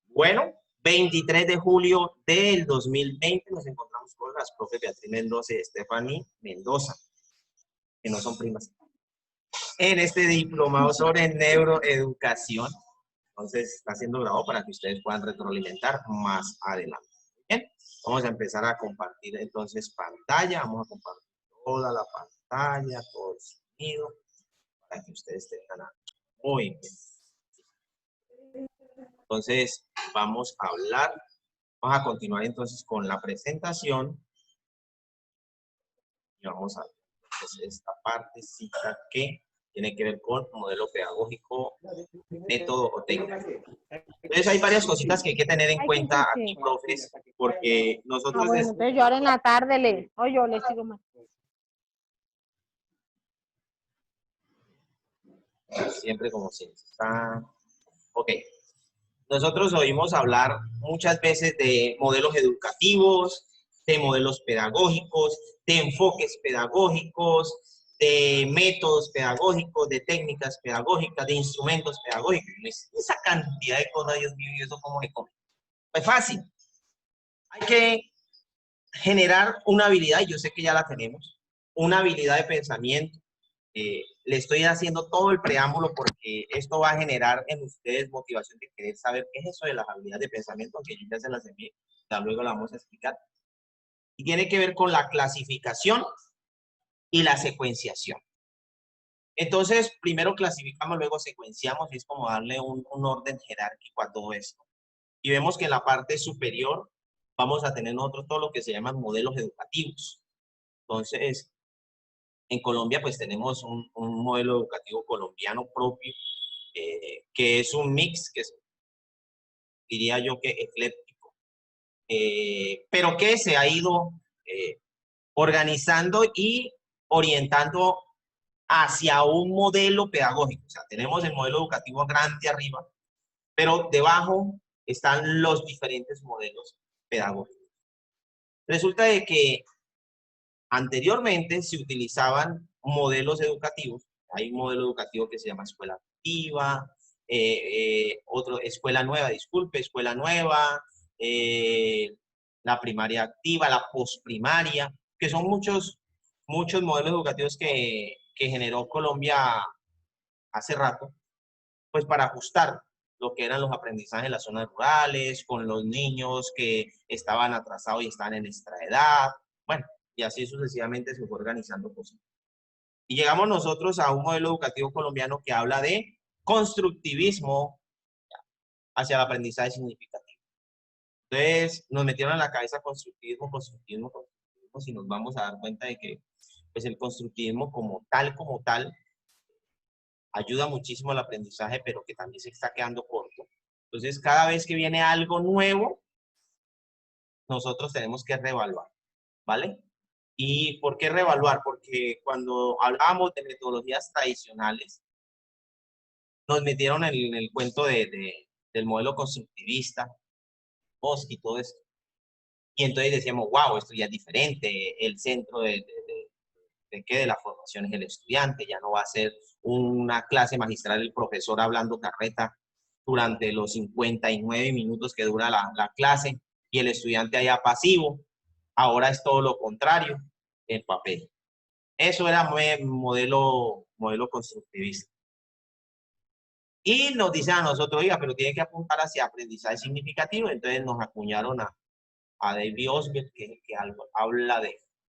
Bueno, 23 de julio del 2020 nos encontramos con las profes Beatriz Mendoza y Stephanie Mendoza, que no son primas, en este diplomado sobre neuroeducación. Entonces, está siendo grabado para que ustedes puedan retroalimentar más adelante. Bien, vamos a empezar a compartir entonces pantalla. Vamos a compartir toda la pantalla, todo el sonido, para que ustedes tengan muy bien. Entonces, vamos a hablar. Vamos a continuar entonces con la presentación. Y vamos a ver entonces, esta partecita que tiene que ver con modelo pedagógico, método o técnica. Entonces hay varias cositas que hay que tener en cuenta aquí, profes, porque nosotros... bueno, entonces yo ahora en la tarde yo le sigo más. Siempre como si está... Ok. Nosotros oímos hablar muchas veces de modelos educativos, de modelos pedagógicos, de enfoques pedagógicos, de métodos pedagógicos, de técnicas pedagógicas, de instrumentos pedagógicos. Esa cantidad de cosas, Dios mío, ¿y eso cómo se come? Pues fácil. Hay que generar una habilidad, y yo sé que ya la tenemos, una habilidad de pensamiento. Le estoy haciendo todo el preámbulo porque esto va a generar en ustedes motivación de querer saber qué es eso de las habilidades de pensamiento, aunque yo ya se las envié, ya luego la vamos a explicar. Y tiene que ver con la clasificación y la secuenciación. Entonces, primero clasificamos, luego secuenciamos, y es como darle un orden jerárquico a todo esto. Y vemos que en la parte superior vamos a tener nosotros todo lo que se llaman modelos educativos. Entonces, en Colombia pues tenemos un modelo educativo colombiano propio, que es un mix, que es, diría yo que ecléctico, pero que se ha ido organizando y orientando hacia un modelo pedagógico. O sea, tenemos el modelo educativo grande arriba, pero debajo están los diferentes modelos pedagógicos. Resulta de que anteriormente se utilizaban modelos educativos. Hay un modelo educativo que se llama escuela activa, otro, escuela nueva, disculpe, escuela nueva, la primaria activa, la posprimaria, que son muchos modelos educativos que generó Colombia hace rato, pues para ajustar lo que eran los aprendizajes en las zonas rurales, con los niños que estaban atrasados y están en nuestra edad. Bueno, y así sucesivamente se fue organizando cosas. Y llegamos nosotros a un modelo educativo colombiano que habla de constructivismo hacia el aprendizaje significativo. Entonces, nos metieron en la cabeza constructivismo, si nos vamos a dar cuenta de que pues, el constructivismo como tal, ayuda muchísimo al aprendizaje, pero que también se está quedando corto. Entonces, cada vez que viene algo nuevo, nosotros tenemos que reevaluar, ¿vale? ¿Y por qué reevaluar? Porque cuando hablábamos de metodologías tradicionales, nos metieron en el cuento del modelo constructivista, Oski y todo esto. Y entonces decíamos, wow, esto ya es diferente, el centro de la formación es el estudiante, ya no va a ser una clase magistral el profesor hablando carreta durante los 59 minutos que dura la clase y el estudiante allá pasivo. Ahora es todo lo contrario, en papel. Eso era modelo constructivista. Y nos dicen a nosotros, oiga, pero tiene que apuntar hacia aprendizaje significativo. Entonces nos acuñaron a David Osbert, que habla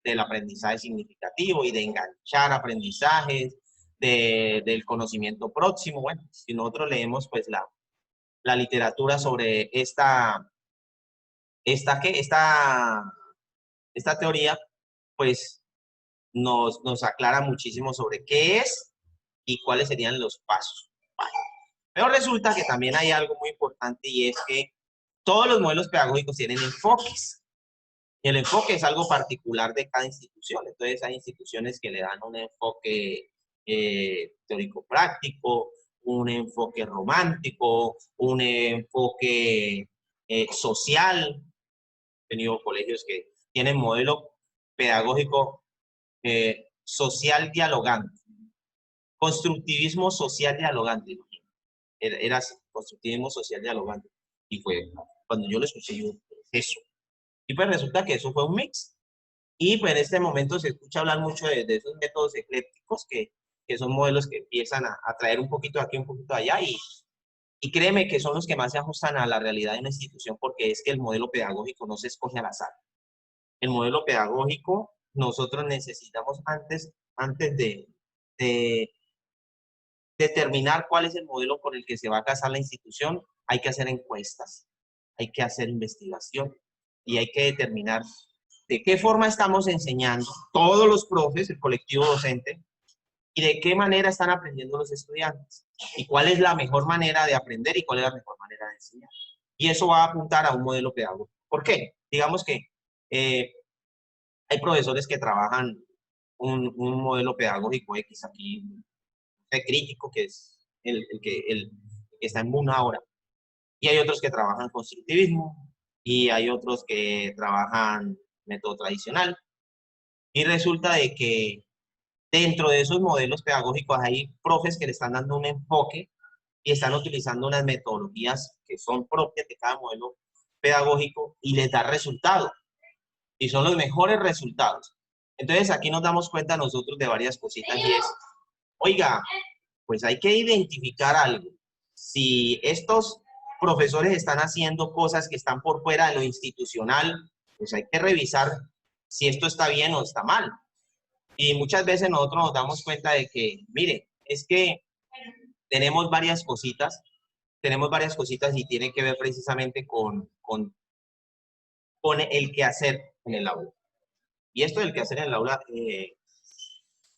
del aprendizaje significativo y de enganchar aprendizajes, del conocimiento próximo. Bueno, si nosotros leemos pues la literatura sobre esta teoría, pues nos aclara muchísimo sobre qué es y cuáles serían los pasos. Vale. Pero resulta que también hay algo muy importante y es que todos los modelos pedagógicos tienen enfoques. Y el enfoque es algo particular de cada institución. Entonces hay instituciones que le dan un enfoque teórico-práctico, un enfoque romántico, un enfoque social. He tenido colegios que tienen modelo pedagógico social dialogante, constructivismo social dialogante. era constructivismo social dialogante. Y fue, cuando yo lo escuché, yo, ¿qué es eso? Y pues resulta que eso fue un mix. Y pues en este momento se escucha hablar mucho de esos métodos eclécticos que son modelos que empiezan a traer un poquito de aquí, un poquito de allá, y créeme que son los que más se ajustan a la realidad de una institución, porque es que el modelo pedagógico no se escoge al azar. El modelo pedagógico nosotros necesitamos antes de determinar cuál es el modelo con el que se va a casar la institución, hay que hacer encuestas, hay que hacer investigación y hay que determinar de qué forma estamos enseñando todos los profes, el colectivo docente, y de qué manera están aprendiendo los estudiantes, y cuál es la mejor manera de aprender y cuál es la mejor manera de enseñar. Y eso va a apuntar a un modelo pedagógico. ¿Por qué? Digamos que hay profesores que trabajan un modelo pedagógico X aquí, crítico, que es el que está en boom ahora. Y hay otros que trabajan constructivismo, y hay otros que trabajan método tradicional. Y resulta de que dentro de esos modelos pedagógicos hay profes que le están dando un enfoque y están utilizando unas metodologías que son propias de cada modelo pedagógico y les da resultado. Y son los mejores resultados. Entonces aquí nos damos cuenta nosotros de varias cositas y es, oiga, pues hay que identificar algo. Si estos profesores están haciendo cosas que están por fuera de lo institucional, pues hay que revisar si esto está bien o está mal. Y muchas veces nosotros nos damos cuenta de que, mire, es que tenemos varias cositas y tiene que ver precisamente con el quehacer en el aula. Y esto del quehacer en el aula,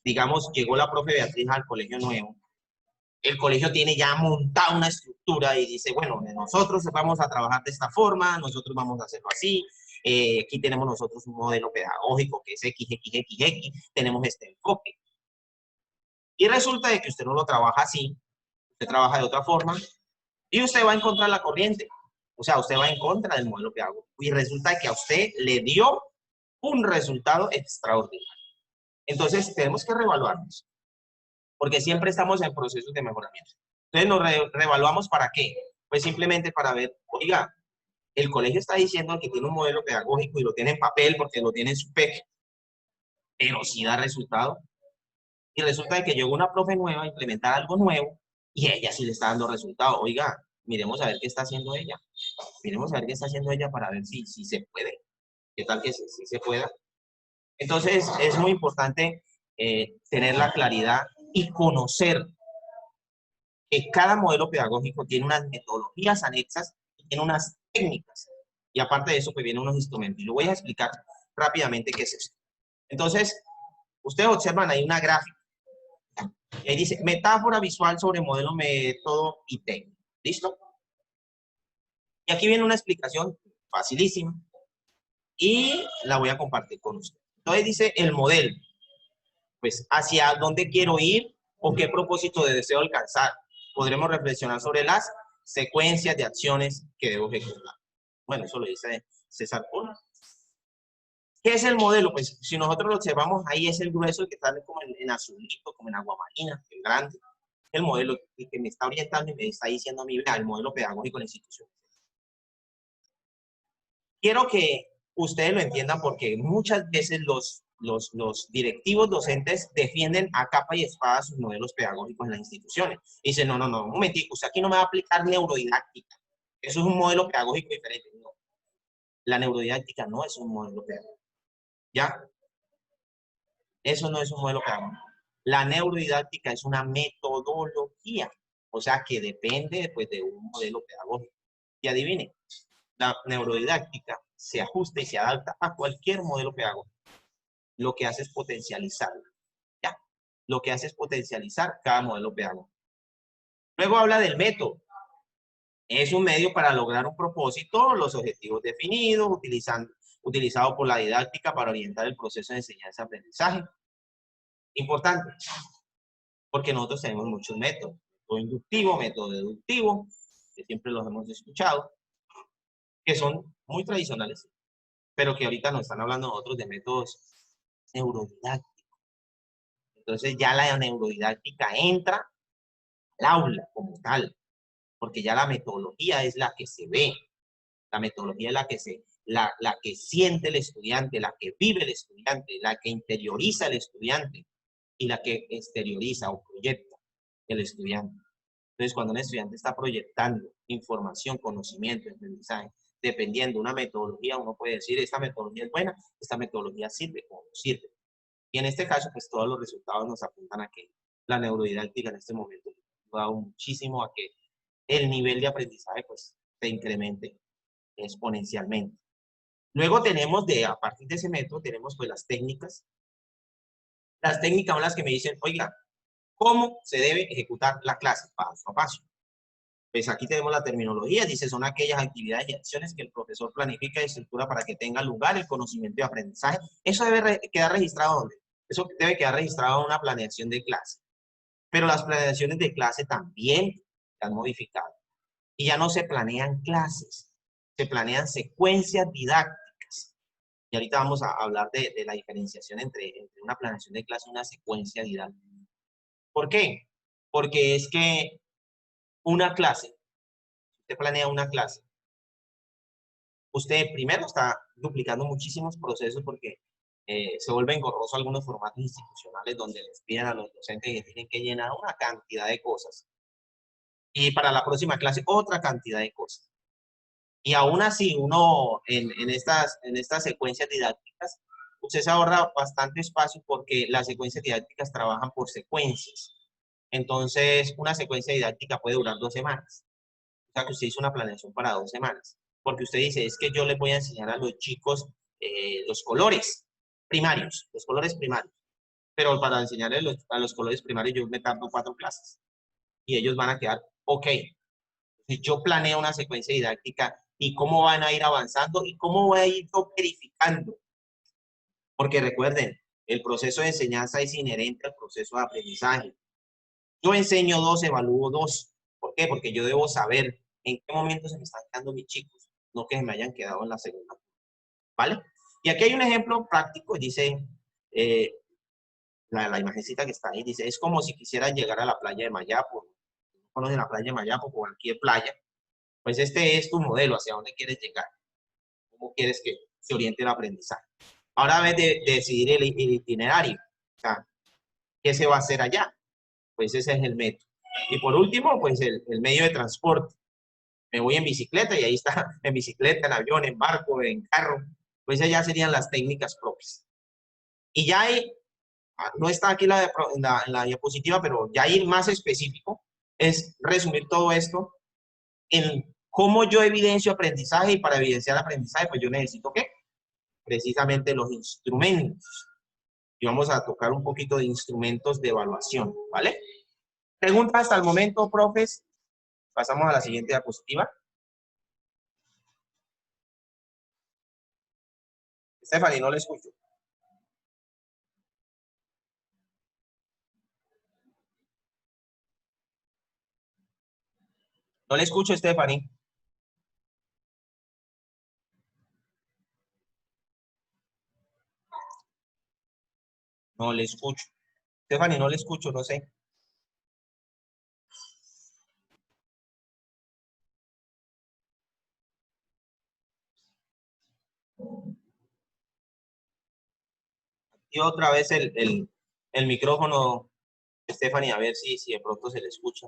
digamos, llegó la profe Beatriz al colegio nuevo. El colegio tiene ya montada una estructura y dice, bueno, nosotros vamos a trabajar de esta forma, nosotros vamos a hacerlo así, aquí tenemos nosotros un modelo pedagógico que es XXXX, tenemos este enfoque. Y resulta de que usted no lo trabaja así, usted trabaja de otra forma, y usted va en contra de la corriente. O sea, usted va en contra del modelo pedagógico. Y resulta que a usted le dio un resultado extraordinario. Entonces, tenemos que reevaluarnos, porque siempre estamos en procesos de mejoramiento. Entonces, nos reevaluamos ¿para qué? Pues simplemente para ver, oiga, el colegio está diciendo que tiene un modelo pedagógico y lo tiene en papel porque lo tiene en su PEC, pero sí da resultado. Y resulta de que llegó una profe nueva a implementar algo nuevo y ella sí le está dando resultado. Oiga, miremos a ver qué está haciendo ella. Miremos a ver qué está haciendo ella para ver si se puede. ¿Qué tal que sí se pueda? Entonces, es muy importante tener la claridad y conocer que cada modelo pedagógico tiene unas metodologías anexas y tiene unas técnicas. Y aparte de eso, pues vienen unos instrumentos. Y lo voy a explicar rápidamente qué es esto. Entonces, ustedes observan ahí una gráfica. Y ahí dice, metáfora visual sobre modelo, método y técnica. ¿Listo? Y aquí viene una explicación facilísima. Y la voy a compartir con ustedes. Entonces dice el modelo. Pues hacia dónde quiero ir o qué propósito de deseo alcanzar. Podremos reflexionar sobre las secuencias de acciones que debo ejecutar. Bueno, eso lo dice César Pol. ¿Qué es el modelo? Pues si nosotros lo observamos, ahí es el grueso que está como en azulito, como en agua marina, el grande. El modelo que me está orientando y me está diciendo a mí, vea, el modelo pedagógico de la institución. Quiero que ustedes lo entiendan porque muchas veces los directivos docentes defienden a capa y espada sus modelos pedagógicos en las instituciones. Y dicen, no, un momentico, usted aquí no me va a aplicar neurodidáctica. Eso es un modelo pedagógico diferente. No, la neurodidáctica no es un modelo pedagógico. ¿Ya? Eso no es un modelo pedagógico. La neurodidáctica es una metodología, o sea que depende pues, de un modelo pedagógico. Y adivinen, la neurodidáctica se ajusta y se adapta a cualquier modelo pedagógico. Lo que hace es potencializarlo. ¿Ya? Lo que hace es potencializar cada modelo pedagógico. Luego habla del método. Es un medio para lograr un propósito, los objetivos definidos, utilizado por la didáctica para orientar el proceso de enseñanza-aprendizaje. Importante, porque nosotros tenemos muchos métodos. Método inductivo, método deductivo, que siempre los hemos escuchado, que son muy tradicionales, pero que ahorita nos están hablando nosotros de métodos neurodidácticos. Entonces ya la neurodidáctica entra al aula como tal. porque ya la metodología es la que se ve, la metodología es la que siente el estudiante, la que vive el estudiante, la que interioriza el estudiante y la que exterioriza o proyecta el estudiante. Entonces, cuando un estudiante está proyectando información, conocimiento, aprendizaje, dependiendo de una metodología, uno puede decir, esta metodología es buena, esta metodología sirve o no sirve. Y en este caso, pues todos los resultados nos apuntan a que la neurodidáctica en este momento ha dado muchísimo a que el nivel de aprendizaje pues se incremente exponencialmente. Luego tenemos, a partir de ese método, tenemos pues las técnicas. Las técnicas son las que me dicen, oiga, ¿cómo se debe ejecutar la clase? Paso a paso. Pues aquí tenemos la terminología, dice, son aquellas actividades y acciones que el profesor planifica y estructura para que tenga lugar el conocimiento y aprendizaje. Eso debe quedar registrado ¿dónde? Eso debe quedar registrado en una planeación de clase. Pero las planeaciones de clase también se han modificado. Y ya no se planean clases, se planean secuencias didácticas. Y ahorita vamos a hablar de la diferenciación entre una planeación de clase y una secuencia didáctica. ¿Por qué? Porque es que una clase, si usted planea una clase, usted primero está duplicando muchísimos procesos porque se vuelve engorroso algunos formatos institucionales donde les piden a los docentes que tienen que llenar una cantidad de cosas. Y para la próxima clase otra cantidad de cosas. Y aún así, uno en estas secuencias didácticas, usted se ahorra bastante espacio porque las secuencias didácticas trabajan por secuencias. Entonces, una secuencia didáctica puede durar 2 semanas. O sea, que usted hizo una planeación para 2 semanas. Porque usted dice, es que yo les voy a enseñar a los chicos los colores primarios, Pero para enseñarles a los colores primarios yo me tardo 4 clases. Y ellos van a quedar, ok. Si yo planeo una secuencia didáctica y cómo van a ir avanzando y cómo voy a ir verificando. Porque recuerden, el proceso de enseñanza es inherente al proceso de aprendizaje. Yo enseño 2, evalúo 2. ¿Por qué? Porque yo debo saber en qué momento se me están quedando mis chicos, no que se me hayan quedado en la segunda. ¿Vale? Y aquí hay un ejemplo práctico, dice, la imagencita que está ahí, dice, es como si quisieran llegar a la playa de Mayapo. ¿Conocen la playa de Mayapo o cualquier playa? Pues este es tu modelo, hacia dónde quieres llegar, cómo quieres que se oriente el aprendizaje. Ahora debes de decidir el itinerario, o sea, ¿qué se va a hacer allá? Pues ese es el método. Y por último, pues el medio de transporte. Me voy en bicicleta y ahí está, en bicicleta, en avión, en barco, en carro. Pues ya serían las técnicas propias. Y ya hay, no está aquí en la diapositiva, pero ya ir más específico es resumir todo esto en cómo yo evidencio aprendizaje, y para evidenciar aprendizaje, pues yo necesito ¿qué? Precisamente los instrumentos. Y vamos a tocar un poquito de instrumentos de evaluación, ¿vale? ¿Preguntas hasta el momento, profes? Pasamos a la siguiente diapositiva. Stephanie, no le escucho. No le escucho, Stephanie. No le escucho. Stephanie, no le escucho, no sé. Y otra vez el micrófono, Stephanie, a ver si de pronto se le escucha.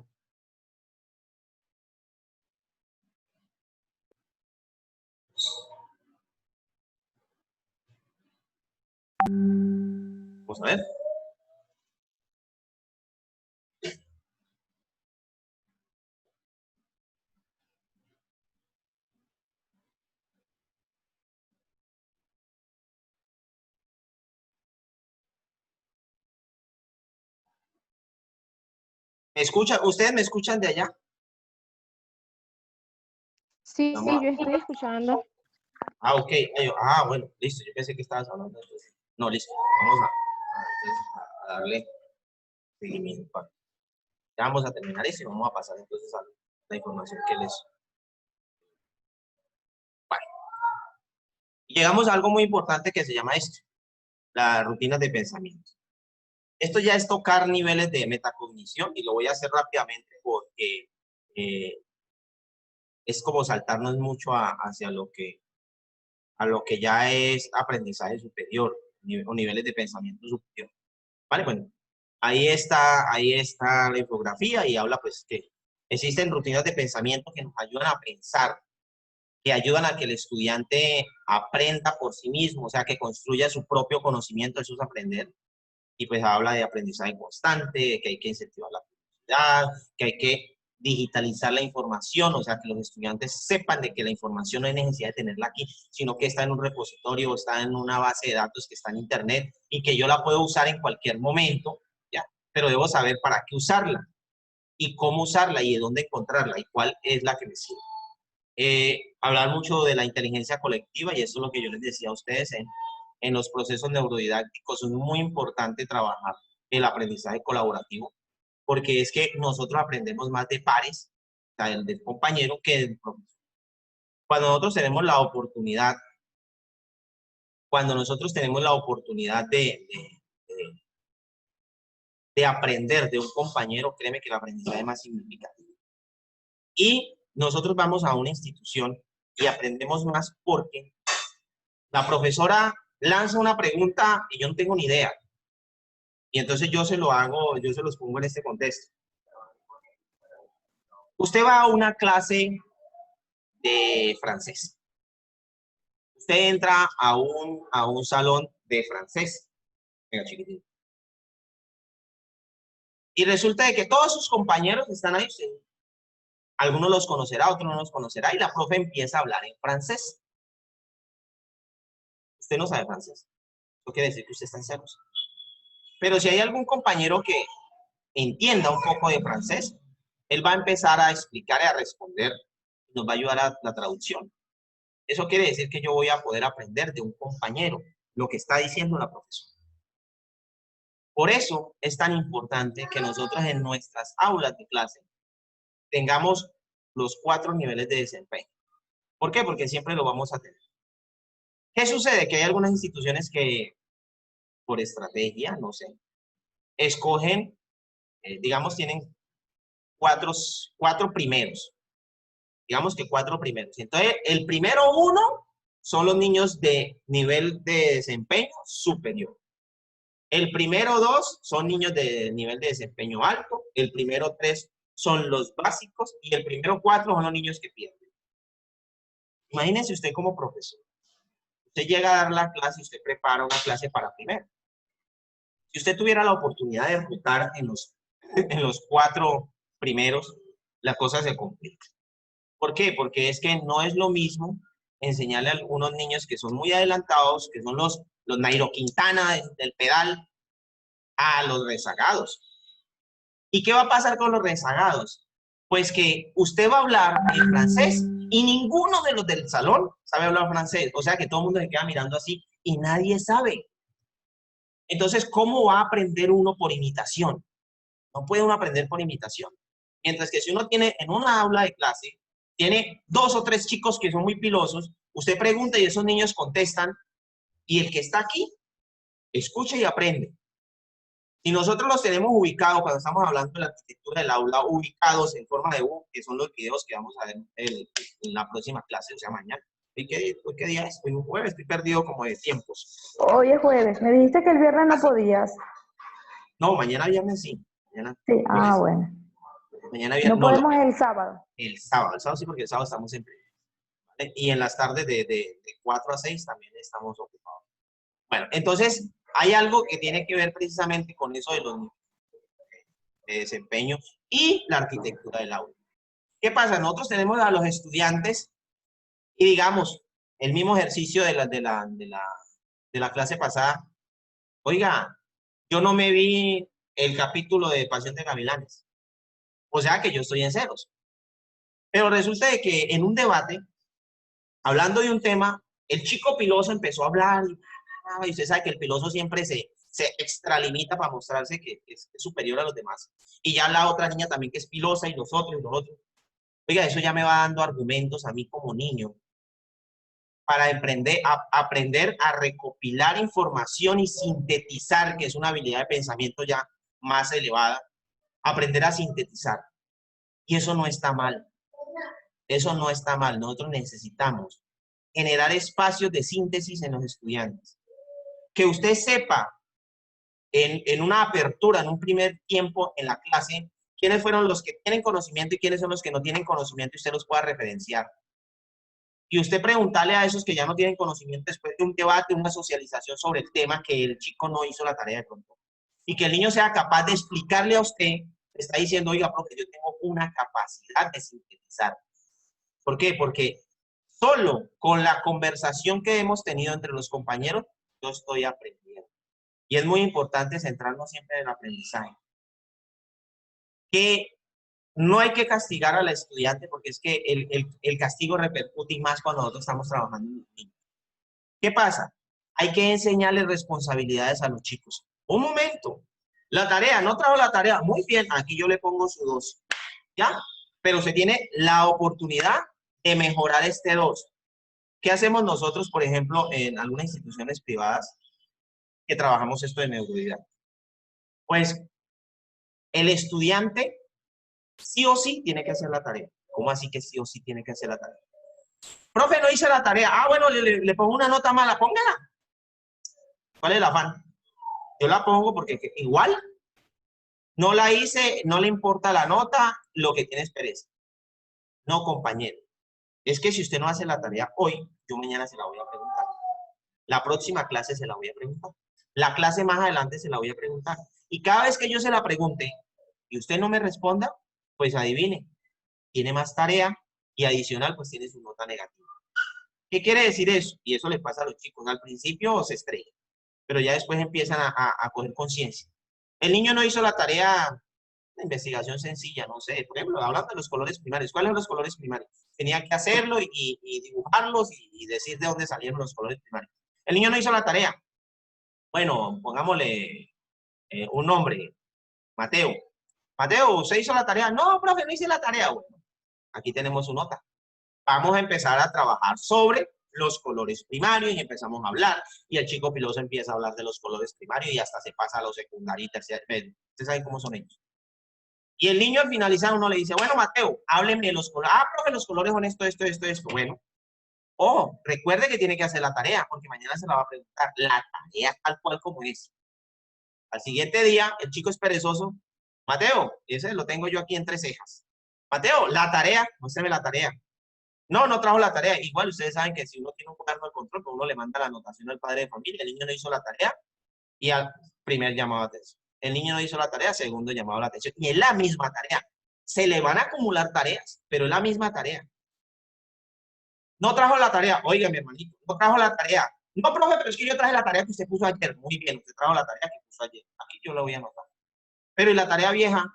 Vamos a ver. ¿Me escucha? ¿Ustedes me escuchan de allá? Sí, Vamos yo estoy escuchando. ok. Bueno, listo. Yo pensé que estabas hablando. Entonces. No, listo. Vamos a darle seguimiento. Ya vamos a terminar eso y vamos a pasar entonces a la información que les... Vale. Y llegamos a algo muy importante que se llama esto, las rutinas de pensamiento. Esto ya es tocar niveles de metacognición y lo voy a hacer rápidamente porque es como saltarnos mucho hacia a lo que ya es aprendizaje superior o niveles de pensamiento superior. Vale, bueno, ahí está la infografía y habla pues que existen rutinas de pensamiento que nos ayudan a pensar, que ayudan a que el estudiante aprenda por sí mismo, o sea, que construya su propio conocimiento, eso es aprender. Y pues habla de aprendizaje constante, que hay que incentivar la curiosidad, que hay que digitalizar la información, o sea, que los estudiantes sepan de que la información no hay necesidad de tenerla aquí, sino que está en un repositorio, está en una base de datos que está en internet y que yo la puedo usar en cualquier momento, ¿ya? Pero debo saber para qué usarla y cómo usarla y de dónde encontrarla y cuál es la que me sirve. Hablar mucho de la inteligencia colectiva y eso es lo que yo les decía a ustedes en los procesos neurodidácticos. Es muy importante trabajar el aprendizaje colaborativo porque es que nosotros aprendemos más de pares, o sea, del compañero que del profesor. Cuando nosotros tenemos la oportunidad, de aprender de un compañero, créeme que el aprendizaje es más significativo. Y nosotros vamos a una institución y aprendemos más porque la profesora lanza una pregunta y yo no tengo ni idea. Y entonces yo se los pongo en este contexto. Usted va a una clase de francés. Usted entra a un salón de francés. Venga, chiquitito. Y resulta de que todos sus compañeros están ahí. Usted, algunos los conocerá, otros no los conocerá. Y la profe empieza a hablar en francés. Usted no sabe francés. Eso quiere decir que usted está en ceros. Pero si hay algún compañero que entienda un poco de francés, él va a empezar a explicar y a responder. Nos va a ayudar a la traducción. Eso quiere decir que yo voy a poder aprender de un compañero lo que está diciendo la profesora. Por eso es tan importante que nosotros en nuestras aulas de clase tengamos los 4 niveles de desempeño. ¿Por qué? Porque siempre lo vamos a tener. ¿Qué sucede? Que hay algunas instituciones que, por estrategia, no sé, escogen, digamos, tienen cuatro primeros. Digamos que 4 primeros. Entonces, el primero 1 son los niños de nivel de desempeño superior. El primero 2 son niños de nivel de desempeño alto. El primero 3 son los básicos. Y el primero 4 son los niños que pierden. Imagínense usted como profesor. Usted llega a dar la clase y usted prepara una clase para primero. Si usted tuviera la oportunidad de rotar en los 4 primeros, la cosa se complica. ¿Por qué? Porque es que no es lo mismo enseñarle a algunos niños que son muy adelantados, que son los Nairo Quintana del pedal, a los rezagados. ¿Y qué va a pasar con los rezagados? Pues que usted va a hablar en francés y ninguno de los del salón sabe hablar francés. O sea que todo el mundo se queda mirando así y nadie sabe. Entonces, ¿cómo va a aprender uno por imitación? No puede uno aprender por imitación. Mientras que si uno tiene en una aula de clase, tiene 2 o 3 chicos que son muy pilosos, usted pregunta y esos niños contestan, y el que está aquí, escucha y aprende. Si nosotros los tenemos ubicados, cuando estamos hablando de la arquitectura del aula, ubicados en forma de U, que son los videos que vamos a ver en la próxima clase, o sea, mañana. ¿Y qué día es? Hoy un jueves, estoy perdido como de tiempos. Hoy es jueves. Me dijiste que el viernes no podías. No, mañana viernes sí. Mañana, Sí, jueves, bueno. mañana viernes. No podemos el sábado. El sábado sí, porque el sábado estamos en pleno. ¿Vale? Y en las tardes de 4 a 6 también estamos ocupados. Bueno, entonces hay algo que tiene que ver precisamente con eso de los niveles de desempeño y la arquitectura del aula. ¿Qué pasa? Nosotros tenemos a los estudiantes y digamos, el mismo ejercicio de la clase pasada. Oiga, yo no me vi el capítulo de Pasión de Gavilanes. O sea que yo estoy en ceros. Pero resulta de que en un debate, hablando de un tema, el chico piloso empezó a hablar y usted sabe que el piloso siempre se extralimita para mostrarse que es superior a los demás. Y ya la otra niña también que es pilosa y los otros y los otros. Oiga, eso ya me va dando argumentos a mí como niño para aprender a recopilar información y sintetizar, que es una habilidad de pensamiento ya más elevada, aprender a sintetizar. Y eso no está mal. Eso no está mal. Nosotros necesitamos generar espacios de síntesis en los estudiantes. Que usted sepa en una apertura, en un primer tiempo en la clase, quiénes fueron los que tienen conocimiento y quiénes son los que no tienen conocimiento y usted los pueda referenciar. Y usted preguntarle a esos que ya no tienen conocimiento después de un debate, una socialización sobre el tema que el chico no hizo la tarea de pronto. Y que el niño sea capaz de explicarle a usted, está diciendo, oiga, profe, yo tengo una capacidad de sintetizar. ¿Por qué? Porque solo con la conversación que hemos tenido entre los compañeros, yo estoy aprendiendo. Y es muy importante centrarnos siempre en el aprendizaje. Que no hay que castigar al estudiante porque es que el castigo repercute más cuando nosotros estamos trabajando en los niños. ¿Qué pasa? Hay que enseñarles responsabilidades a los chicos. Un momento, la tarea, no trajo la tarea, muy bien, aquí yo le pongo su 2, ¿ya? Pero se tiene la oportunidad de mejorar este 2. ¿Qué hacemos nosotros, por ejemplo, en algunas instituciones privadas que trabajamos esto de neuroidad? Pues el estudiante sí o sí tiene que hacer la tarea. ¿Cómo así que sí o sí tiene que hacer la tarea? Profe, no hice la tarea. Ah, bueno, le pongo una nota mala, póngala. ¿Cuál es el afán? Yo la pongo porque igual no la hice, no le importa la nota, lo que tiene es pereza. No, compañero. Es que si usted no hace la tarea hoy, yo mañana se la voy a preguntar. La próxima clase se la voy a preguntar. La clase más adelante se la voy a preguntar. Y cada vez que yo se la pregunte y usted no me responda, pues adivine, tiene más tarea y adicional, pues tiene su nota negativa. ¿Qué quiere decir eso? Y eso le pasa a los chicos. Al principio se estrellan, pero ya después empiezan a coger conciencia. El niño no hizo la tarea de investigación sencilla, no sé, por ejemplo, hablando de los colores primarios. ¿Cuáles son los colores primarios? Tenía que hacerlo y dibujarlos y decir de dónde salieron los colores primarios. El niño no hizo la tarea. Bueno, pongámosle un nombre, Mateo. Mateo, ¿usted hizo la tarea? No, profe, no hice la tarea. Bueno, aquí tenemos su nota. Vamos a empezar a trabajar sobre los colores primarios y empezamos a hablar. Y el chico piloso empieza a hablar de los colores primarios y hasta se pasa a los secundarios y terciarios. Ustedes saben cómo son ellos. Y el niño al finalizar uno le dice, bueno, Mateo, hábleme de los colores. Ah, profe, los colores son esto, esto, esto, esto. Bueno, recuerde que tiene que hacer la tarea porque mañana se la va a preguntar. La tarea tal cual como es. Al siguiente día, el chico es perezoso. Mateo, ese lo tengo yo aquí entre cejas. Mateo, la tarea, muéstrame la tarea. No, no trajo la tarea. Igual ustedes saben que si uno tiene un cuaderno de control, pues uno le manda la anotación al padre de familia. El niño no hizo la tarea y al primer llamado de atención. El niño no hizo la tarea, segundo llamado de atención. Y es la misma tarea. Se le van a acumular tareas, pero es la misma tarea. No trajo la tarea. Oiga, mi hermanito, no trajo la tarea. No, profe, pero es que yo traje la tarea que usted puso ayer. Muy bien, usted trajo la tarea que puso ayer. Aquí yo la voy a anotar. Pero ¿y la tarea vieja?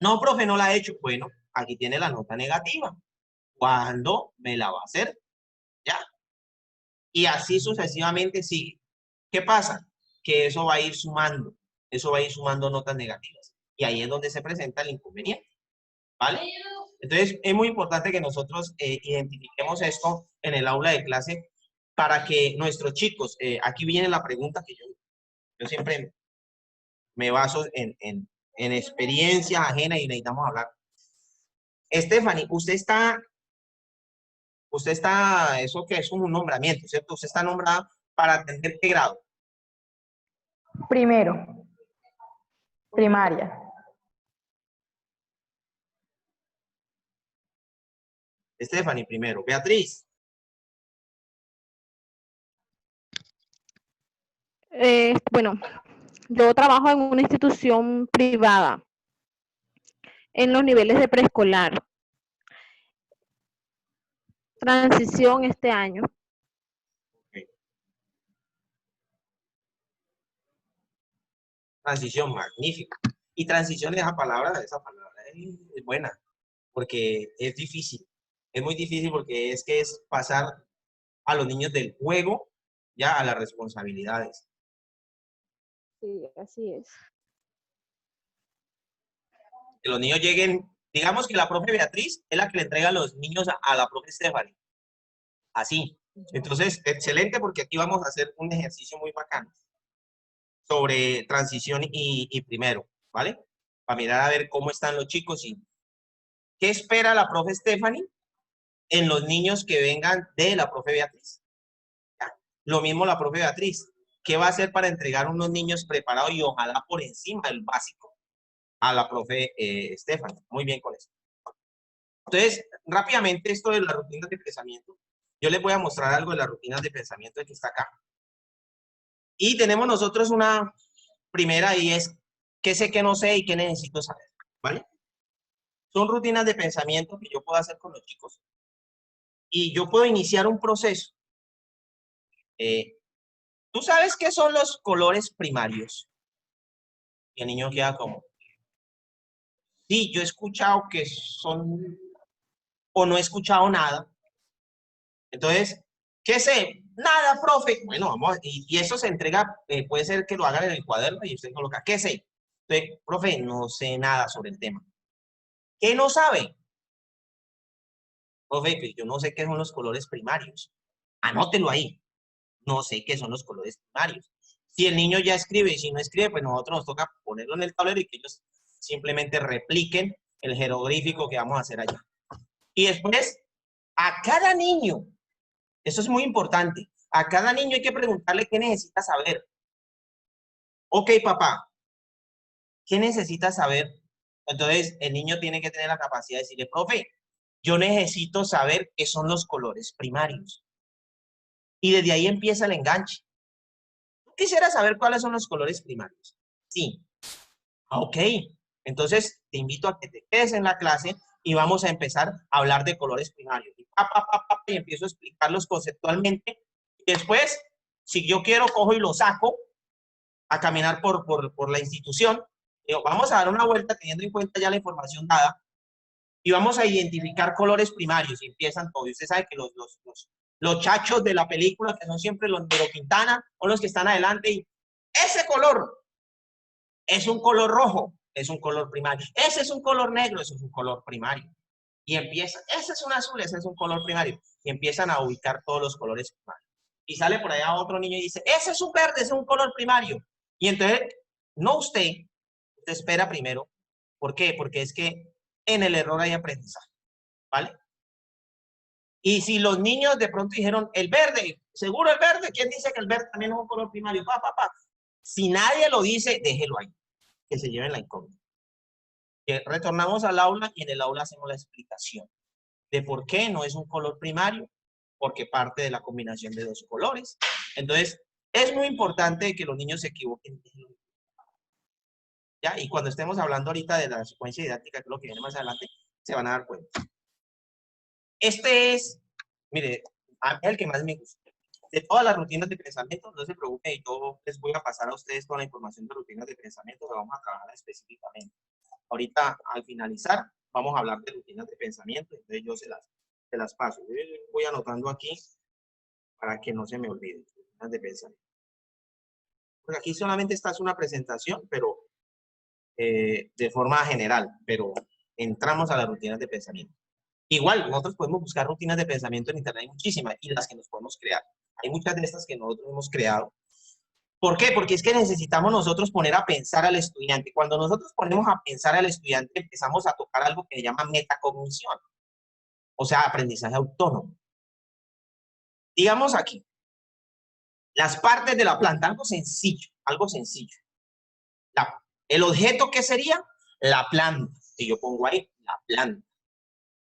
No, profe, no la he hecho. Bueno, aquí tiene la nota negativa. ¿Cuándo me la va a hacer? ¿Ya? Y así sucesivamente sigue. ¿Qué pasa? Que eso va a ir sumando. Eso va a ir sumando notas negativas. Y ahí es donde se presenta el inconveniente. ¿Vale? Entonces, es muy importante que nosotros identifiquemos esto en el aula de clase para que nuestros chicos, aquí viene la pregunta que yo siempre me baso en experiencias ajenas y necesitamos hablar. Stephanie, eso que es un nombramiento, ¿cierto? Usted está nombrada para atender qué grado. Primero, primaria. Stephanie primero. Beatriz. Bueno, yo trabajo en una institución privada en los niveles de preescolar. Transición este año. Okay. Transición, magnífica. Y transición, esa palabra es buena, porque es difícil. Es muy difícil porque es pasar a los niños del juego ya a las responsabilidades. Sí, así es. Que los niños lleguen, digamos que la profe Beatriz es la que le entrega a los niños a la profe Stephanie. Así. Entonces, excelente porque aquí vamos a hacer un ejercicio muy bacano sobre transición y primero, ¿vale? Para mirar a ver cómo están los chicos y ¿Qué espera la profe Stephanie en los niños que vengan de la profe Beatriz? Ya. Lo mismo la profe Beatriz. ¿Qué va a hacer para entregar unos niños preparados y ojalá por encima del básico a la profe Stephanie? Muy bien con eso. Entonces, rápidamente esto de las rutinas de pensamiento. Yo les voy a mostrar algo de las rutinas de pensamiento que está acá. Y tenemos nosotros una primera y es qué sé, qué no sé y qué necesito saber, ¿vale? Son rutinas de pensamiento que yo puedo hacer con los chicos. Y yo puedo iniciar un proceso. ¿Tú sabes qué son los colores primarios? Y el niño queda como, sí, yo he escuchado que son, o no he escuchado nada. Entonces, ¿qué sé? Nada, profe. Bueno, vamos, y eso se entrega, puede ser que lo hagan en el cuaderno y usted coloca, ¿qué sé? Entonces, profe, no sé nada sobre el tema. ¿Qué no sabe? Profe, pues yo no sé qué son los colores primarios. Anótelo ahí. No sé qué son los colores primarios. Si el niño ya escribe y si no escribe, pues nosotros nos toca ponerlo en el tablero y que ellos simplemente repliquen el jeroglífico que vamos a hacer allá. Y después, a cada niño, eso es muy importante, a cada niño hay que preguntarle qué necesita saber. Ok, papá, ¿qué necesita saber? Entonces, el niño tiene que tener la capacidad de decirle, profe, yo necesito saber qué son los colores primarios. Y desde ahí empieza el enganche. Quisiera saber cuáles son los colores primarios. Sí. Ok. Entonces, te invito a que te quedes en la clase y vamos a empezar a hablar de colores primarios. Y empiezo a explicarlos conceptualmente. Y después, si yo quiero, cojo y lo saco a caminar por la institución. Digo, vamos a dar una vuelta teniendo en cuenta ya la información dada y vamos a identificar colores primarios. Y empiezan todos. Y usted sabe que los chachos de la película, que son siempre los de Quintana, son los que están adelante. Y ese color es un color rojo, es un color primario. Ese es un color negro, ese es un color primario. Y empieza, ese es un azul, ese es un color primario. Y empiezan a ubicar todos los colores primarios. Y sale por allá otro niño y dice, ese es un verde, ese es un color primario. Y entonces, no usted espera primero. ¿Por qué? Porque es que en el error hay aprendizaje, ¿vale? Y si los niños de pronto dijeron, el verde, seguro el verde, ¿quién dice que el verde también es un color primario? Si nadie lo dice, déjelo ahí, que se lleven la incógnita. Retornamos al aula y en el aula hacemos la explicación de por qué no es un color primario, porque parte de la combinación de dos colores. Entonces, es muy importante que los niños se equivoquen. ¿Ya? Y cuando estemos hablando ahorita de la secuencia didáctica, que es lo que viene más adelante, se van a dar cuenta. Este es, mire, es el que más me gusta. De todas las rutinas de pensamiento, no se preocupe, yo les voy a pasar a ustedes toda la información de rutinas de pensamiento que vamos a trabajar específicamente. Ahorita, al finalizar, vamos a hablar de rutinas de pensamiento, entonces yo se las paso. Yo voy anotando aquí para que no se me olvide, rutinas de pensamiento. Porque aquí solamente esta es una presentación, pero de forma general, pero entramos a las rutinas de pensamiento. Igual, nosotros podemos buscar rutinas de pensamiento en internet, hay muchísimas, y las que nos podemos crear. Hay muchas de estas que nosotros hemos creado. ¿Por qué? Porque es que necesitamos nosotros poner a pensar al estudiante. Cuando nosotros ponemos a pensar al estudiante, empezamos a tocar algo que se llama metacognición, o sea, aprendizaje autónomo. Digamos aquí, las partes de la planta, algo sencillo, algo sencillo. El objeto, ¿qué sería? La planta. Y yo pongo ahí, la planta.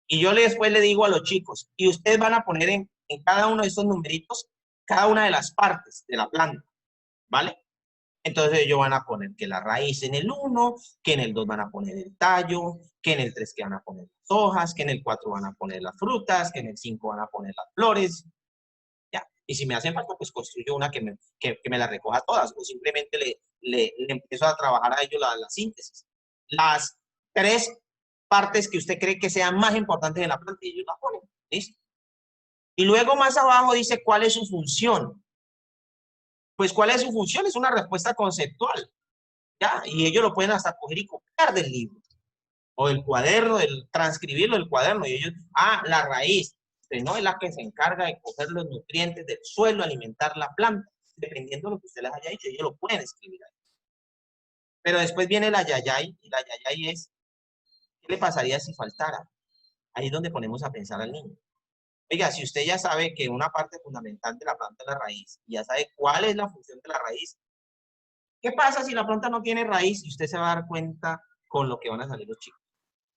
Y yo después le digo a los chicos, y ustedes van a poner en cada uno de estos numeritos, cada una de las partes de la planta, ¿vale? Entonces ellos van a poner que la raíz en el 1, que en el 2 van a poner el tallo, que en el 3 que van a poner las hojas, que en el 4 van a poner las frutas, que en el 5 van a poner las flores, ¿ya? Y si me hacen falta, pues construyo una que me la recoja todas, o simplemente le empiezo a trabajar a ellos la síntesis. Las 3 partes que usted cree que sean más importantes en la planta y ellos la ponen, ¿listo? Y luego más abajo dice cuál es su función. Pues cuál es su función, es una respuesta conceptual, ¿ya? Y ellos lo pueden hasta coger y copiar del libro, o del cuaderno, transcribirlo del cuaderno, y ellos, la raíz, no es la que se encarga de coger los nutrientes del suelo, alimentar la planta, dependiendo de lo que usted les haya dicho, ellos lo pueden escribir ahí. Pero después viene la yayay, y la yayay es, ¿qué le pasaría si faltara? Ahí es donde ponemos a pensar al niño. Oiga, si usted ya sabe que una parte fundamental de la planta es la raíz, y ya sabe cuál es la función de la raíz, ¿qué pasa si la planta no tiene raíz? Y usted se va a dar cuenta con lo que van a salir los chicos.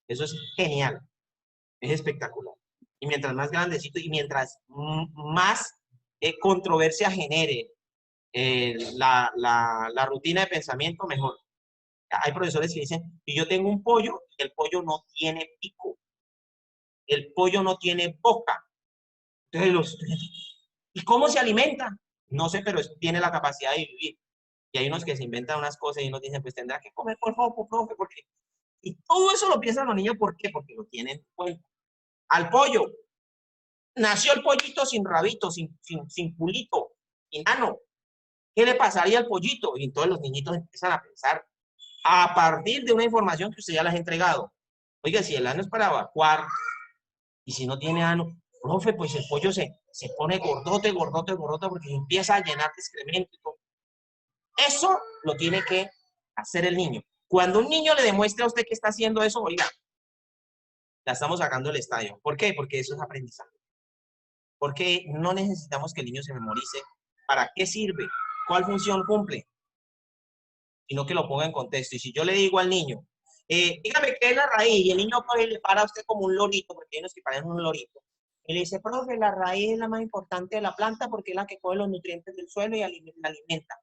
Eso es genial, es espectacular. Y mientras más grandecito y mientras más controversia genere la rutina de pensamiento, mejor. Hay profesores que dicen, y yo tengo un pollo, y el pollo no tiene pico, el pollo no tiene boca. Entonces los estudiantes, ¿y cómo se alimenta? No sé, pero tiene la capacidad de vivir. Y hay unos que se inventan unas cosas y unos dicen, pues tendrá que comer por favor, profe, porque... Y todo eso lo piensan los niños, ¿por qué? Porque lo tienen en cuenta. Al pollo. Nació el pollito sin rabito, sin culito, enano. ¿Qué le pasaría al pollito? Y entonces los niñitos empiezan a pensar a partir de una información que usted ya les ha entregado. Oiga, si el ano es para evacuar, y si no tiene ano, profe, pues el pollo se pone gordote, gordote, gordote, porque empieza a llenar de excremento y todo. Eso lo tiene que hacer el niño. Cuando un niño le demuestra a usted que está haciendo eso, oiga, la estamos sacando del estadio. ¿Por qué? Porque eso es aprendizaje. Porque no necesitamos que el niño se memorice. ¿Para qué sirve? ¿Cuál función cumple? Sino que lo ponga en contexto. Y si yo le digo al niño, dígame qué es la raíz, y el niño pues, le para a usted como un lorito, porque hay unos que parecen un lorito, y le dice, profe, la raíz es la más importante de la planta porque es la que coge los nutrientes del suelo y la alimenta.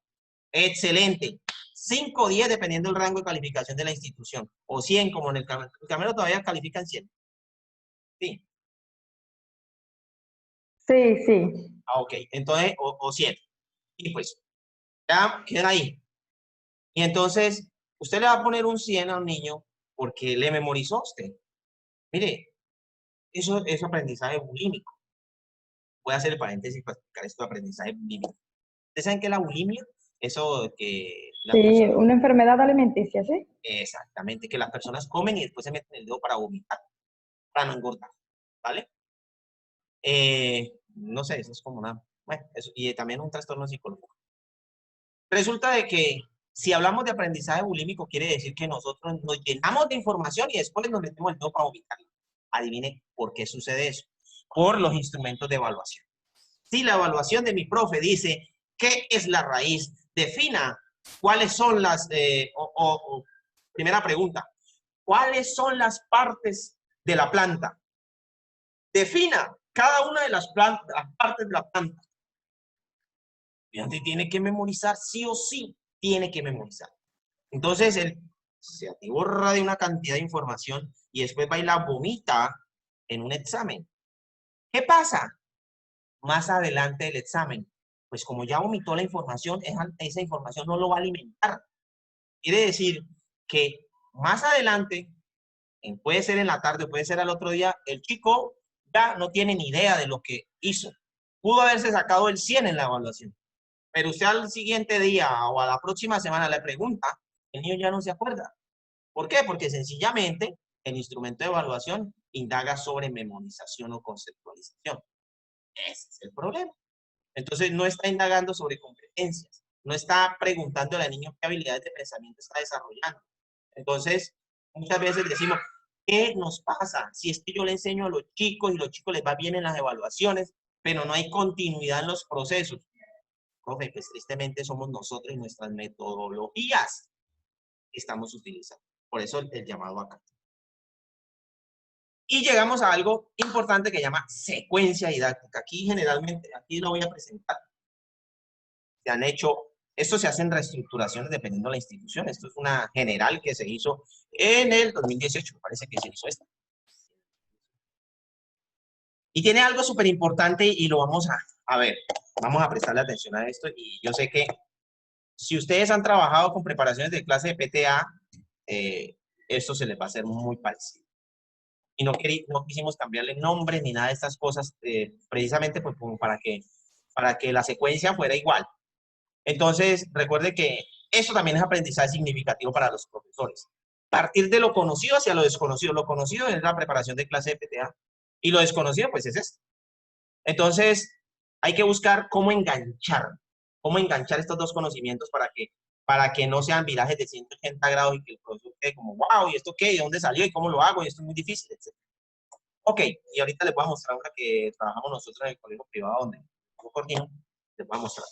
Excelente. 5 o 10 dependiendo del rango de calificación de la institución. O 100 como en el Camero todavía califican 100. Sí. Sí, sí. Ah, ok. Entonces, o 100. Y pues, ya queda ahí. Y entonces, usted le va a poner un 100 a un niño porque le memorizó a usted. Mire, eso es aprendizaje bulímico. Voy a hacer el paréntesis para explicar esto de aprendizaje bulímico. ¿Ustedes saben qué es la bulimia? Eso que las Sí, personas... una enfermedad alimenticia, ¿sí? Exactamente, que las personas comen y después se meten el dedo para vomitar, para no engordar, ¿vale? No sé, eso es como una... Bueno, eso, y también un trastorno psicológico. Resulta de que si hablamos de aprendizaje bulímico, quiere decir que nosotros nos llenamos de información y después nos metemos el dedo para vomitar. Adivine por qué sucede eso. Por los instrumentos de evaluación. Si la evaluación de mi profe dice, ¿qué es la raíz? Defina cuáles son las... primera pregunta, ¿cuáles son las partes de la planta? Defina cada una de las partes de la planta. El estudiante tiene que memorizar, sí o sí, tiene que memorizar. Entonces, él se atiborra de una cantidad de información y después va y la vomita en un examen. ¿Qué pasa? Más adelante del examen, pues como ya vomitó la información, esa información no lo va a alimentar. Quiere decir que más adelante, puede ser en la tarde, puede ser al otro día, el chico ya no tiene ni idea de lo que hizo. Pudo haberse sacado el 100 en la evaluación, pero usted al siguiente día o a la próxima semana le pregunta, el niño ya no se acuerda. ¿Por qué? Porque sencillamente el instrumento de evaluación indaga sobre memorización o conceptualización. Ese es el problema. Entonces no está indagando sobre competencias, no está preguntándole al niño qué habilidades de pensamiento está desarrollando. Entonces, muchas veces decimos, ¿qué nos pasa? Si es que yo le enseño a los chicos y los chicos les va bien en las evaluaciones, pero no hay continuidad en los procesos. Profe, pues tristemente somos nosotros y nuestras metodologías que estamos utilizando. Por eso el llamado acá. Y llegamos a algo importante que llama secuencia didáctica. Aquí generalmente, aquí lo voy a presentar. Se han hecho, esto se hacen reestructuraciones dependiendo de la institución. Esto es una general que se hizo en el 2018, me parece que se hizo esta. Y tiene algo súper importante y lo vamos a ver. Vamos a prestarle atención a esto y yo sé que si ustedes han trabajado con preparaciones de clase de PTA, esto se les va a hacer muy parecido. Y no quisimos cambiarle nombre ni nada de estas cosas, precisamente pues, como para que la secuencia fuera igual. Entonces, recuerde que eso también es aprendizaje significativo para los profesores. Partir de lo conocido hacia lo desconocido. Lo conocido es la preparación de clase de PTA y lo desconocido pues es esto. Entonces, hay que buscar cómo enganchar estos dos conocimientos para que no sean virajes de 180 grados y que el profesor quede como, wow, ¿y esto qué? ¿De dónde salió? ¿Y cómo lo hago? Y esto es muy difícil, etc. Ok, y ahorita les voy a mostrar una que trabajamos nosotros en el colegio privado donde yo coordino. Les voy a mostrar.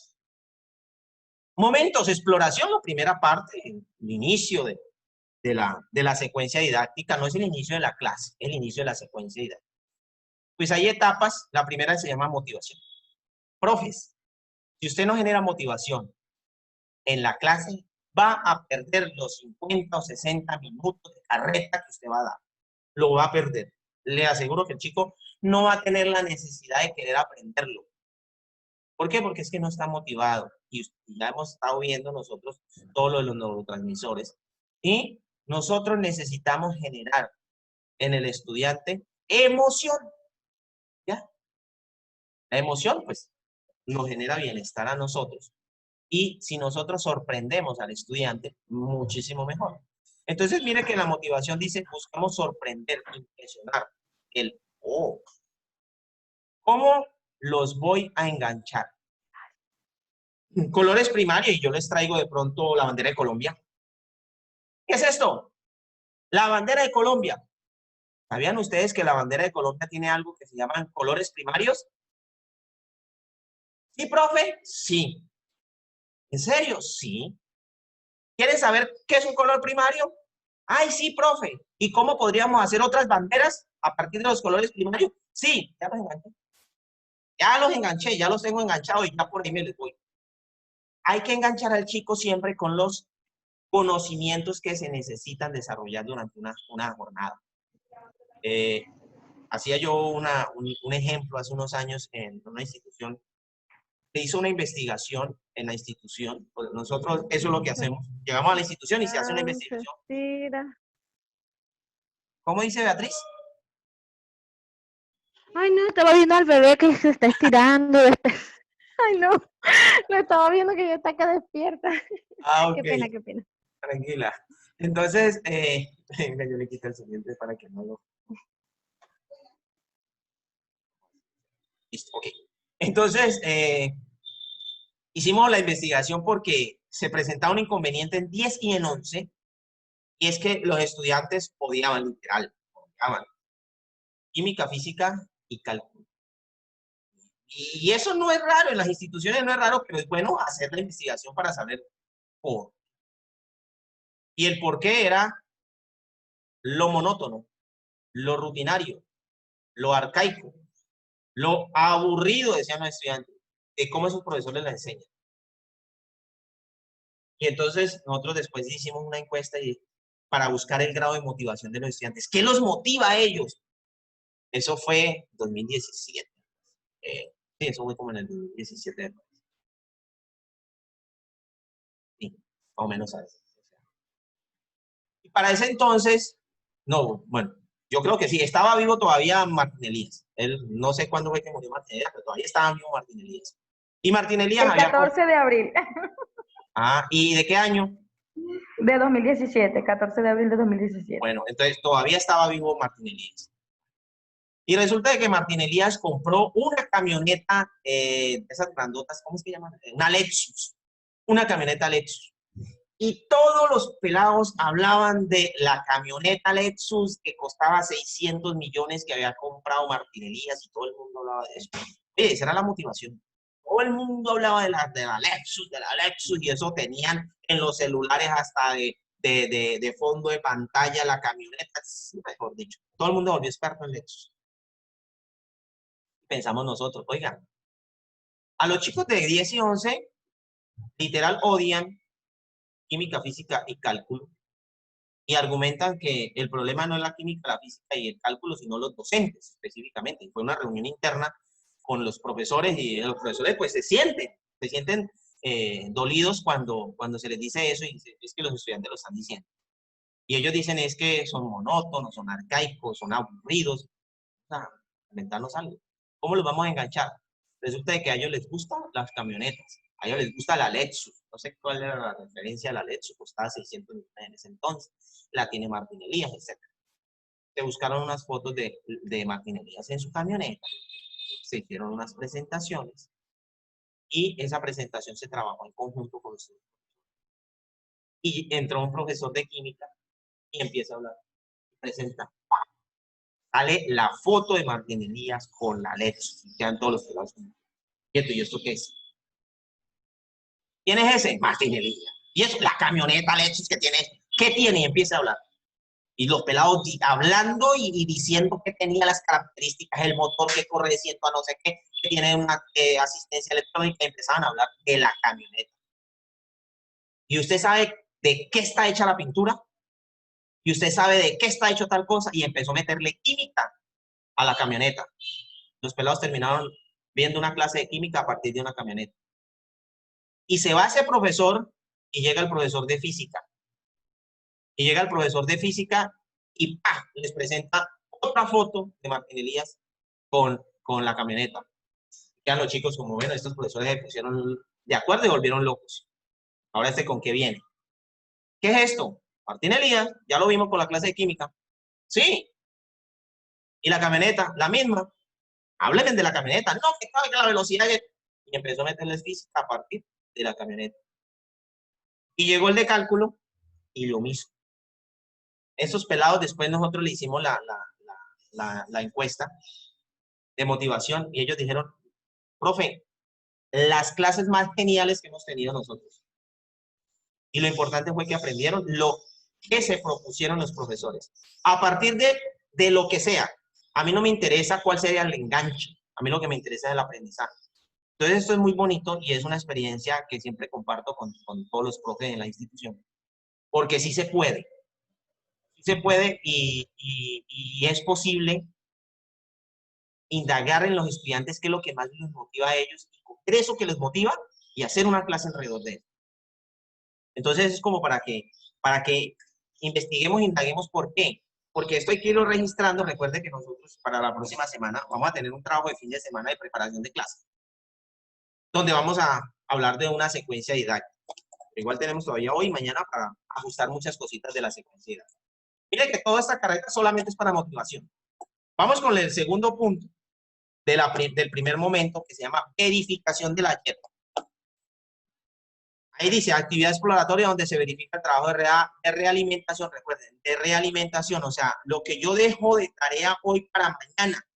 Momentos, exploración, la primera parte, el inicio de la secuencia didáctica, no es el inicio de la clase, es el inicio de la secuencia didáctica. Pues hay etapas, la primera se llama motivación. Profes, si usted no genera motivación en la clase, va a perder los 50 o 60 minutos de carreta que usted va a dar. Lo va a perder. Le aseguro que el chico no va a tener la necesidad de querer aprenderlo. ¿Por qué? Porque es que no está motivado. Y ya hemos estado viendo nosotros todo lo de los neurotransmisores. Y nosotros necesitamos generar en el estudiante emoción. ¿Ya? La emoción, pues, nos genera bienestar a nosotros. Y si nosotros sorprendemos al estudiante, muchísimo mejor. Entonces, mire que la motivación dice, buscamos sorprender, impresionar. El, oh, ¿cómo los voy a enganchar? Colores primarios, y yo les traigo de pronto la bandera de Colombia. ¿Qué es esto? La bandera de Colombia. ¿Sabían ustedes que la bandera de Colombia tiene algo que se llaman colores primarios? ¿Sí, profe? Sí. ¿En serio? Sí. ¿Quieren saber qué es un color primario? Ay, sí, profe. ¿Y cómo podríamos hacer otras banderas a partir de los colores primarios? Sí, ya los enganché. Ya los enganché, ya los tengo enganchados y ya por ahí me les voy. Hay que enganchar al chico siempre con los conocimientos que se necesitan desarrollar durante una jornada. Hacía yo un ejemplo hace unos años en una institución. Se hizo una investigación en la institución. Pues nosotros, eso es lo que hacemos. Llegamos a la institución y se hace una investigación. ¿Cómo dice Beatriz? Ay, no, estaba viendo al bebé que se está estirando. Ay, no, lo estaba viendo que ya está acá despierta. Ah, ok. Qué pena, qué pena. Tranquila. Entonces, venga, yo le quito el siguiente para que no lo... Listo, ok. Entonces, hicimos la investigación porque se presentaba un inconveniente en 10 y en 11, y es que los estudiantes odiaban, literal, odiaban química, física y cálculo. Y eso no es raro, en las instituciones no es raro, pero es bueno hacer la investigación para saber por. Y el por qué era lo monótono, lo rutinario, lo arcaico, lo aburrido, decían los estudiantes, de cómo esos profesores les enseñan. Y entonces nosotros después hicimos una encuesta para buscar el grado de motivación de los estudiantes. ¿Qué los motiva a ellos? Eso fue 2017. Sí, eso fue como en el 2017. Sí, más o menos a veces. Y para ese entonces, no, bueno, yo creo que sí, estaba vivo todavía Martín Elías. Él, no sé cuándo fue que murió Martín Elías, pero todavía estaba vivo Martín Elías. Y Martín Elías El había... 14 de abril Ah, ¿y de qué año? de 2017, 14 de abril de 2017. Bueno, entonces todavía estaba vivo Martín Elías. Y resulta de que Martín Elías compró una camioneta, esas grandotas, ¿cómo es que llaman? Una Lexus. Una camioneta Lexus. Y todos los pelados hablaban de la camioneta Lexus que costaba 600 millones que había comprado Martín Elías, y todo el mundo hablaba de eso. Oye, esa era la motivación. Todo el mundo hablaba de la Lexus, y eso tenían en los celulares hasta de fondo de pantalla la camioneta, mejor dicho. Todo el mundo volvió experto en Lexus. Pensamos nosotros, oigan, a los chicos de 10 y 11, literal odian química, física y cálculo, y argumentan que el problema no es la química, la física y el cálculo, sino los docentes específicamente. Y fue una reunión interna con los profesores, y los profesores pues se sienten dolidos cuando se les dice eso, y es que los estudiantes lo están diciendo. Y ellos dicen es que son monótonos, son arcaicos, son aburridos. O sea, inventarnos algo. ¿Cómo los vamos a enganchar? Resulta de que a ellos les gustan las camionetas, a ellos les gusta la Lexus. No sé cuál era la referencia a la Lexus, costaba 600 millones en ese entonces. La tiene Martín Elías, etc. Se buscaron unas fotos de Martín Elías en su camioneta, se hicieron unas presentaciones, y esa presentación se trabajó en conjunto con los estudiantes. Y entró un profesor de química y empieza a hablar, presenta. Sale la foto de Martín Elías con la Lexus. Quedan todos los pelados. ¿Y esto qué es? ¿Quién es ese? Martín Elías. Y eso, la camioneta Lexus que tiene. ¿Qué tiene? Y empieza a hablar. Y los pelados hablando y diciendo que tenía las características, el motor que corre de 100 a no sé qué, que tiene una asistencia electrónica, y empezaban a hablar de la camioneta. ¿Y usted sabe de qué está hecha la pintura? ¿Y usted sabe de qué está hecho tal cosa? Y empezó a meterle química a la camioneta. Los pelados terminaron viendo una clase de química a partir de una camioneta. Y se va ese profesor y llega el profesor de física. Y llega el profesor de física y ¡pah!, les presenta otra foto de Martín Elías con la camioneta. Quedan los chicos como, bueno, estos profesores se pusieron de acuerdo y volvieron locos. Ahora ¿con qué viene? ¿Qué es esto? Martín Elías, ya lo vimos con la clase de química. Sí. ¿Y la camioneta? La misma. Háblenme de la camioneta. No, que sabe que la velocidad es... Y empezó a meterles física a partir de la camioneta. Y llegó el de cálculo y lo mismo. Esos pelados, después nosotros le hicimos la encuesta de motivación y ellos dijeron, profe, las clases más geniales que hemos tenido nosotros. Y lo importante fue que aprendieron lo que se propusieron los profesores. A partir de lo que sea. A mí no me interesa cuál sería el enganche. A mí lo que me interesa es el aprendizaje. Entonces esto es muy bonito y es una experiencia que siempre comparto con todos los profes en la institución. Porque sí se puede. Sí se puede y es posible indagar en los estudiantes qué es lo que más les motiva a ellos y coger eso que les motiva y hacer una clase alrededor de eso. Entonces es como para que investiguemos e indaguemos por qué. Porque esto hay que irlo registrando. Recuerde que nosotros para la próxima semana vamos a tener un trabajo de fin de semana de preparación de clase, donde vamos a hablar de una secuencia didáctica. Igual tenemos todavía hoy y mañana para ajustar muchas cositas de la secuencia didáctica. Mire que toda esta carrera solamente es para motivación. Vamos con el segundo punto del primer momento, que se llama verificación del ayer. Ahí dice, actividad exploratoria donde se verifica el trabajo de realimentación. Recuerden, de realimentación, o sea, lo que yo dejo de tarea hoy para mañana,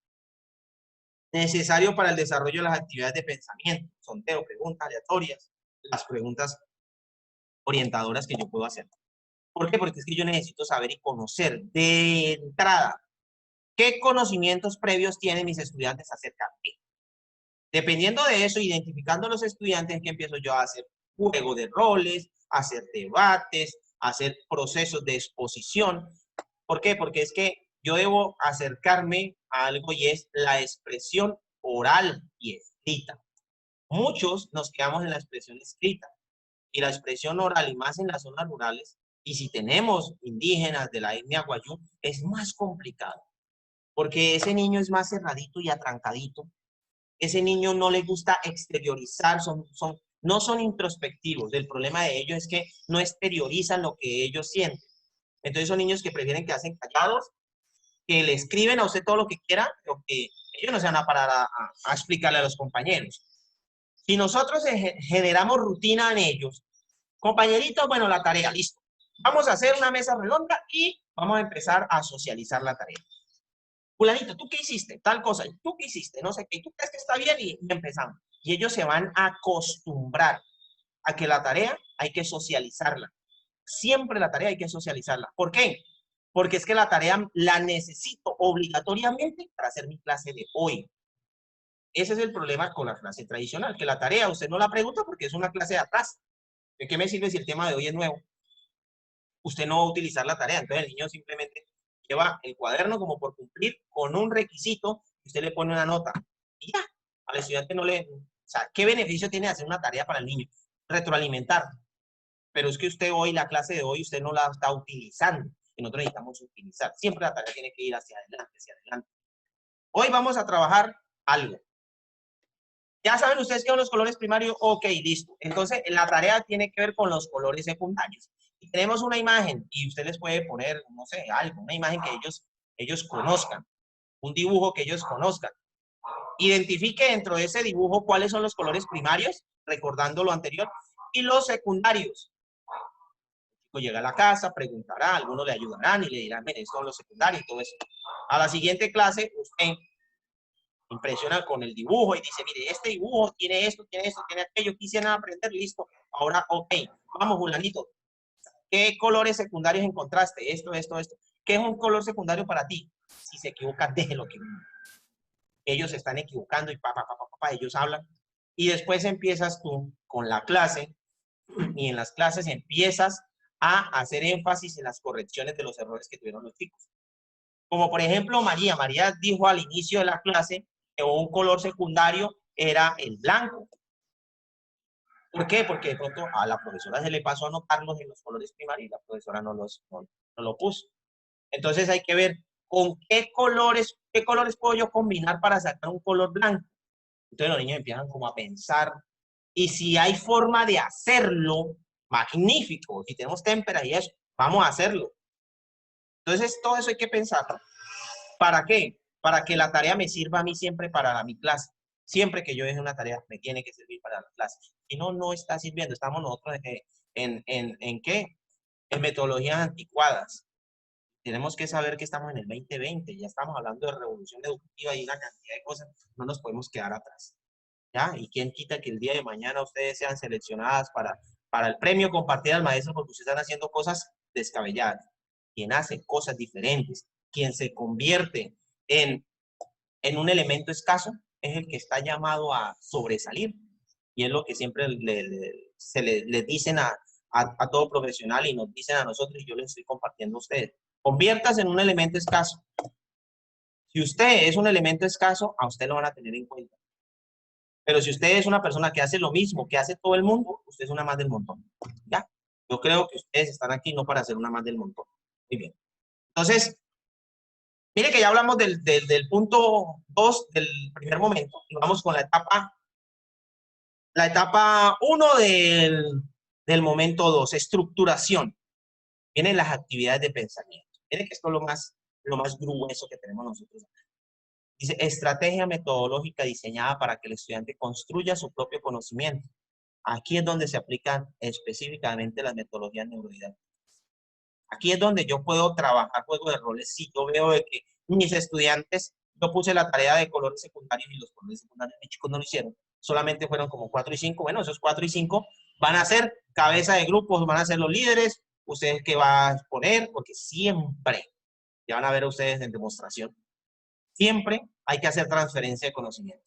necesario para el desarrollo de las actividades de pensamiento, sondeo, preguntas aleatorias, las preguntas orientadoras que yo puedo hacer. ¿Por qué? Porque es que yo necesito saber y conocer de entrada qué conocimientos previos tienen mis estudiantes acerca de mí. Dependiendo de eso, identificando a los estudiantes, que empiezo yo a hacer juego de roles, a hacer debates, a hacer procesos de exposición. ¿Por qué? Porque es que yo debo acercarme a algo y es la expresión oral y escrita. Muchos nos quedamos en la expresión escrita y la expresión oral, y más en las zonas rurales, y si tenemos indígenas de la etnia guayú, es más complicado. Porque ese niño es más cerradito y atrancadito. Ese niño no le gusta exteriorizar, no son introspectivos. El problema de ellos es que no exteriorizan lo que ellos sienten. Entonces son niños que prefieren quedarse callados, que le escriben a usted todo lo que quiera, pero que ellos no se van a parar a explicarle a los compañeros. Si nosotros generamos rutina en ellos, compañeritos, bueno, la tarea, listo. Vamos a hacer una mesa redonda y vamos a empezar a socializar la tarea. Fulanito, ¿tú qué hiciste? Tal cosa. ¿Tú qué hiciste? No sé qué. ¿Tú crees que está bien? Y empezamos. Y ellos se van a acostumbrar a que la tarea hay que socializarla. Siempre la tarea hay que socializarla. ¿Por qué? Porque es que la tarea la necesito obligatoriamente para hacer mi clase de hoy. Ese es el problema con la clase tradicional, que la tarea usted no la pregunta porque es una clase de atrás. ¿De qué me sirve si el tema de hoy es nuevo? Usted no va a utilizar la tarea. Entonces el niño simplemente lleva el cuaderno como por cumplir con un requisito, y usted le pone una nota. Y ya, al estudiante no le... O sea, ¿qué beneficio tiene hacer una tarea para el niño? Retroalimentar. Pero es que usted hoy, la clase de hoy, usted no la está utilizando. Y nosotros necesitamos utilizar. Siempre la tarea tiene que ir hacia adelante, hacia adelante. Hoy vamos a trabajar algo. ¿Ya saben ustedes qué son los colores primarios? Ok, listo. Entonces, la tarea tiene que ver con los colores secundarios. Y tenemos una imagen, y usted les puede poner, no sé, algo, una imagen que ellos conozcan, un dibujo que ellos conozcan. Identifique dentro de ese dibujo cuáles son los colores primarios, recordando lo anterior, y los secundarios. chico llega a la casa, preguntará, algunos le ayudarán y le dirán, mire, esto es lo secundario y todo eso. A la siguiente clase, usted impresiona con el dibujo y dice, mire, este dibujo tiene esto, tiene aquello, quisiera aprender, listo. Ahora, ok, vamos, Julanito. ¿Qué colores secundarios encontraste? Esto. ¿Qué es un color secundario para ti? Si se equivoca, déjelo que ellos se están equivocando y ellos hablan. Y después empiezas tú con la clase y en las clases empiezas a hacer énfasis en las correcciones de los errores que tuvieron los chicos. Como por ejemplo María. María dijo al inicio de la clase que un color secundario era el blanco. ¿Por qué? Porque de pronto a la profesora se le pasó a anotarlos en los colores primarios y la profesora no lo puso. Entonces hay que ver con qué colores puedo yo combinar para sacar un color blanco. Entonces los niños empiezan como a pensar. Y si hay forma de hacerlo, magnífico. Si tenemos témperas y eso, vamos a hacerlo. Entonces todo eso hay que pensarlo. ¿Para qué? Para que la tarea me sirva a mí siempre para mi clase. Siempre que yo deje una tarea, me tiene que servir para la clase. Si no, no está sirviendo. Estamos nosotros ¿en qué? En metodologías anticuadas. Tenemos que saber que estamos en el 2020. Ya estamos hablando de revolución educativa y una cantidad de cosas. No nos podemos quedar atrás. ¿Ya? ¿Y quién quita que el día de mañana ustedes sean seleccionadas para el premio compartido al maestro porque ustedes están haciendo cosas descabelladas? Quien hace cosas diferentes, quien se convierte en un elemento escaso, es el que está llamado a sobresalir. Y es lo que siempre le dicen a todo profesional y nos dicen a nosotros, y yo les estoy compartiendo a ustedes. Conviértase en un elemento escaso. Si usted es un elemento escaso, a usted lo van a tener en cuenta. Pero si usted es una persona que hace lo mismo que hace todo el mundo, usted es una más del montón. ¿Ya? Yo creo que ustedes están aquí no para ser una más del montón. Muy bien. Entonces, mire que ya hablamos del punto 2 del primer momento. Y vamos con la etapa 1 del momento 2, estructuración. Vienen las actividades de pensamiento. Mire que esto es lo más grueso que tenemos nosotros. Dice, estrategia metodológica diseñada para que el estudiante construya su propio conocimiento. Aquí es donde se aplican específicamente las metodologías neurodidácticas. Aquí es donde yo puedo trabajar juego de roles. Si yo veo de que mis estudiantes, yo puse la tarea de colores secundarios y los colores secundarios mis chicos no lo hicieron. Solamente fueron como 4 y 5. Bueno, esos 4 y 5 van a ser cabeza de grupos, van a ser los líderes. Ustedes qué van a exponer, porque siempre, ya van a ver ustedes en demostración, siempre hay que hacer transferencia de conocimiento.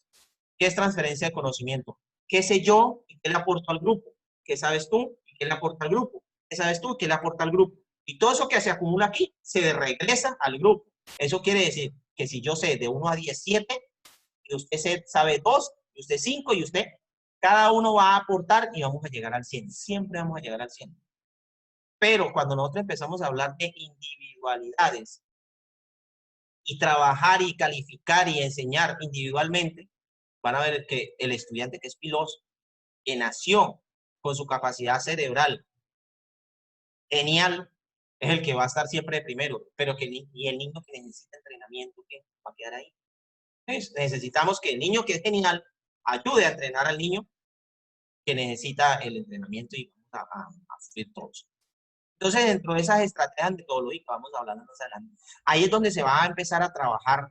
¿Qué es transferencia de conocimiento? ¿Qué sé yo y qué le aporto al grupo? ¿Qué sabes tú y qué le aporta al grupo? ¿Qué sabes tú y qué le aporta al grupo? Y todo eso que se acumula aquí se regresa al grupo. Eso quiere decir que si yo sé de 1 a 10, 7, y usted sabe 2, y usted 5, y usted, cada uno va a aportar y vamos a llegar al 100. Siempre vamos a llegar al 100. Pero cuando nosotros empezamos a hablar de individualidades y trabajar y calificar y enseñar individualmente, van a ver que el estudiante que es piloso, que nació con su capacidad cerebral genial, es el que va a estar siempre de primero, pero y el niño que necesita entrenamiento, ¿qué? Va a quedar ahí. Entonces, necesitamos que el niño que es genial ayude a entrenar al niño que necesita el entrenamiento y vamos a sufrir todos. Entonces, dentro de esas estrategias metodológicas, vamos hablando más adelante, ahí es donde se va a empezar a trabajar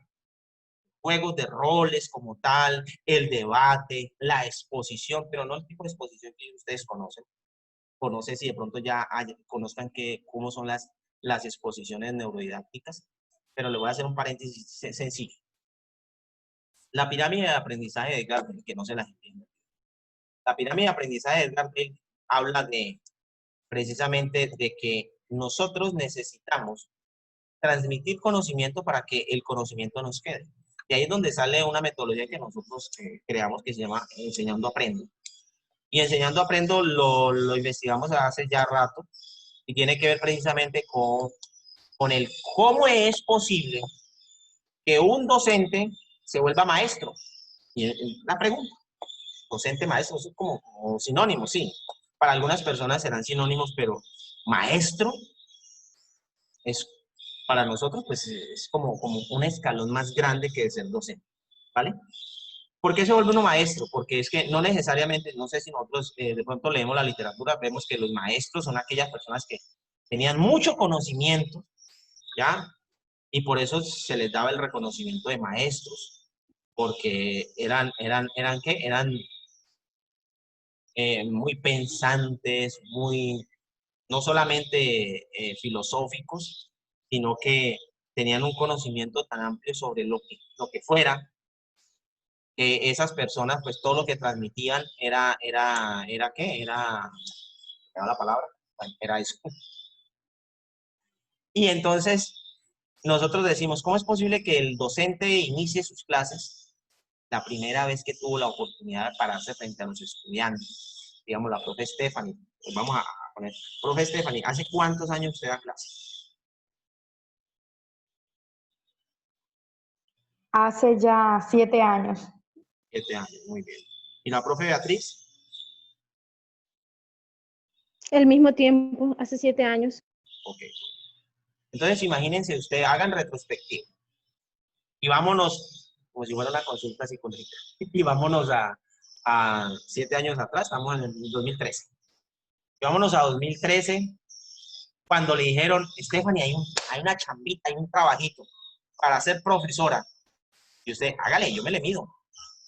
juegos de roles como tal, el debate, la exposición, pero no el tipo de exposición que ustedes conocen. No sé si de pronto ya conozcan cómo son las exposiciones neurodidácticas, pero le voy a hacer un paréntesis sencillo. La pirámide de aprendizaje de Gardner, que no se las entiende. La pirámide de aprendizaje de Gardner habla precisamente de que nosotros necesitamos transmitir conocimiento para que el conocimiento nos quede. Y ahí es donde sale una metodología que nosotros creamos que se llama Enseñando Aprendo. Y Enseñando Aprendo lo investigamos hace ya rato y tiene que ver precisamente con el cómo es posible que un docente se vuelva maestro. Y la pregunta, docente, maestro, es como sinónimo, sí. Para algunas personas serán sinónimos, pero maestro es, para nosotros, pues es como un escalón más grande que ser docente, ¿vale? ¿Por qué se vuelve uno maestro? Porque es que no necesariamente, no sé si nosotros de pronto leemos la literatura, vemos que los maestros son aquellas personas que tenían mucho conocimiento, ¿ya? Y por eso se les daba el reconocimiento de maestros, porque ¿qué? Eran muy pensantes, muy, no solamente filosóficos, sino que tenían un conocimiento tan amplio sobre lo que fuera, que esas personas, pues todo lo que transmitían era ¿qué? Era la palabra, bueno, era eso. Y entonces nosotros decimos, ¿cómo es posible que el docente inicie sus clases la primera vez que tuvo la oportunidad de pararse frente a los estudiantes? Digamos, la profe Stephanie. Pues vamos a poner, profe Stephanie, ¿hace cuántos años usted da clase? Hace ya 7 años. 7 años, muy bien. ¿Y la profe Beatriz? El mismo tiempo, hace 7 años. Ok. Entonces, imagínense ustedes, hagan retrospectiva. Y vámonos, como si fuera una consulta psicológica, y vámonos a 7 años atrás, estamos en el 2013. Y vámonos a 2013, cuando le dijeron, Stephanie, hay una chambita, hay un trabajito para ser profesora. Y usted, hágale, yo me le mido.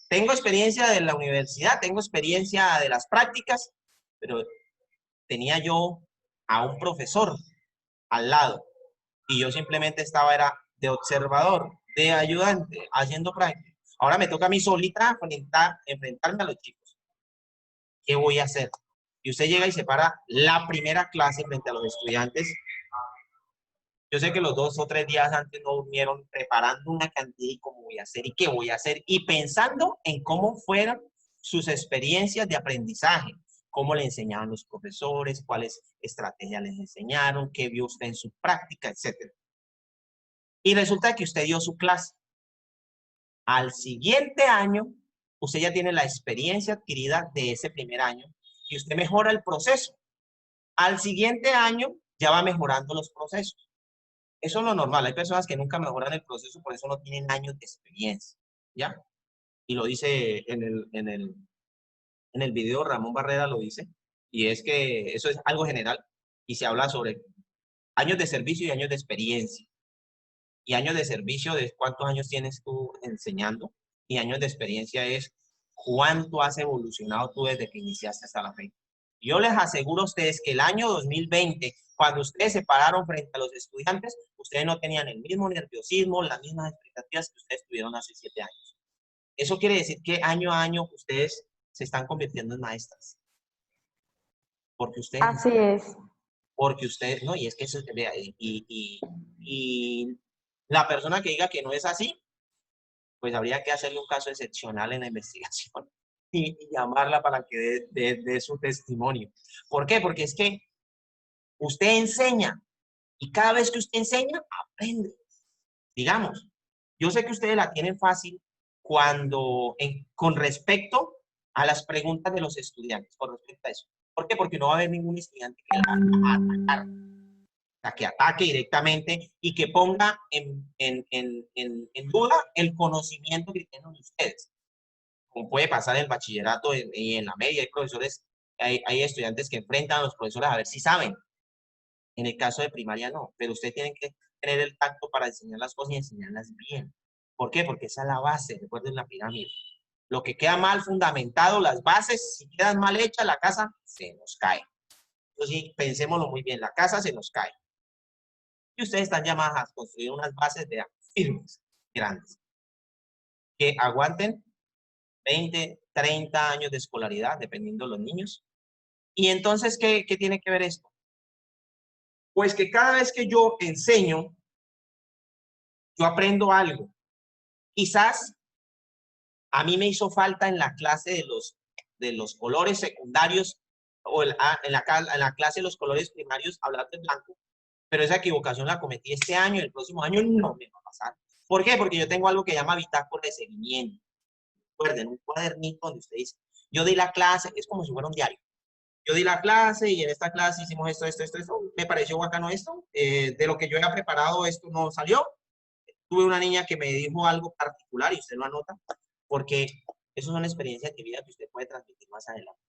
Tengo experiencia de la universidad, tengo experiencia de las prácticas, pero tenía yo a un profesor al lado y yo simplemente era de observador, de ayudante, haciendo práctica. Ahora me toca a mí solita enfrentarme a los chicos. ¿Qué voy a hacer? Y usted llega y se para la primera clase frente a los estudiantes. Yo sé que los 2 o 3 días antes no durmieron preparando una cantidad y cómo voy a hacer y qué voy a hacer y pensando en cómo fueron sus experiencias de aprendizaje, cómo le enseñaban los profesores, cuáles estrategias les enseñaron, qué vio usted en su práctica, etc. Y resulta que usted dio su clase. Al siguiente año, usted ya tiene la experiencia adquirida de ese primer año y usted mejora el proceso. Al siguiente año, ya va mejorando los procesos. Eso es lo normal. Hay personas que nunca mejoran el proceso, por eso no tienen años de experiencia, ¿ya? Y lo dice en el video, Ramón Barrera lo dice, y es que eso es algo general, y se habla sobre años de servicio y años de experiencia. Y años de servicio de cuántos años tienes tú enseñando, y años de experiencia es cuánto has evolucionado tú desde que iniciaste hasta la fecha. Yo les aseguro a ustedes que el año 2020, cuando ustedes se pararon frente a los estudiantes, ustedes no tenían el mismo nerviosismo, las mismas expectativas que ustedes tuvieron hace 7 años. Eso quiere decir que año a año ustedes se están convirtiendo en maestras. Así es. Porque ustedes, no, y es que eso, y la persona que diga que no es así, pues habría que hacerle un caso excepcional en la investigación y llamarla para que dé su testimonio. ¿Por qué? Porque es que usted enseña y cada vez que usted enseña, aprende. Digamos, yo sé que ustedes la tienen fácil con respecto a las preguntas de los estudiantes, con respecto a eso. ¿Por qué? Porque no va a haber ningún estudiante que la va a atacar. O sea, que ataque directamente y que ponga en duda el conocimiento que tienen ustedes. Como puede pasar en el bachillerato y en la media, hay profesores, hay estudiantes que enfrentan a los profesores a ver si saben. En el caso de primaria no, pero ustedes tienen que tener el tacto para enseñar las cosas y enseñarlas bien. ¿Por qué? Porque esa es la base, recuerden la pirámide. Lo que queda mal fundamentado, las bases, si quedan mal hechas, la casa se nos cae. Entonces, pensémoslo muy bien, la casa se nos cae. Y ustedes están llamadas a construir unas bases de firmes, grandes, que aguanten 20, 30 años de escolaridad, dependiendo de los niños. Y entonces, ¿qué tiene que ver esto? Pues que cada vez que yo enseño, yo aprendo algo. Quizás a mí me hizo falta en la clase de los colores secundarios o en la clase de los colores primarios hablar de blanco, pero esa equivocación la cometí este año y el próximo año no me va a pasar. ¿Por qué? Porque yo tengo algo que llama bitácora de seguimiento. Recuerden, un cuadernito donde usted dice, yo di la clase, es como si fuera un diario. Yo di la clase y en esta clase hicimos esto, me pareció bacano esto, de lo que yo había preparado esto no salió. Tuve una niña que me dijo algo particular y usted lo anota, porque eso son experiencias de vida que usted puede transmitir más adelante.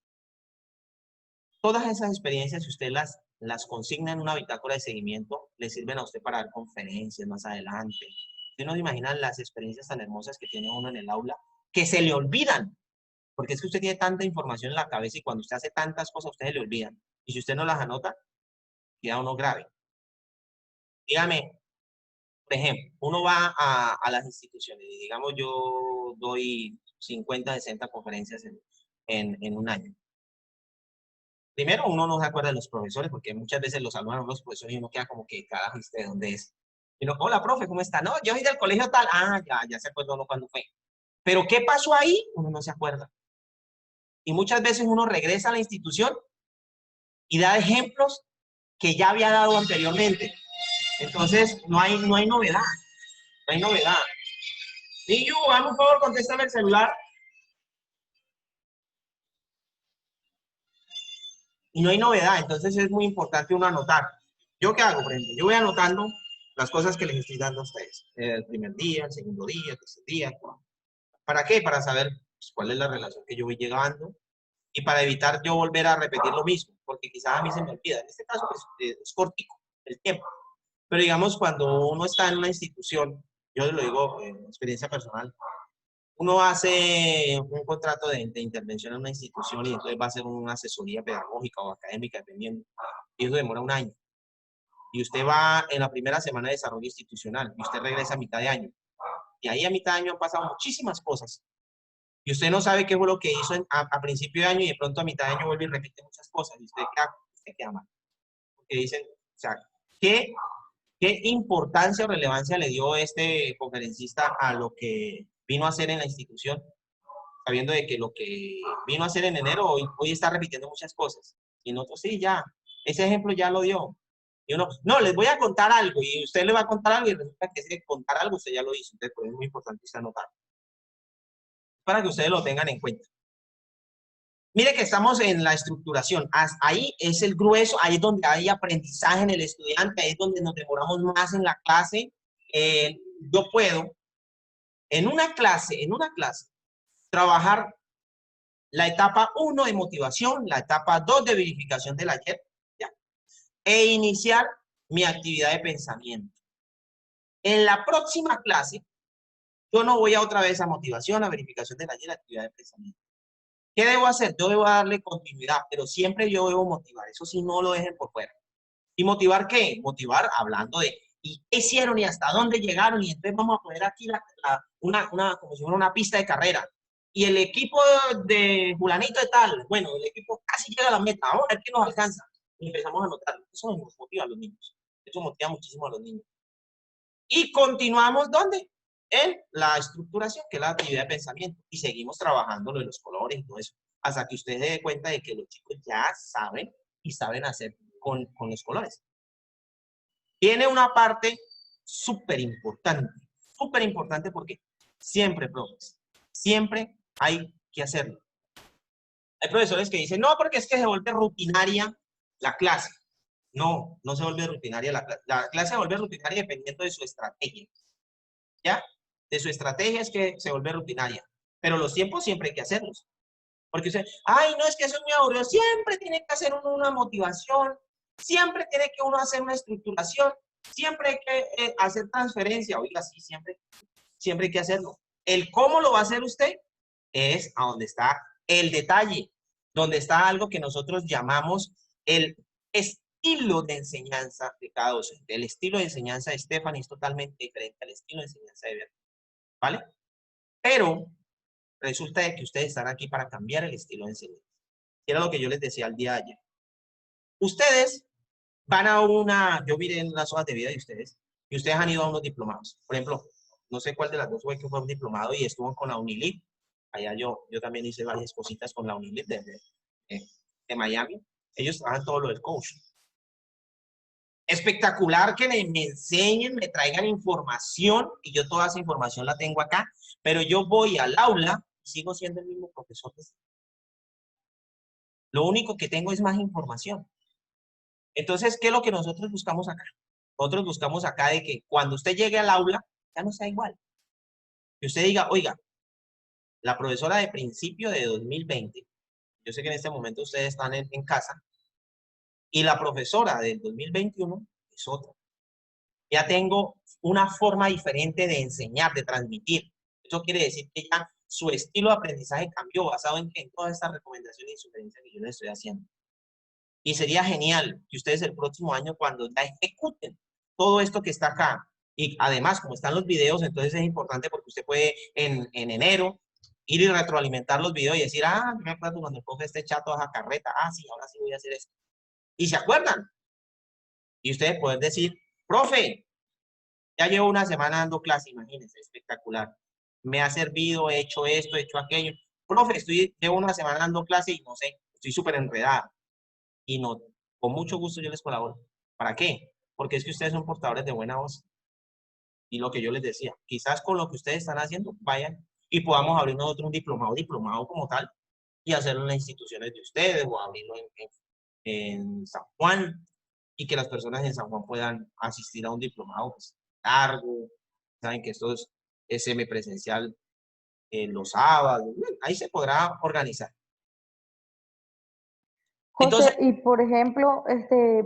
Todas esas experiencias, si usted las las consigna en una bitácora de seguimiento, le sirven a usted para dar conferencias más adelante. Usted no se imagina las experiencias tan hermosas que tiene uno en el aula, que se le olvidan, porque es que usted tiene tanta información en la cabeza y cuando usted hace tantas cosas, a usted se le olvidan. Y si usted no las anota, queda uno grave. Dígame, por ejemplo, uno va a las instituciones y digamos yo doy 50, 60 conferencias en un año. Primero, uno no se acuerda de los profesores, porque muchas veces los saludan a los profesores y uno queda como que, carajo, ¿de dónde es? Y uno, hola, profe, ¿cómo está? No, yo soy del colegio tal. Ah, ya se acuerda uno cuándo fue. Pero ¿qué pasó ahí? Uno no se acuerda. Y muchas veces uno regresa a la institución y da ejemplos que ya había dado anteriormente. Entonces, no hay novedad. No hay novedad. Niño, hazme un favor, contéstame el celular. Y no hay novedad, entonces es muy importante uno anotar. ¿Yo qué hago, por ejemplo? Yo voy anotando las cosas que les estoy dando a ustedes. El primer día, el segundo día, el tercer día. ¿Para qué? Para saber pues, cuál es la relación que yo voy llegando y para evitar yo volver a repetir lo mismo, porque quizás a mí se me olvida. En este caso, pues, es cortico el tiempo. Pero digamos, cuando uno está en una institución, yo lo digo en experiencia personal, uno hace un contrato de intervención en una institución y entonces va a hacer una asesoría pedagógica o académica, dependiendo. Y eso demora un año. Y usted va en la primera semana de desarrollo institucional y usted regresa a mitad de año. Y ahí a mitad de año han pasado muchísimas cosas. Y usted no sabe qué fue lo que hizo a principio de año y de pronto a mitad de año vuelve y repite muchas cosas. Y usted queda mal. Porque dicen, o sea, ¿qué importancia o relevancia le dio este conferencista a lo que vino a hacer en la institución? Sabiendo de que lo que vino a hacer en enero, hoy está repitiendo muchas cosas. Y nosotros, sí, ya, ese ejemplo ya lo dio. Y uno, no, les voy a contar algo, y usted le va a contar algo, y resulta que ese contar algo usted ya lo hizo. Entonces, pues, es muy importante usted anotar. Para que ustedes lo tengan en cuenta. Mire que estamos en la estructuración. Ahí es el grueso, ahí es donde hay aprendizaje en el estudiante, ahí es donde nos demoramos más en la clase. Yo puedo, en una clase, trabajar la etapa 1 de motivación, la etapa 2 de verificación del ayer, ¿ya? E iniciar mi actividad de pensamiento. En la próxima clase, yo no voy a otra vez a motivación, a verificación del ayer, a actividad de pensamiento. ¿Qué debo hacer? Yo debo darle continuidad, pero siempre yo debo motivar. Eso sí, no lo dejen por fuera. ¿Y motivar qué? Motivar hablando de ¿y qué hicieron y hasta dónde llegaron? Y entonces vamos a poner aquí como si fuera una pista de carrera. Y el equipo de fulanito de tal, bueno, el equipo casi llega a la meta, vamos a ver qué nos alcanza. Y empezamos a anotarlo. Eso nos motiva a los niños. Eso motiva muchísimo a los niños. Y continuamos, ¿dónde? En la estructuración, que es la actividad de pensamiento. Y seguimos trabajando lo de los colores y todo eso. Hasta que ustedes se den cuenta de que los chicos ya saben y saben hacer con los colores. Tiene una parte súper importante porque siempre, profes, siempre hay que hacerlo. Hay profesores que dicen, no, porque es que se vuelve rutinaria la clase. No, no se vuelve rutinaria la clase. La clase se vuelve rutinaria dependiendo de su estrategia. ¿Ya? De su estrategia es que se vuelve rutinaria. Pero los tiempos siempre hay que hacerlos. Porque usted, ay, no, es que eso es muy aburrido. Siempre tiene que hacer uno una motivación. Siempre tiene que uno hacer una estructuración. Siempre hay que hacer transferencia. Oiga, sí, siempre hay que hacerlo. El cómo lo va a hacer usted es a donde está el detalle, donde está algo que nosotros llamamos el estilo de enseñanza de cada docente. El estilo de enseñanza de Stephanie es totalmente diferente al estilo de enseñanza de Berta, ¿vale? Pero resulta de que ustedes están aquí para cambiar el estilo de enseñanza. Y era lo que yo les decía el día de ayer. Ustedes van a yo miré en las hojas de vida de ustedes, y ustedes han ido a unos diplomados. Por ejemplo, no sé cuál de las dos fue que fue un diplomado y estuvo con la UNILIP. Allá yo también hice varias cositas con la UNILIP de Miami. Ellos trabajan todo lo del coaching. Espectacular que me enseñen, me traigan información, y yo toda esa información la tengo acá, pero yo voy al aula y sigo siendo el mismo profesor. Lo único que tengo es más información. Entonces, ¿qué es lo que nosotros buscamos acá? Nosotros buscamos acá de que cuando usted llegue al aula, ya no sea igual. Que usted diga, oiga, la profesora de principio de 2020, yo sé que en este momento ustedes están en casa, Y la profesora del 2021 es otra. Ya tengo una forma diferente de enseñar, de transmitir. Eso quiere decir que ya su estilo de aprendizaje cambió basado en todas estas recomendaciones y sugerencias que yo les estoy haciendo. Y sería genial que ustedes el próximo año, cuando ya ejecuten todo esto que está acá, y además, como están los videos, entonces es importante porque usted puede en enero ir y retroalimentar los videos y decir, ah, me acuerdo cuando coge este chato a carreta, ah, sí, ahora sí voy a hacer esto. Y se acuerdan. Y ustedes pueden decir, profe, ya llevo una semana dando clase, imagínense, espectacular. Me ha servido, he hecho esto, he hecho aquello. Profe, llevo una semana dando clase y no sé, estoy súper enredada. Y no, con mucho gusto yo les colaboro. ¿Para qué? Porque es que ustedes son portadores de buena voz. Y lo que yo les decía, quizás con lo que ustedes están haciendo, vayan y podamos abrir nosotros un diplomado como tal, y hacerlo en las instituciones de ustedes, o abrirlo en San Juan, y que las personas en San Juan puedan asistir a un diplomado pues, largo. Saben que esto es semipresencial los sábados, ahí se podrá organizar. José, Entonces, y por ejemplo,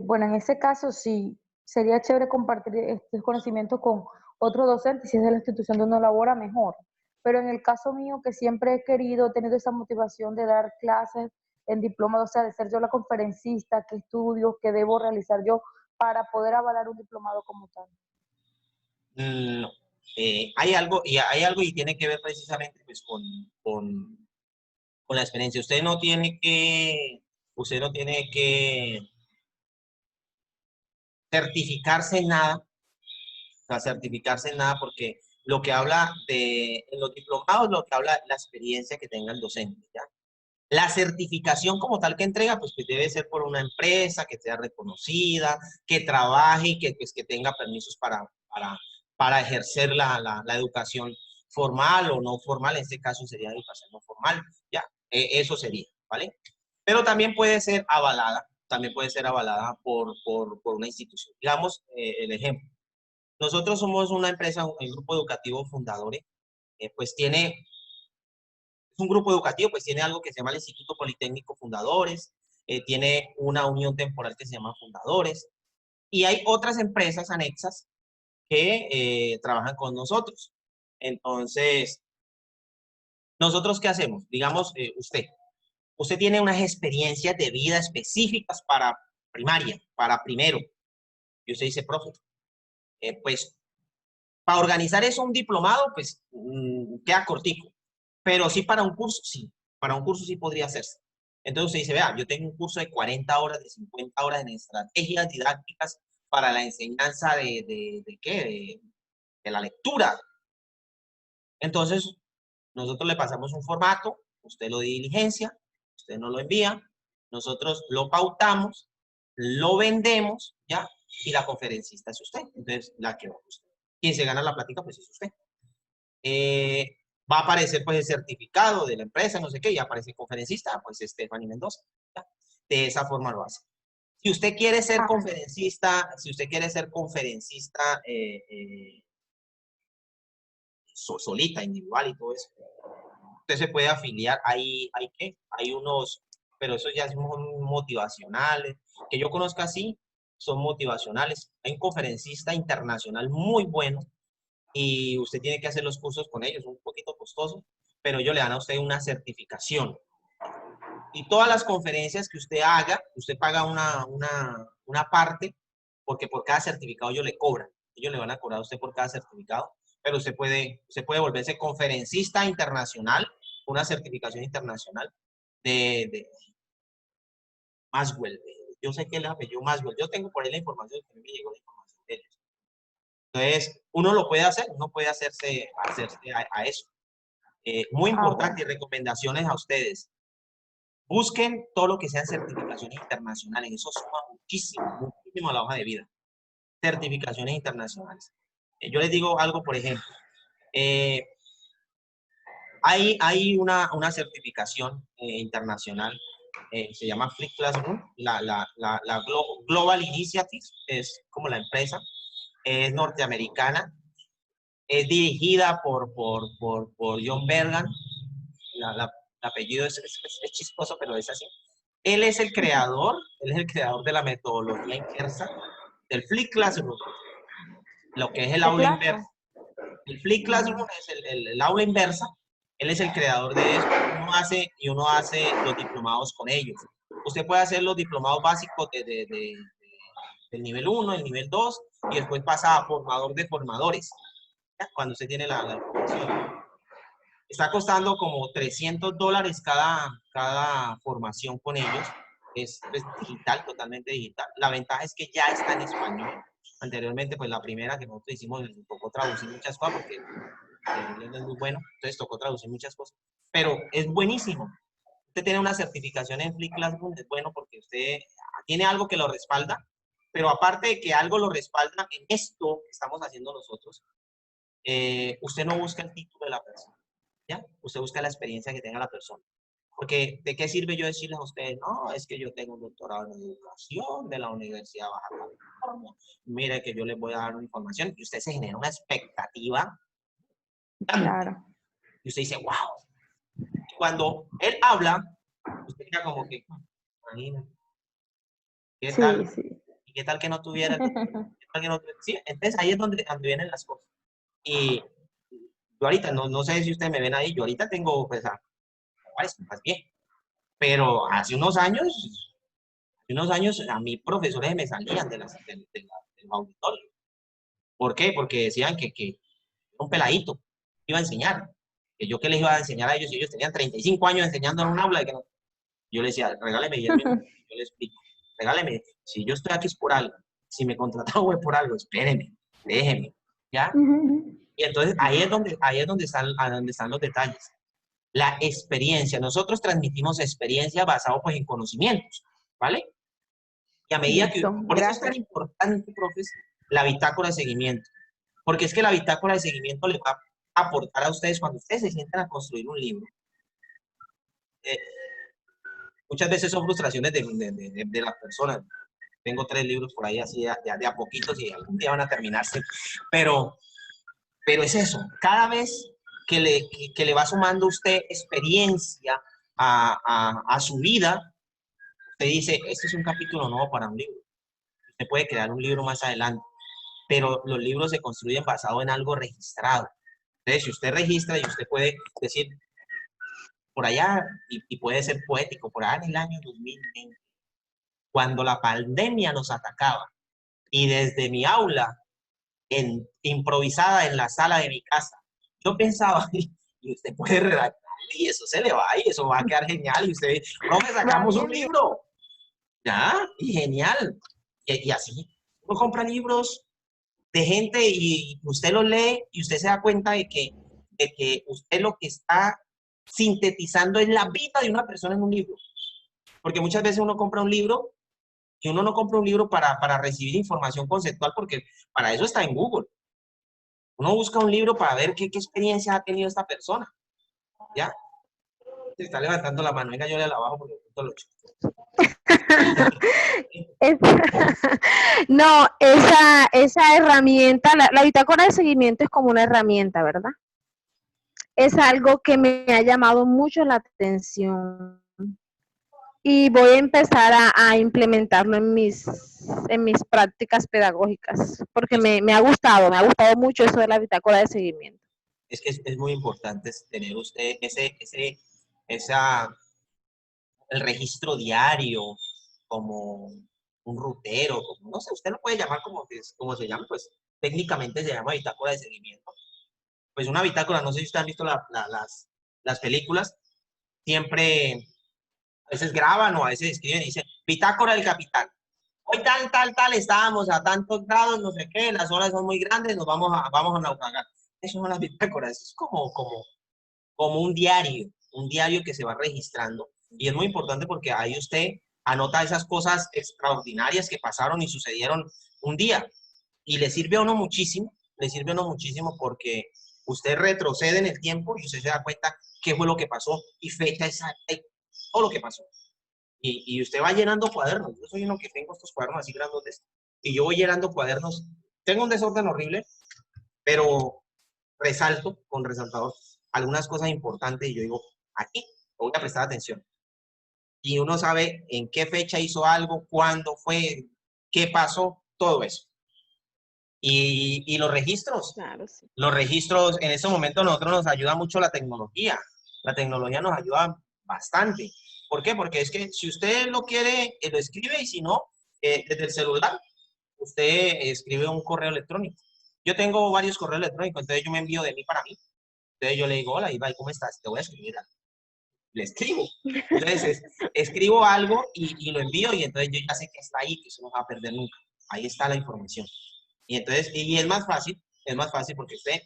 bueno, en ese caso sí sería chévere compartir estos conocimientos con otros docentes, si es de la institución donde uno labora, mejor. Pero en el caso mío, que siempre he querido, he tenido esa motivación de dar clases en diplomado, o sea, de ser yo la conferencista, qué estudios, qué debo realizar yo para poder avalar un diplomado como tal. no. Hay algo y tiene que ver precisamente pues, con la experiencia. Usted no tiene que certificarse en nada, o sea, certificarse en nada porque lo que habla en los diplomados, lo que habla es la experiencia que tenga el docente, ¿ya? La certificación como tal que entrega, pues, debe ser por una empresa que sea reconocida, que trabaje y que, pues, que tenga permisos para ejercer la educación formal o no formal. En este caso sería educación no formal, ya, eso sería, ¿vale? Pero también puede ser avalada por una institución. Digamos, el ejemplo. Nosotros somos una empresa, el grupo educativo Fundadores, pues tiene es un grupo educativo, pues tiene algo que se llama el Instituto Politécnico Fundadores, tiene una unión temporal que se llama Fundadores, y hay otras empresas anexas que trabajan con nosotros. Entonces, ¿nosotros qué hacemos? Digamos, usted tiene unas experiencias de vida específicas para primaria, para primero, y usted dice, profe, pues para organizar eso un diplomado, pues queda cortico. Pero sí para un curso, sí. Para un curso sí podría hacerse. Entonces usted dice, vea, yo tengo un curso de 40 horas, de 50 horas en estrategias didácticas para la enseñanza de ¿qué? De la lectura. Entonces, nosotros le pasamos un formato, usted lo diligencia, usted nos lo envía, nosotros lo pautamos, lo vendemos, ¿ya? Y la conferencista es usted. Entonces, la que va usted. Quien se gana la plática, pues es usted. Va a aparecer pues el certificado de la empresa, no sé qué, y aparece conferencista, pues Stephanie Mendoza. ¿Ya? De esa forma lo hace. Si usted quiere ser Ah, conferencista, solita, individual y todo eso, usted se puede afiliar. Hay unos, pero eso ya son motivacionales, que yo conozca así, son motivacionales. Hay un conferencista internacional muy bueno y usted tiene que hacer los cursos con ellos, un poquito costoso, pero ellos le dan a usted una certificación. Y todas las conferencias que usted haga, usted paga una parte, porque por cada certificado ellos le cobran. Ellos le van a cobrar a usted por cada certificado, pero usted puede volverse conferencista internacional, una certificación internacional de Maswell. Yo sé que el apellido Maswell. Yo tengo por ahí la información, que me llegó la información de ellos. Entonces, uno lo puede hacer, uno puede hacerse a eso. Muy bueno. importante y recomendaciones a ustedes. Busquen todo lo que sean certificaciones internacionales. Eso suma muchísimo, muchísimo a la hoja de vida. Certificaciones internacionales. Yo les digo algo, por ejemplo. Eh, hay una certificación internacional, se llama Flip Classroom, la Global Initiative, es como la empresa, es norteamericana, es dirigida por John Bergan, el apellido es chistoso, pero es así. Él es el creador él es el creador de la metodología inversa del Flip Classroom, lo que es el ¿Qué aula clase? inversa. El Flip Classroom es el aula inversa, él es el creador de eso, uno hace los diplomados con ellos. Usted puede hacer los diplomados básicos del nivel 1, el nivel 2, y después pasa a formador de formadores, ¿ya? Cuando usted tiene la información. Está costando como $300 cada formación con ellos. Es pues, digital, totalmente digital. La ventaja es que ya está en español. Anteriormente, pues la primera que nosotros hicimos, nos tocó traducir muchas cosas porque el inglés no es muy bueno, entonces tocó traducir muchas cosas. Pero es buenísimo. Usted tiene una certificación en Flip Classroom, es bueno porque usted tiene algo que lo respalda, pero aparte de que algo lo respalda en esto que estamos haciendo nosotros, usted no busca el título de la persona, ¿ya? Usted busca la experiencia que tenga la persona. Porque, ¿de qué sirve yo decirles a ustedes? No, es que yo tengo un doctorado en educación de la Universidad de Baja California. Mire que yo les voy a dar una información y usted se genera una expectativa Claro. y usted dice, wow. Cuando él habla, usted queda como que, imagínate, ¿qué Sí, tal? sí. ¿Y qué tal que no tuviera el doctorado? ¿Qué tal que no tuviera? Sí, entonces ahí es donde vienen las cosas. Y yo ahorita, no sé si ustedes me ven ahí, yo ahorita tengo, pues, más bien. Pero hace unos años a mí profesores me salían del auditorio. ¿Por qué? Porque decían que era un peladito iba a enseñar. Que yo que les iba a enseñar a ellos, y ellos tenían 35 años enseñando en un aula. Yo les decía, regáleme 10 minutos, yo les explico. Regáleme, si yo estoy aquí es por algo. Si me contrataron es por algo, espérenme, déjenme, ¿ya? Y entonces ahí es donde están los detalles. La experiencia. Nosotros transmitimos experiencia basado pues en conocimientos, ¿vale? Y a medida que, Listo, por eso es tan gracias. importante, profes, la bitácora de seguimiento. Porque es que la bitácora de seguimiento le va a aportar a ustedes cuando ustedes se sientan a construir un libro. Eh, muchas veces son frustraciones de las personas. Tengo 3 libros por ahí así de a poquitos y algún día van a terminarse. Pero, pero es eso. Cada vez que le va sumando usted experiencia a su vida, usted dice, este es un capítulo nuevo para un libro. Usted puede crear un libro más adelante, pero los libros se construyen basado en algo registrado. Entonces, si usted registra y usted puede decir por allá, y puede ser poético, por allá en el año 2020, cuando la pandemia nos atacaba, y desde mi aula, improvisada en la sala de mi casa, yo pensaba, y usted puede redactar, y eso se le va, y eso va a quedar genial, y usted, profe, Va sacamos un bien, bien. libro, ¿ya? Y genial. Y así, uno compra libros de gente y usted lo lee y usted se da cuenta de que usted lo que está sintetizando es la vida de una persona en un libro. Porque muchas veces uno compra un libro y uno no compra un libro para recibir información conceptual porque para eso está en Google. Uno busca un libro para ver qué experiencia ha tenido esta persona. ¿Ya? Se está levantando la mano. Venga, yo le la bajo porque lo chupo. Es- No, esa herramienta, la bitácora de seguimiento es como una herramienta, ¿verdad? Es algo que me ha llamado mucho la atención y voy a empezar a implementarlo en mis prácticas pedagógicas, porque me ha gustado mucho eso de la bitácora de seguimiento. Es que es muy importante tener usted esa, el registro diario, como un rutero, como, no sé, usted lo puede llamar como se llama, pues técnicamente se llama bitácora de seguimiento. Pues una bitácora, no sé si ustedes han visto las películas, siempre a veces graban o a veces escriben y dicen, bitácora del capitán. Hoy tal, estábamos a tantos grados, no sé qué, las olas son muy grandes, vamos a naufragar. Eso son las bitácoras, eso es como un diario que se va registrando. Y es muy importante porque ahí usted anota esas cosas extraordinarias que pasaron y sucedieron un día. Y le sirve a uno muchísimo, porque usted retrocede en el tiempo y usted se da cuenta qué fue lo que pasó y fecha exacta y todo lo que pasó. Y usted va llenando cuadernos. Yo soy uno que tengo estos cuadernos así grandes y yo voy llenando cuadernos. Tengo un desorden horrible, pero resalto con resaltador algunas cosas importantes y yo digo, aquí voy a prestar atención. y uno sabe en qué fecha hizo algo, cuándo fue, qué pasó, todo eso. Y los registros. Claro, sí. Los registros, en este momento nosotros nos ayuda mucho la tecnología. La tecnología nos ayuda bastante. ¿Por qué? Porque es que si usted lo quiere, lo escribe, y si no, desde el celular, usted escribe un correo electrónico. Yo tengo varios correos electrónicos, entonces yo me envío de mí para mí. Entonces yo le digo, hola, Ibai, ¿cómo estás? Te voy a escribir algo. Le escribo. Entonces, escribo algo y lo envío, y entonces yo ya sé que está ahí, que eso no va a perder nunca. Ahí está la información. Y entonces, y es más fácil porque usted,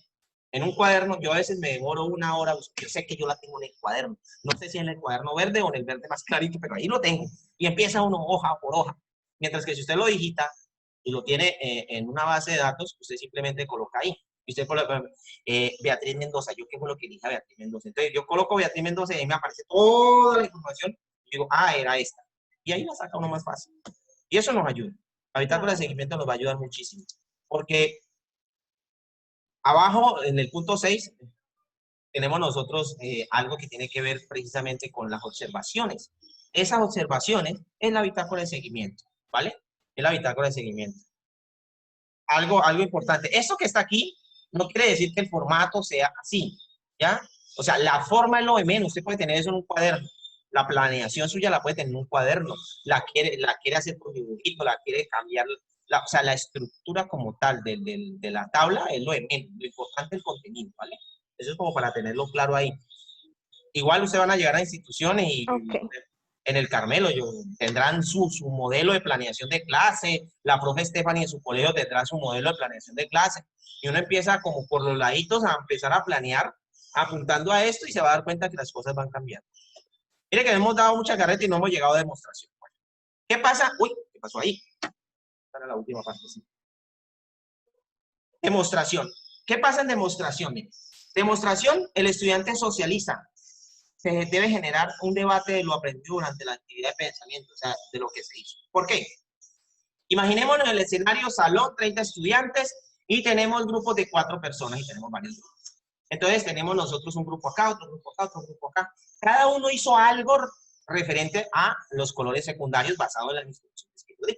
en un cuaderno, yo a veces me demoro una hora, yo sé que yo la tengo en el cuaderno. No sé si en el cuaderno verde o en el verde más clarito, pero ahí lo tengo. Y empieza uno hoja por hoja. Mientras que si usted lo digita y lo tiene en una base de datos, usted simplemente coloca ahí. Y usted coloca Beatriz Mendoza. Yo qué fue lo que dije a Beatriz Mendoza. Entonces yo coloco Beatriz Mendoza y ahí me aparece toda la información. Y digo, ah, era esta. Y ahí la saca uno más fácil. Y eso nos ayuda. La bitácora de seguimiento nos va a ayudar muchísimo. Porque abajo, en el punto 6, tenemos nosotros algo que tiene que ver precisamente con las observaciones. Esas observaciones es la bitácora de seguimiento, ¿vale? Es la bitácora de seguimiento. Algo importante. Esto que está aquí no quiere decir que el formato sea así, ¿ya? O sea, la forma es lo de menos. Usted puede tener eso en un cuaderno. La planeación suya la puede tener en un cuaderno. La quiere hacer por dibujito, la quiere cambiar. O sea, la estructura como tal de la tabla es lo de menos. Lo importante es el contenido, ¿vale? Eso es como para tenerlo claro ahí. Igual ustedes van a llegar a instituciones y Ok. en el Carmelo tendrán su modelo de planeación de clase, la profe Stephanie en su colegio tendrá su modelo de planeación de clase, y uno empieza como por los laditos a empezar a planear apuntando a esto, y se va a dar cuenta que las cosas van cambiando. Mire que hemos dado mucha carreta y no hemos llegado a demostración. ¿Qué pasa? Uy, ¿qué pasó ahí? Esta era la última parte, sí. Demostración. ¿Qué pasa en demostración? Mire, demostración, el estudiante socializa. Se debe generar un debate de lo aprendido durante la actividad de pensamiento, o sea, de lo que se hizo. ¿Por qué? Imaginémonos el escenario, salón, 30 estudiantes, y tenemos grupos de 4 personas, y tenemos varios grupos. Entonces tenemos nosotros un grupo acá, otro grupo acá, otro grupo acá. Cada uno hizo algo referente a los colores secundarios basados en las instrucciones que yo di.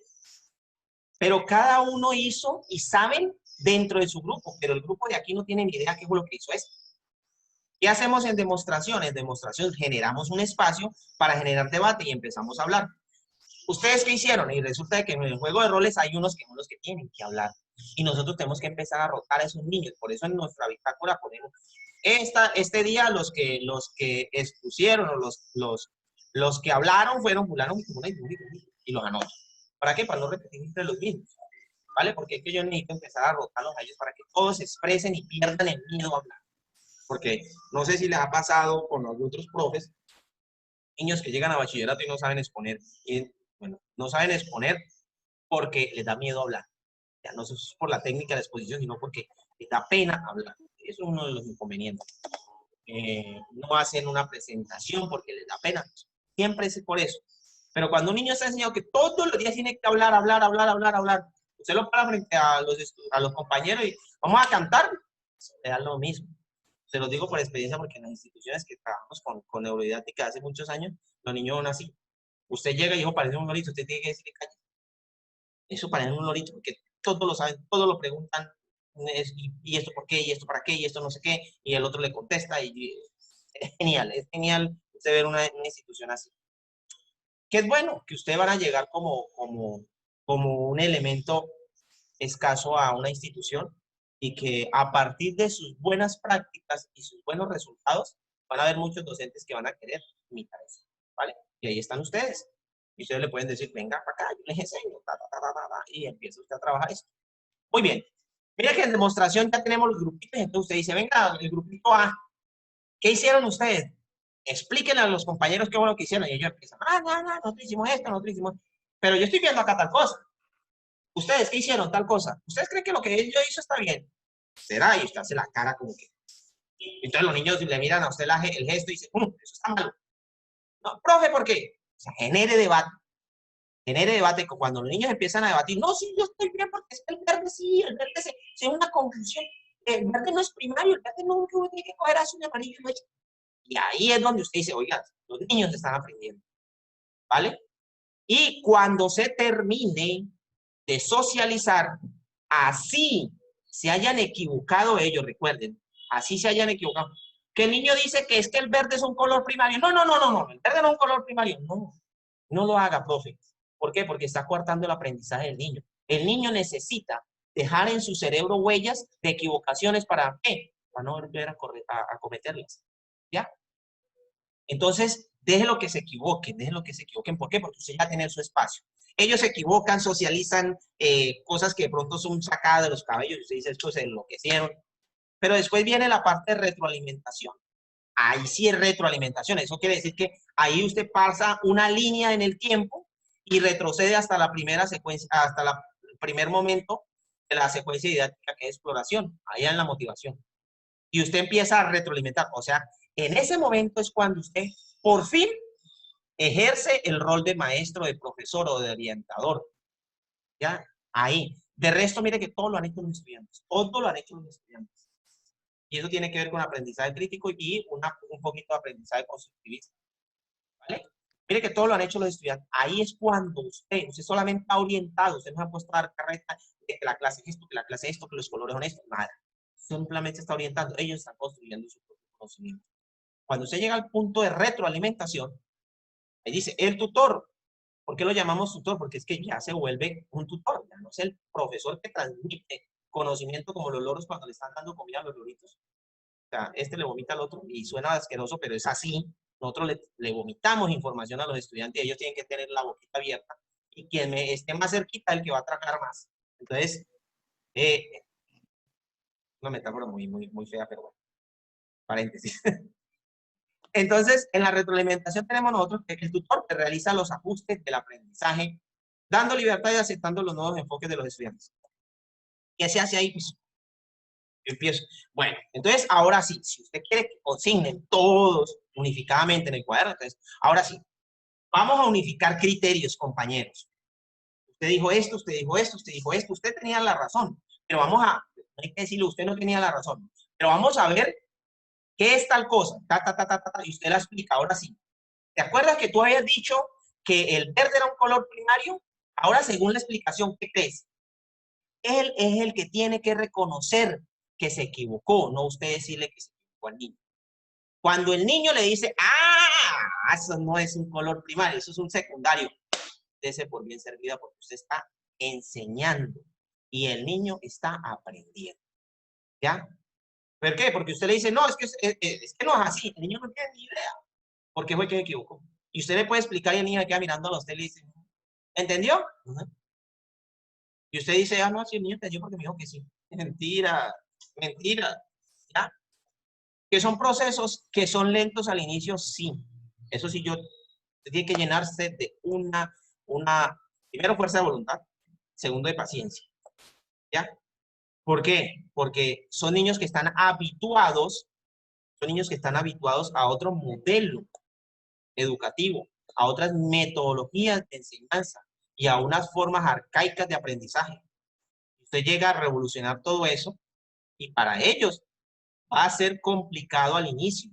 Pero cada uno hizo y saben dentro de su grupo, pero el grupo de aquí no tiene ni idea qué fue lo que hizo eso. ¿Qué hacemos en demostración? En demostración generamos un espacio para generar debate y empezamos a hablar. ¿Ustedes qué hicieron? Y resulta de que en el juego de roles hay unos que son los que tienen que hablar. Y nosotros tenemos que empezar a rotar a esos niños. Por eso en nuestra bitácora ponemos este día los que expusieron o los que hablaron fueron fulano y los anoto. ¿Para qué? Para no repetir entre los mismos. ¿Vale? Porque es que yo necesito empezar a rotarlos a ellos para que todos se expresen y pierdan el miedo a hablar. Porque no sé si les ha pasado con los otros profes, niños que llegan a bachillerato y no saben exponer. Y, bueno, no saben exponer porque les da miedo hablar. Ya no es por la técnica de la exposición, sino porque les da pena hablar. Eso es uno de los inconvenientes. No hacen una presentación porque les da pena. Siempre es por eso. Pero cuando un niño está enseñado que todos los días tiene que hablar, usted lo para frente a los compañeros y vamos a cantar, le da lo mismo. Se los digo por experiencia porque en las instituciones que trabajamos con neurodidáctica hace muchos años, los niños son así. Usted llega y dijo, parece un lorito, usted tiene que decirle calle. Eso parece un lorito porque todos lo saben, todos lo preguntan, y esto por qué, y esto para qué, y esto no sé qué, y el otro le contesta, y es genial usted ver una institución así. Que es bueno, que ustedes van a llegar como un elemento escaso a una institución, y que a partir de sus buenas prácticas y sus buenos resultados van a haber muchos docentes que van a querer imitar eso, ¿vale? Y ahí están ustedes. Y ustedes le pueden decir, venga para acá, yo les enseño, y empieza usted a trabajar esto. Muy bien. Mira que en demostración ya tenemos los grupitos, entonces usted dice, venga, el grupito A, ¿qué hicieron ustedes? Explíquenle a los compañeros qué fue lo que hicieron. Y ellos empiezan, nosotros hicimos esto, nosotros hicimos, pero yo estoy viendo acá tal cosa. ¿Ustedes qué hicieron? Tal cosa. ¿Ustedes creen que lo que yo hizo está bien? ¿Será? Y usted hace la cara como que. Entonces los niños le miran a usted el gesto y dicen, eso está malo. No, profe, ¿por qué? O sea, genere debate. Genere debate. Cuando los niños empiezan a debatir, no, sí, yo estoy bien porque es el verde sí, el verde sí. Es una confusión. El verde no es primario, el verde no tiene que coger azul y amarillo. Y ahí es donde usted dice, oiga, los niños están aprendiendo. ¿vale? Y cuando se termine de socializar, así se hayan equivocado ellos, recuerden, así se hayan equivocado. Que el niño dice que es que el verde es un color primario. No, no, no, no, no, el verde no es un color primario. No, no lo haga, profe. ¿Por qué? Porque está coartando el aprendizaje del niño. El niño necesita dejar en su cerebro huellas de equivocaciones para ¿qué? Para no volver a cometerlas. ¿Ya? Entonces, déjelo que se equivoquen, déjelo que se equivoquen. ¿Por qué? Porque usted ya tiene su espacio. Ellos se equivocan, socializan cosas que de pronto son sacadas de los cabellos. Y usted dice, esto se enloquecieron. Pero después viene la parte de retroalimentación. Ahí sí es retroalimentación. Eso quiere decir que ahí usted pasa una línea en el tiempo y retrocede hasta la primera secuencia, hasta el primer momento de la secuencia didáctica, que es exploración, allá en la motivación. Y usted empieza a retroalimentar. O sea, en ese momento es cuando usted por fin ejerce el rol de maestro, de profesor o de orientador. ¿Ya? Ahí. De resto, mire que todo lo han hecho los estudiantes. Todo lo han hecho los estudiantes. Y eso tiene que ver con aprendizaje crítico y un poquito de aprendizaje constructivista. ¿Vale? Mire que todo lo han hecho los estudiantes. Ahí es cuando usted solamente ha orientado, usted no ha puesto a dar carreta de que la clase es esto, que la clase es esto, que los colores son esto, nada. Simplemente está orientando. Ellos están construyendo su propio conocimiento. Cuando usted llega al punto de retroalimentación, ahí dice, el tutor. ¿Por qué lo llamamos tutor? Porque es que ya se vuelve un tutor. Ya no es el profesor que transmite conocimiento como los loros cuando le están dando comida a los loritos. O sea, este le vomita al otro y suena asqueroso, pero es así. Nosotros le vomitamos información a los estudiantes y ellos tienen que tener la boquita abierta y quien esté más cerquita el que va a tragar más. Entonces, una metáfora muy fea, pero bueno, paréntesis. Entonces, en la retroalimentación tenemos nosotros que el tutor que realiza los ajustes del aprendizaje, dando libertad y aceptando los nuevos enfoques de los estudiantes. ¿Qué se hace ahí? Pues, yo empiezo. Bueno, entonces, ahora sí, si usted quiere que consignen todos unificadamente en el cuaderno, entonces, ahora sí, vamos a unificar criterios, compañeros. Usted dijo esto, usted dijo esto, usted dijo esto, usted tenía la razón, pero vamos a, no hay que decirle, usted no tenía la razón, pero vamos a ver qué es tal cosa, y usted la explica, ahora sí. ¿Te acuerdas que tú habías dicho que el verde era un color primario? Ahora, según la explicación, ¿qué crees? Él es el que tiene que reconocer que se equivocó, no usted decirle que se equivocó al niño. Cuando el niño le dice, eso no es un color primario, eso es un secundario, dése por bien servida porque usted está enseñando y el niño está aprendiendo. ¿Ya? ¿Por qué? Porque usted le dice, no, es que no es así, el niño no tiene ni idea. ¿Por qué fue que se equivocó? Y usted le puede explicar y el niño se queda mirando a usted y le dice, ¿entendió? Y usted dice, no, sí, el niño entendió porque me dijo que sí. Mentira, mentira. ¿Ya? Que son procesos que son lentos al inicio, sí. Eso sí, tiene que llenarse de primero, fuerza de voluntad, segundo, de paciencia. ¿Ya? ¿Por qué? Porque son niños que están habituados a otro modelo educativo, a otras metodologías de enseñanza y a unas formas arcaicas de aprendizaje. Usted llega a revolucionar todo eso y para ellos va a ser complicado al inicio,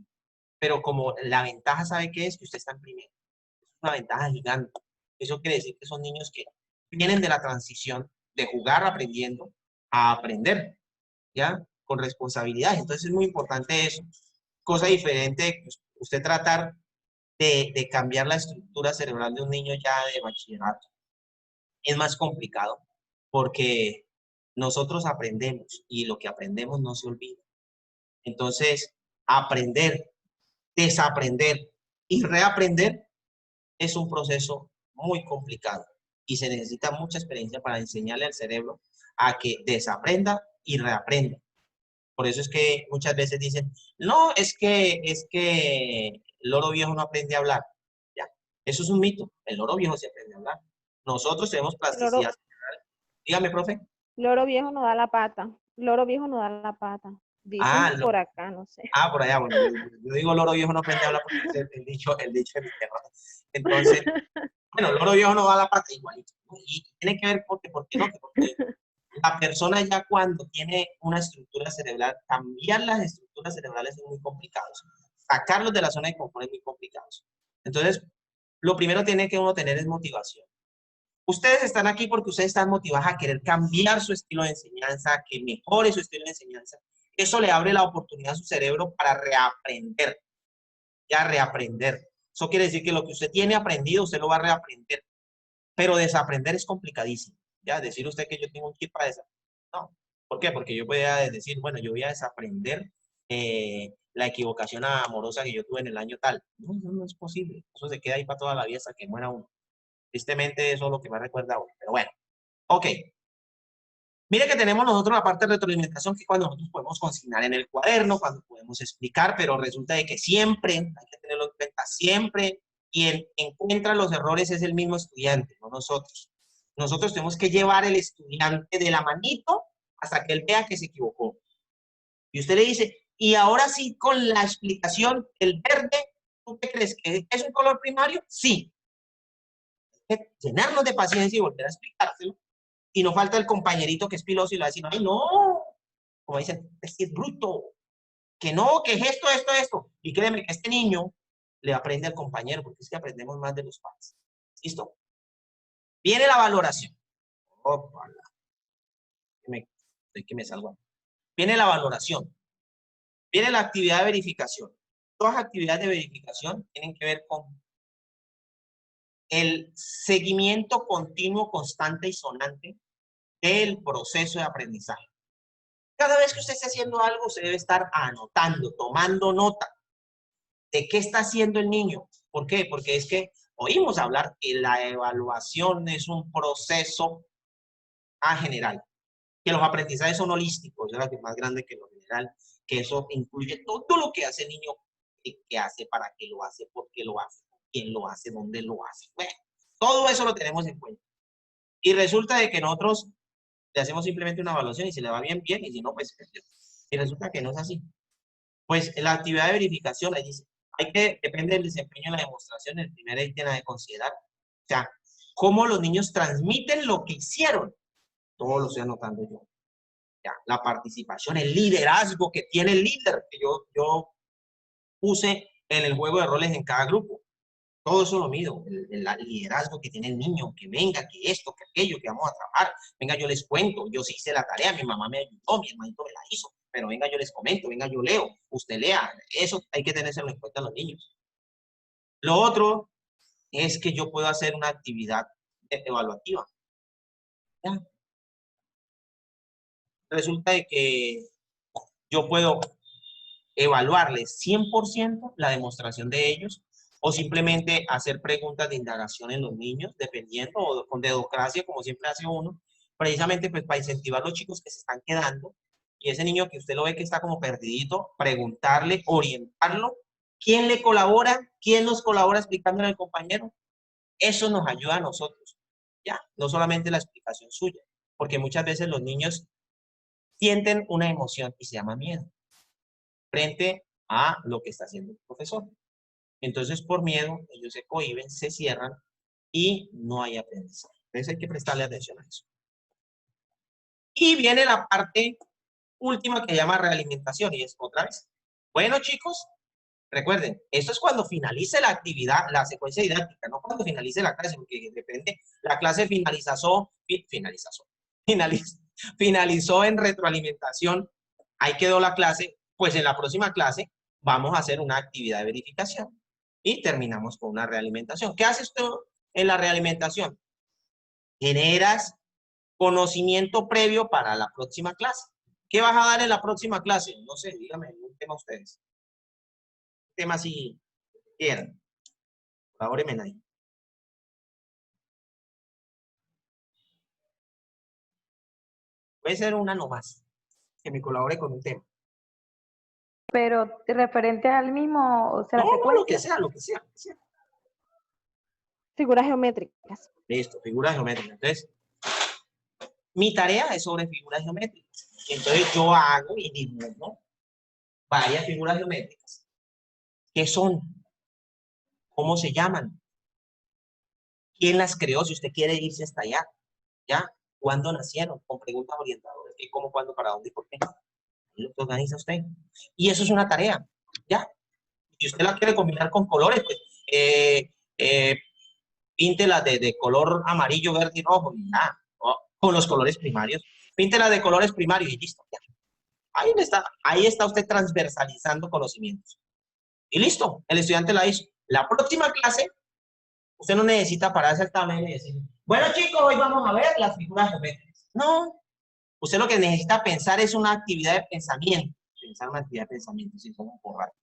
pero como la ventaja, ¿sabe qué es? Que usted está en primero. Es una ventaja gigante. Eso quiere decir que son niños que vienen de la transición de jugar aprendiendo a aprender, ¿ya? Con responsabilidad. Entonces es muy importante eso. Cosa diferente, usted tratar de cambiar la estructura cerebral de un niño ya de bachillerato. Es más complicado porque nosotros aprendemos y lo que aprendemos no se olvida. Entonces, aprender, desaprender y reaprender es un proceso muy complicado y se necesita mucha experiencia para enseñarle al cerebro a que desaprenda y reaprenda. Por eso es que muchas veces dicen, no, es que el loro viejo no aprende a hablar. Ya, eso es un mito. El loro viejo sí aprende a hablar. Nosotros tenemos plasticidad. Dígame, profe. Loro viejo no da la pata. Loro viejo no da la pata. Dicen por acá, no sé. Por allá, bueno, yo digo loro viejo no aprende a hablar porque es el dicho de mi tierra. Entonces, bueno, loro viejo no da la pata igualito. Y tiene que ver porque no, porque la persona ya cuando tiene una estructura cerebral, cambiar las estructuras cerebrales es muy complicado. Sacarlos de la zona de confort es muy complicado. Entonces, lo primero tiene que uno tener es motivación. Ustedes están aquí porque ustedes están motivados a querer cambiar su estilo de enseñanza, que mejore su estilo de enseñanza. Eso le abre la oportunidad a su cerebro para reaprender, ya reaprender. Eso quiere decir que lo que usted tiene aprendido, usted lo va a reaprender. Pero desaprender es complicadísimo. Ya, decir usted que yo tengo un kit para desaprender. No. ¿Por qué? Porque yo podría decir, bueno, yo voy a desaprender la equivocación amorosa que yo tuve en el año tal. No, eso no es posible. Eso se queda ahí para toda la vida hasta que muera uno. Tristemente, eso es lo que me recuerda a uno. Pero bueno, ok. Mire que tenemos nosotros la parte de retroalimentación, que cuando nosotros podemos consignar en el cuaderno, cuando podemos explicar, pero resulta de que siempre, hay que tenerlo en cuenta, siempre quien encuentra los errores es el mismo estudiante, no nosotros. Nosotros tenemos que llevar al estudiante de la manito hasta que él vea que se equivocó. Y usted le dice, y ahora sí, con la explicación, el verde, ¿tú qué crees? ¿Que es un color primario? Sí. Hay que llenarnos de paciencia y volver a explicárselo. Y no falta el compañerito que es piloso y le va a decir, ay, no, como dicen, es bruto, que no, que es esto. Y créeme que este niño le aprende al compañero, porque es que aprendemos más de los padres. ¿Listo? Viene la valoración. Opala. Que me salgo. Viene la valoración. Viene la actividad de verificación. Todas las actividades de verificación tienen que ver con el seguimiento continuo, constante y sonante del proceso de aprendizaje. Cada vez que usted esté haciendo algo, usted debe estar anotando, tomando nota de qué está haciendo el niño. ¿Por qué? Porque es que oímos hablar que la evaluación es un proceso general, que los aprendizajes son holísticos, es lo más grande que lo general, que eso incluye todo lo que hace el niño, qué hace, para qué lo hace, por qué lo hace, quién lo hace, dónde lo hace. Bueno, todo eso lo tenemos en cuenta. Y resulta de que nosotros le hacemos simplemente una evaluación y si le va bien, bien, y si no, pues, y resulta que no es así. Pues la actividad de verificación, ahí dice, depende del desempeño en la demostración, el primer ítem a de considerar. O sea, cómo los niños transmiten lo que hicieron. Todo lo estoy anotando yo. Ya, la participación, el liderazgo que tiene el líder, que yo puse en el juego de roles en cada grupo. Todo eso lo mido, el liderazgo que tiene el niño, que venga, que esto, que aquello, que vamos a trabajar. Venga, yo les cuento, yo sí hice la tarea, mi mamá me ayudó, mi hermanito me la hizo, pero venga, yo les comento, venga, yo leo, usted lea. Eso hay que tenérselo en cuenta a los niños. Lo otro es que yo puedo hacer una actividad evaluativa. ¿Ya? Resulta de que yo puedo evaluarles 100% la demostración de ellos o simplemente hacer preguntas de indagación en los niños, dependiendo, o con dedocracia, como siempre hace uno, precisamente pues para incentivar a los chicos que se están quedando, y ese niño que usted lo ve que está como perdidito, preguntarle, orientarlo, ¿quién le colabora? ¿Quién nos colabora explicándole al compañero? Eso nos ayuda a nosotros, ya, no solamente la explicación suya, porque muchas veces los niños sienten una emoción y se llama miedo frente a lo que está haciendo el profesor. Entonces, por miedo, ellos se cohíben, se cierran y no hay aprendizaje. Entonces, hay que prestarle atención a eso. Y viene la parte última que se llama realimentación y es otra vez. Bueno, chicos, recuerden, esto es cuando finalice la actividad, la secuencia didáctica, no cuando finalice la clase, porque depende, la clase finalizó en retroalimentación, ahí quedó la clase, pues en la próxima clase vamos a hacer una actividad de verificación y terminamos con una realimentación. ¿Qué haces tú en la realimentación? Generas conocimiento previo para la próxima clase. ¿Qué vas a dar en la próxima clase? No sé, díganme un tema ustedes. Un tema si quieran. Colabórenme ahí. Puede ser una nomás, que me colabore con un tema. Pero referente al mismo, o sea, No, la secuencia. lo que sea, lo que sea. Figuras geométricas. Listo, figuras geométricas. Entonces, mi tarea es sobre figuras geométricas. Entonces, yo hago y dibujo varias figuras geométricas. ¿Qué son? ¿Cómo se llaman? ¿Quién las creó? Si usted quiere irse hasta allá. ¿Ya? ¿Cuándo nacieron? Con preguntas orientadoras. ¿Qué, cómo, cuándo, para dónde y por qué? Lo que organiza usted. Y eso es una tarea. ¿Ya? Si usted la quiere combinar con colores, pues píntela de color amarillo, verde y rojo, y ya, con los colores primarios. Píntela de colores primarios y listo, ya. Ahí está usted transversalizando conocimientos. Y listo, el estudiante la hizo. La próxima clase, usted no necesita pararse al tablero y decir, bueno chicos, hoy vamos a ver las figuras geométricas. No, usted lo que necesita pensar es una actividad de pensamiento. Pensar una actividad de pensamiento, si somos por rato.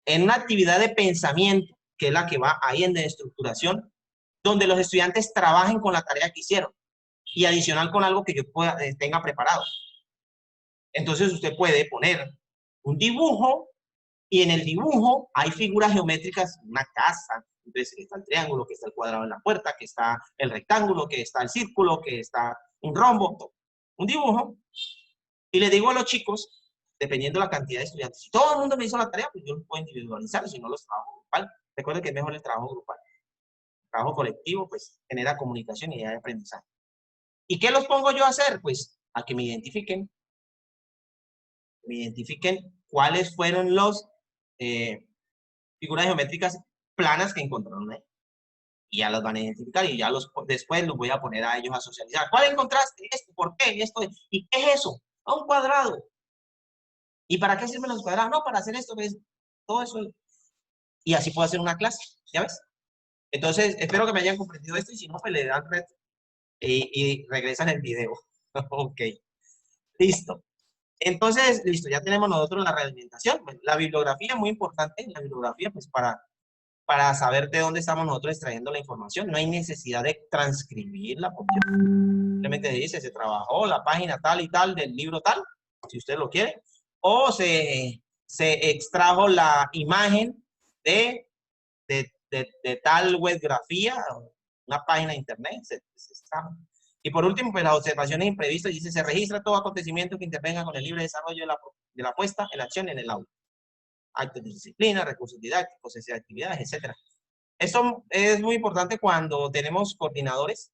En una actividad de pensamiento, que es la que va ahí en la estructuración, donde los estudiantes trabajen con la tarea que hicieron y adicional con algo que yo tenga preparado. Entonces usted puede poner un dibujo y en el dibujo hay figuras geométricas, una casa, entonces está el triángulo, que está el cuadrado en la puerta, que está el rectángulo, que está el círculo, que está un rombo, un dibujo. Y le digo a los chicos, dependiendo de la cantidad de estudiantes, si todo el mundo me hizo la tarea, pues yo los puedo individualizar, si no los trabajo grupal. Recuerden que es mejor el trabajo grupal. El trabajo colectivo, pues, genera comunicación y idea de aprendizaje. ¿Y qué los pongo yo a hacer? Pues, a que me identifiquen cuáles fueron los figuras geométricas planas que encontraron ahí. Y ya los van a identificar y ya después los voy a poner a ellos a socializar. ¿Cuál encontraste? Esto, ¿por qué? Esto, ¿y qué es eso? A un cuadrado. ¿Y para qué sirven los cuadrados? No, para hacer esto, ¿ves? Todo eso. Y así puedo hacer una clase, ¿ya ves? Entonces, espero que me hayan comprendido esto y si no, pues le dan red y regresan el video. Ok, listo. Entonces, listo, ya tenemos nosotros la realimentación. La bibliografía es muy importante, la bibliografía, pues para saber de dónde estamos nosotros extrayendo la información. No hay necesidad de transcribirla, porque simplemente dice, se trabajó la página tal y tal del libro tal, si usted lo quiere, o se extrajo la imagen de tal webgrafía, una página de internet, se extrajo. Y por último, pues las observaciones imprevistas, dice, se registra todo acontecimiento que intervenga con el libre desarrollo de la puesta en acción en el aula. Actos de disciplina, recursos didácticos, de actividades, etc. Esto es muy importante cuando tenemos coordinadores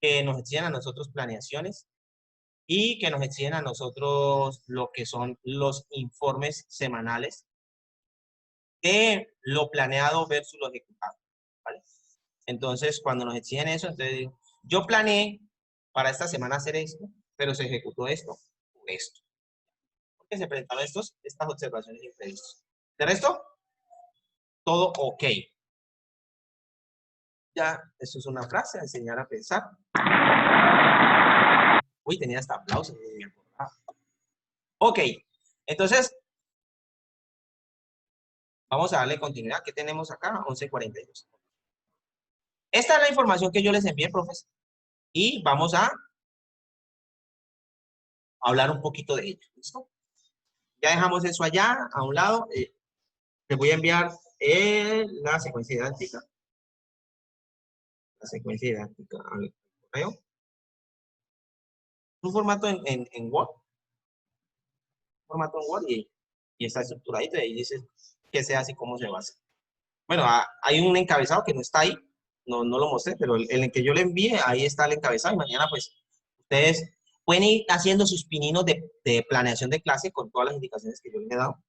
que nos exigen a nosotros planeaciones y que nos exigen a nosotros lo que son los informes semanales de lo planeado versus lo ejecutado, ¿vale? Entonces, cuando nos exigen eso, entonces digo, yo planeé para esta semana hacer esto, pero se ejecutó esto o esto. Porque se presentaron estas observaciones imprevistas. De resto, todo ok. Ya, eso es una frase, enseñar a pensar. Uy, tenía hasta aplausos. Ok, entonces, vamos a darle continuidad. ¿Qué tenemos acá? 11:42. Esta es la información que yo les envié, profes. Y vamos a hablar un poquito de ello. ¿Listo? Ya dejamos eso allá, a un lado. Les voy a enviar la secuencia didáctica. La secuencia didáctica al correo. Un formato en Word. Un formato en Word y está estructuradito. Y ahí dice qué se hace y cómo se va a hacer. Bueno, hay un encabezado que no está ahí. No lo mostré, pero el que yo le envíe, ahí está el encabezado. Y mañana, pues, ustedes pueden ir haciendo sus pininos de planeación de clase con todas las indicaciones que yo les he dado.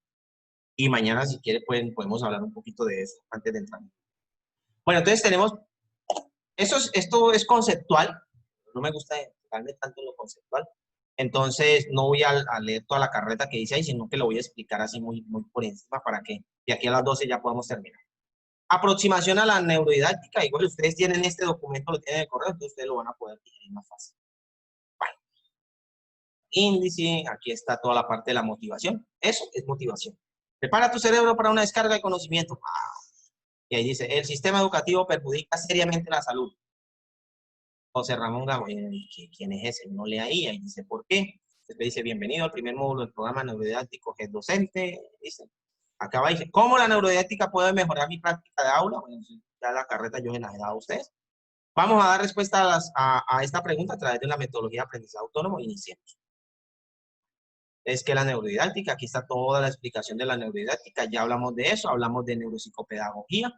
Y mañana, si quieren, podemos hablar un poquito de eso antes de entrar. Bueno, entonces tenemos, esto es conceptual. No me gusta enfocarme tanto en lo conceptual. Entonces, no voy a leer toda la carreta que dice ahí, sino que lo voy a explicar así muy por encima para que de aquí a las 12 ya podamos terminar. Aproximación a la neurodidáctica. Igual ustedes tienen este documento, lo tienen en el correo, entonces ustedes lo van a poder digerir más fácil. Vale. Índice, aquí está toda la parte de la motivación. Eso es motivación. Prepara tu cerebro para una descarga de conocimiento. Y ahí dice, el sistema educativo perjudica seriamente la salud. José Ramón Gamo, ¿quién es ese? No lee ahí, ahí dice, ¿por qué? Después dice, bienvenido al primer módulo del programa neurodidáctico GED Docente. Dice, acá va, dice, ¿cómo la neurodidáctica puede mejorar mi práctica de aula? Bueno, ya la carreta yo se la he dado a ustedes. Vamos a dar respuesta a esta pregunta a través de la metodología de aprendizaje autónomo. Iniciemos. Es que la neurodidáctica, aquí está toda la explicación de la neurodidáctica, ya hablamos de eso, hablamos de neuropsicopedagogía.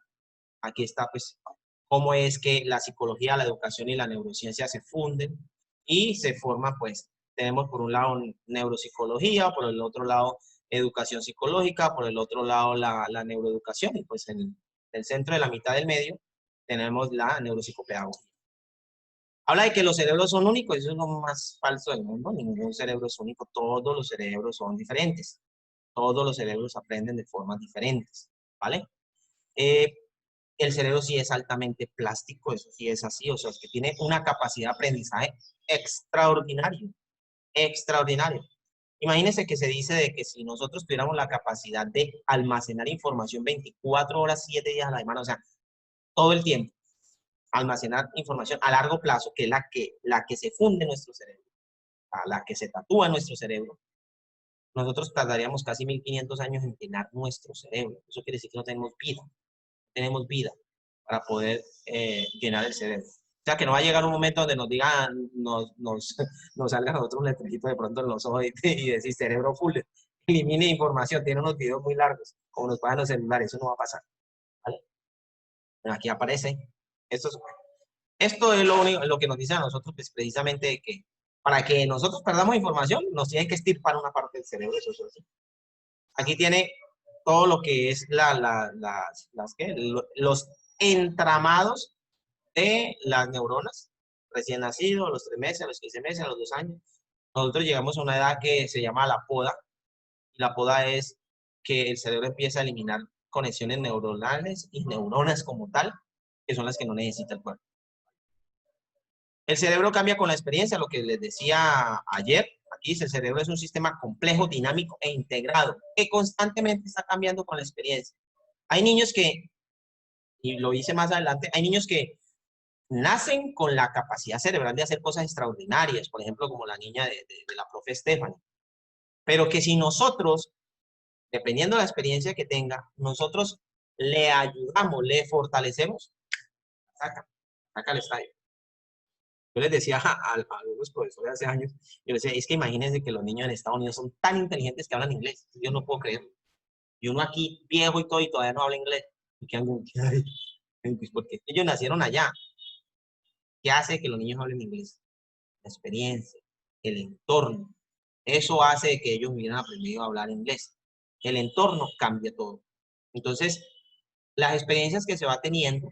Aquí está, pues, cómo es que la psicología, la educación y la neurociencia se funden y se forman, pues, tenemos por un lado neuropsicología, por el otro lado educación psicológica, por el otro lado la neuroeducación y pues en el centro de la mitad del medio tenemos la neuropsicopedagogía. Habla de que los cerebros son únicos, eso es lo más falso del mundo, ningún cerebro es único, todos los cerebros son diferentes, todos los cerebros aprenden de formas diferentes, ¿vale? El cerebro sí es altamente plástico, eso sí es así, o sea, es que tiene una capacidad de aprendizaje extraordinario, extraordinario. Imagínense que se dice de que si nosotros tuviéramos la capacidad de almacenar información 24 horas, 7 días a la semana, o sea, todo el tiempo, almacenar información a largo plazo, que es la que se funde en nuestro cerebro, a la que se tatúa en nuestro cerebro, nosotros tardaríamos casi 1500 años en llenar nuestro cerebro. Eso quiere decir que no tenemos vida para poder llenar el cerebro. O sea, que no va a llegar un momento donde nos digan, nos salga a nosotros un letrerito de pronto en los ojos y decir cerebro full, elimine información, tiene unos videos muy largos, como nos pasan los celulares, eso no va a pasar. ¿Vale? Pero aquí aparece, esto es lo único, lo que nos dice a nosotros, pues precisamente que para que nosotros perdamos información, nos tienen que estirpar una parte del cerebro, eso es así. Aquí tiene todo lo que es los entramados de las neuronas, recién nacidos, a los 3 meses, a los 15 meses, a los 2 años. Nosotros llegamos a una edad que se llama la poda, y la poda es que el cerebro empieza a eliminar conexiones neuronales y neuronas como tal, que son las que no necesita el cuerpo. El cerebro cambia con la experiencia, lo que les decía ayer. Aquí dice, el cerebro es un sistema complejo, dinámico e integrado, que constantemente está cambiando con la experiencia. Hay niños que, y lo hice más adelante, hay niños que nacen con la capacidad cerebral de hacer cosas extraordinarias, por ejemplo, como la niña de la profe Stephanie. Pero que si nosotros, dependiendo de la experiencia que tenga, nosotros le ayudamos, le fortalecemos, saca el estadio. Yo les decía a algunos profesores hace años, yo les decía, es que imagínense que los niños en Estados Unidos son tan inteligentes que hablan inglés. Yo no puedo creerlo. Y uno aquí, viejo y todo, y todavía no habla inglés. ¿Y qué hago? Pues porque ellos nacieron allá. ¿Qué hace que los niños hablen inglés? La experiencia, el entorno. Eso hace que ellos hubieran aprendido a hablar inglés. El entorno cambia todo. Entonces, las experiencias que se va teniendo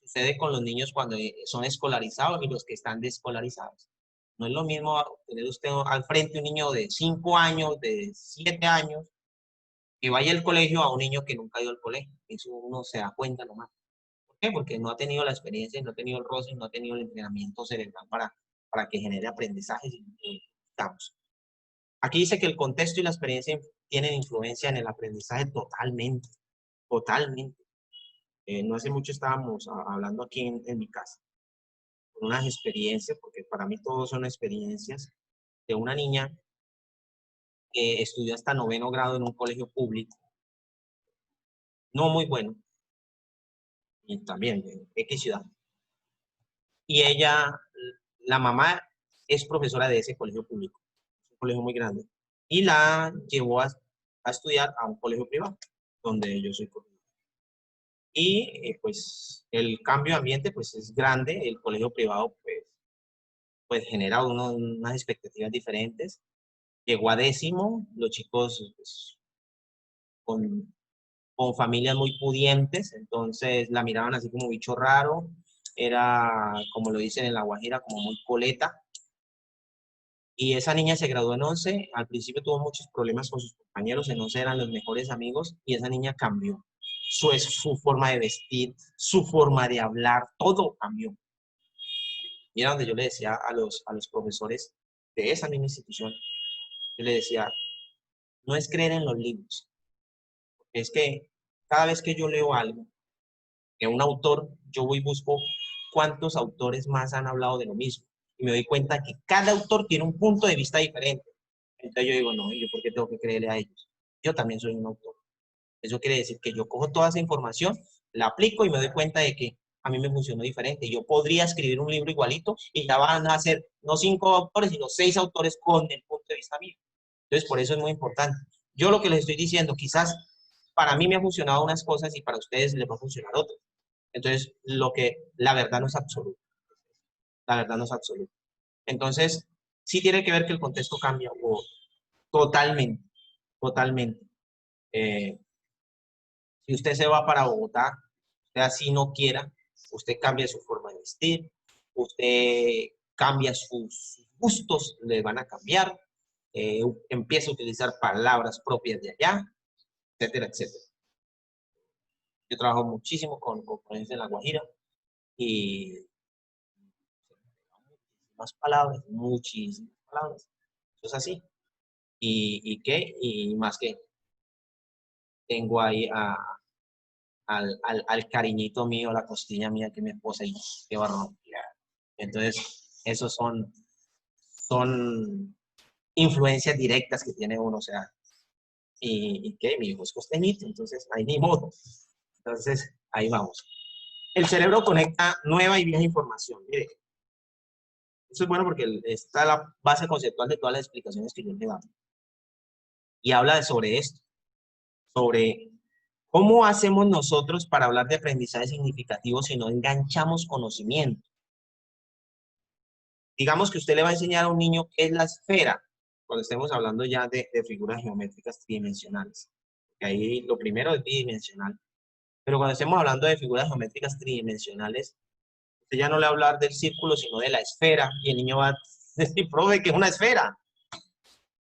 sucede con los niños cuando son escolarizados y los que están desescolarizados. No es lo mismo tener usted al frente un niño de 5 años, de 7 años, que vaya al colegio a un niño que nunca ha ido al colegio. Eso uno se da cuenta nomás. ¿Por qué? Porque no ha tenido la experiencia, no ha tenido el roce, no ha tenido el entrenamiento cerebral para que genere aprendizajes y estamos. Aquí dice que el contexto y la experiencia tienen influencia en el aprendizaje totalmente, totalmente. No hace mucho estábamos hablando aquí en mi casa, con unas experiencias, porque para mí todos son experiencias, de una niña que estudió hasta 9º grado en un colegio público, no muy bueno, y también de X ciudad. Y ella, la mamá es profesora de ese colegio público, es un colegio muy grande, y la llevó a estudiar a un colegio privado, donde yo soy profesor. Y pues el cambio de ambiente pues es grande, el colegio privado pues genera unas expectativas diferentes. Llegó a 10º, los chicos pues, con familias muy pudientes, entonces la miraban así como bicho raro, era, como lo dicen en La Guajira, como muy coleta. Y esa niña se graduó en 11, al principio tuvo muchos problemas con sus compañeros, en 11 eran los mejores amigos, y esa niña cambió. Su forma de vestir, su forma de hablar, todo cambió. Y era donde yo le decía a los profesores de esa misma institución, yo le decía, no es creer en los libros, es que cada vez que yo leo algo de un autor, yo voy y busco cuántos autores más han hablado de lo mismo. Y me doy cuenta que cada autor tiene un punto de vista diferente. Entonces yo digo, no, ¿y yo por qué tengo que creerle a ellos? Yo también soy un autor. Eso quiere decir que yo cojo toda esa información, la aplico y me doy cuenta de que a mí me funcionó diferente. Yo podría escribir un libro igualito y ya van a ser no 5 autores, sino 6 autores con el punto de vista mío. Entonces, por eso es muy importante. Yo lo que les estoy diciendo, quizás para mí me han funcionado unas cosas y para ustedes les va a funcionar otras. Entonces, la verdad no es absoluta. La verdad no es absoluta. Entonces, sí tiene que ver que el contexto cambia totalmente, totalmente. Si usted se va para Bogotá, Usted así no quiera, usted cambia su forma de vestir, usted cambia sus gustos, le van a cambiar, empieza a utilizar palabras propias de allá, etcétera, etcétera. Yo trabajo muchísimo con gente en La Guajira y muchísimas palabras. Eso es así. ¿Y qué? Y más que tengo ahí al cariñito mío, la costilla mía, que es mi esposa, y qué barbaridad. Entonces, esos son influencias directas que tiene uno, o sea, y qué, mi hijo es costeñito, entonces ahí ni modo. Entonces, ahí vamos. El cerebro conecta nueva y vieja información. Mire, eso es bueno porque está la base conceptual de todas las explicaciones que yo le daba. Y habla sobre esto, sobre cómo hacemos nosotros para hablar de aprendizaje significativo si no enganchamos conocimiento. Digamos que usted le va a enseñar a un niño qué es la esfera, cuando estemos hablando ya de figuras geométricas tridimensionales. Que ahí lo primero es bidimensional. Pero cuando estemos hablando de figuras geométricas tridimensionales, usted ya no le va a hablar del círculo, sino de la esfera. Y el niño va a decir, profe, ¿qué es una esfera?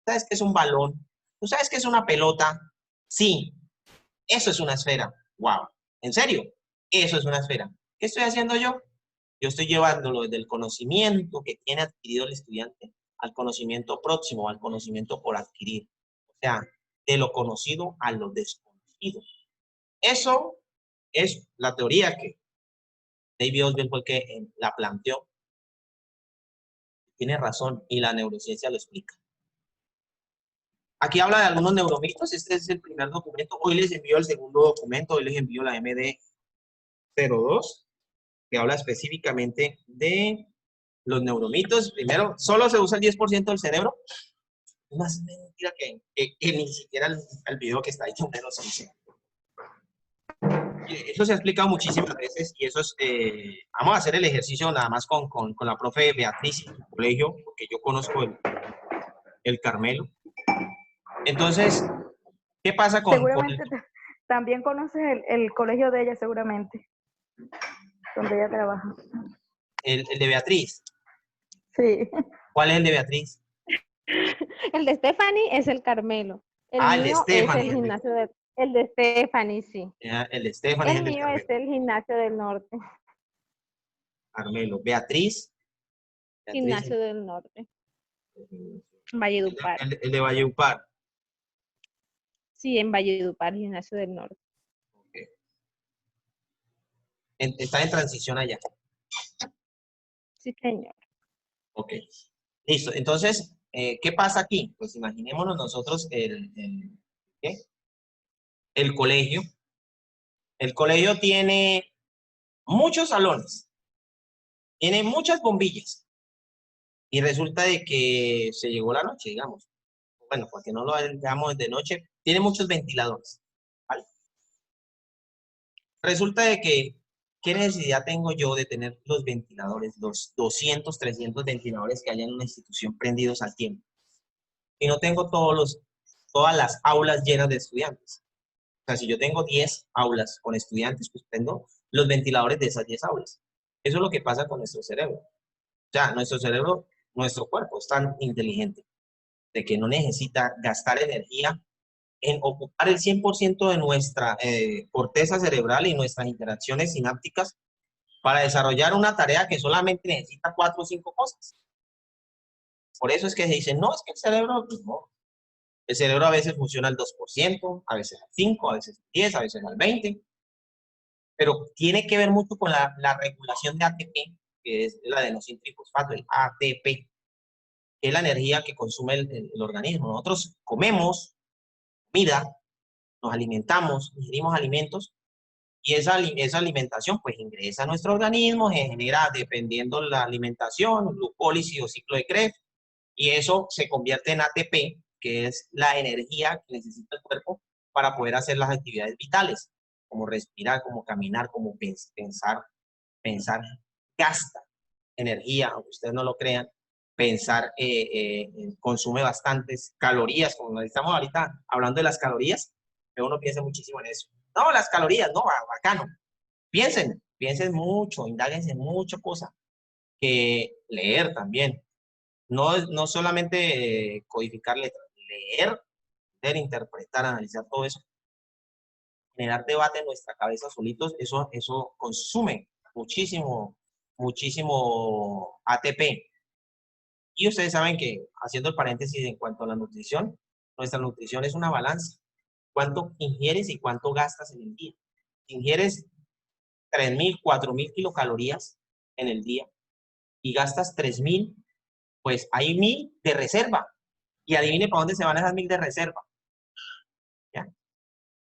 ¿Sabes qué es un balón? ¿Tú sabes qué es una pelota? Sí, eso es una esfera. ¡Wow! ¿En serio? Eso es una esfera. ¿Qué estoy haciendo yo? Yo estoy llevándolo desde el conocimiento que tiene adquirido el estudiante al conocimiento próximo, al conocimiento por adquirir. O sea, de lo conocido a lo desconocido. Eso es la teoría que David Oswald fue el que la planteó. Tiene razón y la neurociencia lo explica. Aquí habla de algunos neuromitos. Este es el primer documento. Hoy les envío el segundo documento. Hoy les envío la MD-02, que habla específicamente de los neuromitos. Primero, solo se usa el 10% del cerebro. Es más mentira que ni siquiera el video que está ahí menos dice. Eso se ha explicado muchísimas veces y eso es, vamos a hacer el ejercicio nada más con la profe Beatriz en el colegio, porque yo conozco el Carmelo. Entonces, ¿qué pasa con Seguramente también conoces el colegio de ella, seguramente, donde ella trabaja. el de Beatriz? Sí. ¿Cuál es el de Beatriz? El de Stephanie es el Carmelo. El el de mío Stephanie. es el gimnasio de... El de Stephanie, sí. El de Stephanie es El el del mío Carmelo. es el gimnasio del norte. Carmelo. Beatriz. Gimnasio del norte. Valledupar. El de Valledupar. Sí, en Valledupar, gimnasio del norte. Okay. Está en transición allá. Sí, señor. Ok. Listo. Entonces, ¿qué pasa aquí? Pues imaginémonos nosotros ¿qué? El colegio. El colegio tiene muchos salones. Tiene muchas bombillas. Y resulta de que se llegó la noche, digamos. Bueno, porque no lo dejamos de noche. Tiene muchos ventiladores. ¿Vale? Resulta de que, ¿qué necesidad tengo yo de tener los ventiladores, los 200, 300 ventiladores que hay en una institución prendidos al tiempo? Y no tengo todas las aulas llenas de estudiantes. O sea, si yo tengo 10 aulas con estudiantes, pues prendo los ventiladores de esas 10 aulas. Eso es lo que pasa con nuestro cerebro. O sea, nuestro cerebro, nuestro cuerpo es tan inteligente de que no necesita gastar energía en ocupar el 100% de nuestra corteza cerebral y nuestras interacciones sinápticas para desarrollar una tarea que solamente necesita 4 o 5 cosas. Por eso es que se dice, no, es que el cerebro, pues no. El cerebro a veces funciona al 2%, a veces al 5%, a veces al 10%, a veces al 20%. Pero tiene que ver mucho con la regulación de ATP, que es la adenosín-trifosfato, el ATP, que es la energía que consume el organismo. Nosotros comemos comida, nos alimentamos, ingerimos alimentos, y esa alimentación pues ingresa a nuestro organismo, genera, dependiendo la alimentación, glucólisis o ciclo de Krebs, y eso se convierte en ATP, que es la energía que necesita el cuerpo para poder hacer las actividades vitales, como respirar, como caminar, como pensar. Gasta energía, aunque ustedes no lo crean. Pensar consume bastantes calorías, como estamos ahorita hablando de las calorías, pero uno piensa muchísimo en eso. No, las calorías, no, bacano. piensen mucho, indáguense en muchas cosas, que leer también. No solamente codificar letras, leer, interpretar, analizar todo eso, generar debate en nuestra cabeza solitos, eso consume muchísimo ATP. Y ustedes saben que, haciendo el paréntesis en cuanto a la nutrición, nuestra nutrición es una balanza. ¿Cuánto ingieres y cuánto gastas en el día? Si ingieres 3.000, 4.000 kilocalorías en el día y gastas 3.000, pues hay 1.000 de reserva. Y adivine para dónde se van esas 1.000 de reserva. ¿Ya?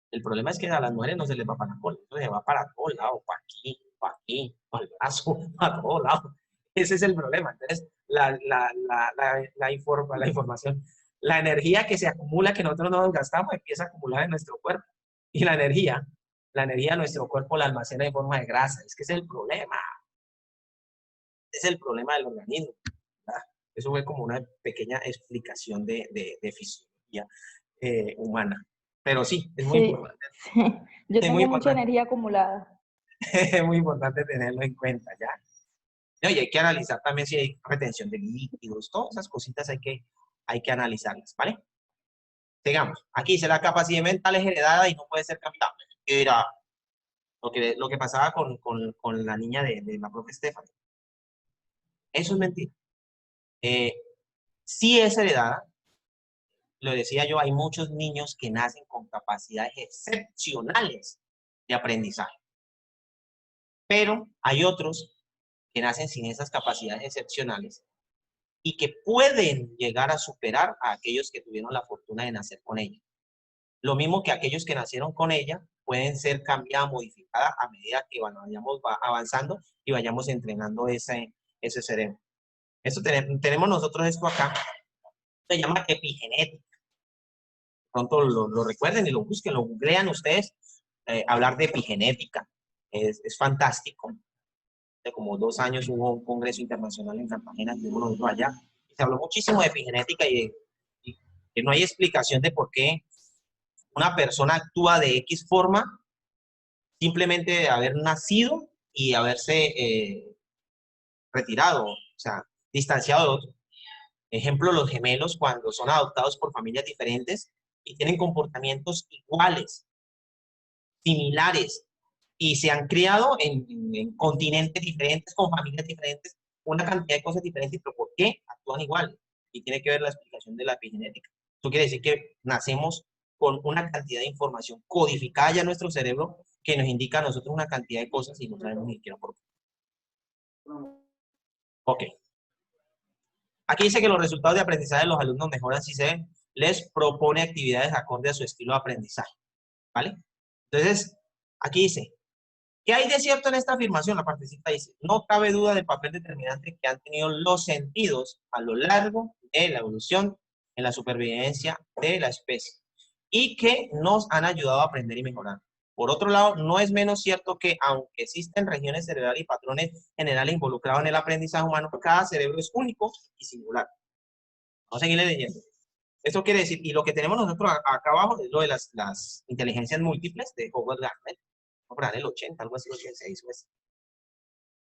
El problema es que a las mujeres no se les va para la cola, se va para todos lados, para aquí, para el brazo, para todos lados. Ese es el problema. Entonces, la información, la energía que se acumula, que nosotros no nos gastamos, empieza a acumular en nuestro cuerpo. Y la energía nuestro cuerpo la almacena en forma de grasa. Es que ese es el problema. Es el problema del organismo. ¿Verdad? Eso fue como una pequeña explicación de fisiología humana. Pero sí, es muy importante. Sí. Yo Es muy tengo mucha importante. energía acumulada. Es muy importante tenerlo en cuenta, ¿ya? No, y hay que analizar también si hay retención de líquidos, todas esas cositas hay que analizarlas, ¿vale? Sigamos. Aquí dice, la capacidad mental es heredada y no puede ser cambiada. Era lo que pasaba con la niña de la profe Stephanie. Eso es mentira. Sí es heredada. Lo decía yo, hay muchos niños que nacen con capacidades excepcionales de aprendizaje. Pero hay otros que nacen sin esas capacidades excepcionales y que pueden llegar a superar a aquellos que tuvieron la fortuna de nacer con ella. Lo mismo que aquellos que nacieron con ella pueden ser cambiadas, modificadas a medida que vayamos avanzando y vayamos entrenando ese cerebro. Esto tenemos nosotros esto acá, se llama epigenética. Pronto lo recuerden y lo busquen, lo googlean ustedes, hablar de epigenética. Es fantástico. De como 2 años hubo un congreso internacional en Cartagena, que uno vino allá, y se habló muchísimo de epigenética y que no hay explicación de por qué una persona actúa de X forma simplemente de haber nacido y haberse retirado, o sea, distanciado de otro. Ejemplo, los gemelos cuando son adoptados por familias diferentes y tienen comportamientos iguales, similares, y se han criado en continentes diferentes, con familias diferentes, una cantidad de cosas diferentes, pero ¿por qué actúan igual? Y tiene que ver la explicación de la epigenética. Eso quiere decir que nacemos con una cantidad de información codificada ya en nuestro cerebro que nos indica a nosotros una cantidad de cosas y no sabemos ni siquiera por qué. Ok. Aquí dice que los resultados de aprendizaje de los alumnos mejoran si se les propone actividades acorde a su estilo de aprendizaje. ¿Vale? Entonces, aquí dice, ¿qué hay de cierto en esta afirmación? La partecita dice, no cabe duda del papel determinante que han tenido los sentidos a lo largo de la evolución en la supervivencia de la especie y que nos han ayudado a aprender y mejorar. Por otro lado, no es menos cierto que, aunque existen regiones cerebrales y patrones generales involucrados en el aprendizaje humano, cada cerebro es único y singular. Vamos a seguirle leyendo. Esto quiere decir, y lo que tenemos nosotros acá abajo es lo de las inteligencias múltiples de Howard Gardner, por el 80, algo así, 86, pues.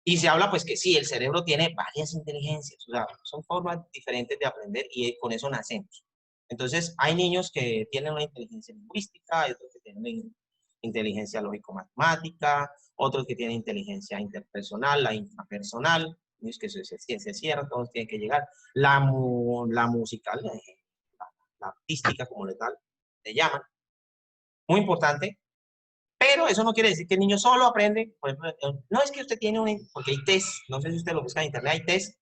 Y se habla pues que sí, el cerebro tiene varias inteligencias, o sea, son formas diferentes de aprender y con eso nacemos. Entonces, hay niños que tienen una inteligencia lingüística, hay otros que tienen inteligencia lógico-matemática, otros que tienen inteligencia interpersonal, la intrapersonal, es que eso es ciencia cierta, todos tienen que llegar. La musical, la artística como le llaman, muy importante. Pero eso no quiere decir que el niño solo aprende, por ejemplo, no es que usted tiene porque hay test, no sé si usted lo busca en internet, hay test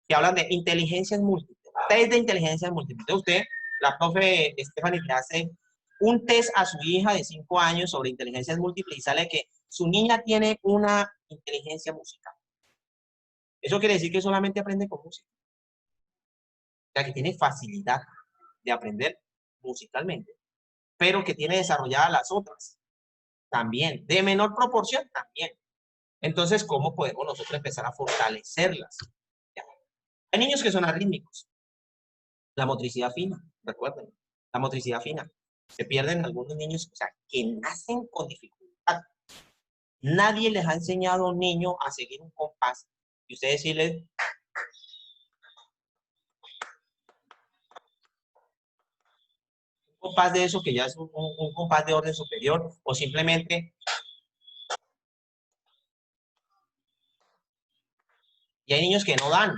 que hablan de inteligencias múltiples, test de inteligencias múltiples. Entonces usted, la profe Stephanie, le hace un test a su hija de 5 años sobre inteligencias múltiples y sale que su niña tiene una inteligencia musical. Eso quiere decir que solamente aprende con música. O sea, que tiene facilidad de aprender musicalmente, pero que tiene desarrolladas las otras. También, de menor proporción también. Entonces, ¿cómo podemos nosotros empezar a fortalecerlas? ¿Ya? Hay niños que son arrítmicos. La motricidad fina, recuerden, la motricidad fina. Se pierden algunos niños, o sea, que nacen con dificultad. Nadie les ha enseñado a un niño a seguir un compás. Y ustedes decirles, un compás de eso que ya es un compás de orden superior, o simplemente, y hay niños que no dan,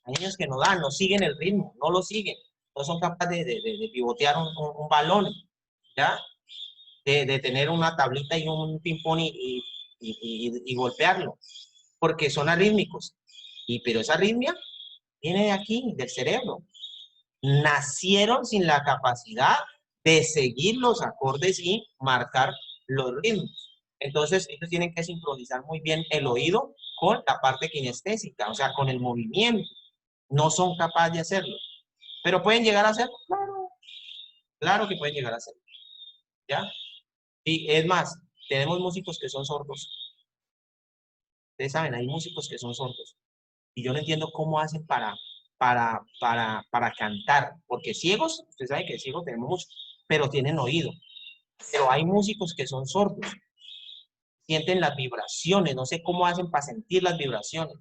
hay niños que no dan, no siguen el ritmo, no lo siguen, no son capaces de pivotear un balón, ¿ya? De tener una tablita y un ping-pong y golpearlo, porque son arrítmicos. Pero esa arritmia viene de aquí, del cerebro. Nacieron sin la capacidad de seguir los acordes y marcar los ritmos. Entonces, ellos tienen que sincronizar muy bien el oído con la parte kinestésica, o sea, con el movimiento. No son capaces de hacerlo. Pero pueden llegar a hacerlo, claro. Claro que pueden llegar a hacerlo. ¿Ya? Y es más, tenemos músicos que son sordos. Ustedes saben, hay músicos que son sordos. Y yo no entiendo cómo hacen para cantar. Porque ciegos, ustedes saben que ciegos tenemos muchos, pero tienen oído. Pero hay músicos que son sordos. Sienten las vibraciones. No sé cómo hacen para sentir las vibraciones.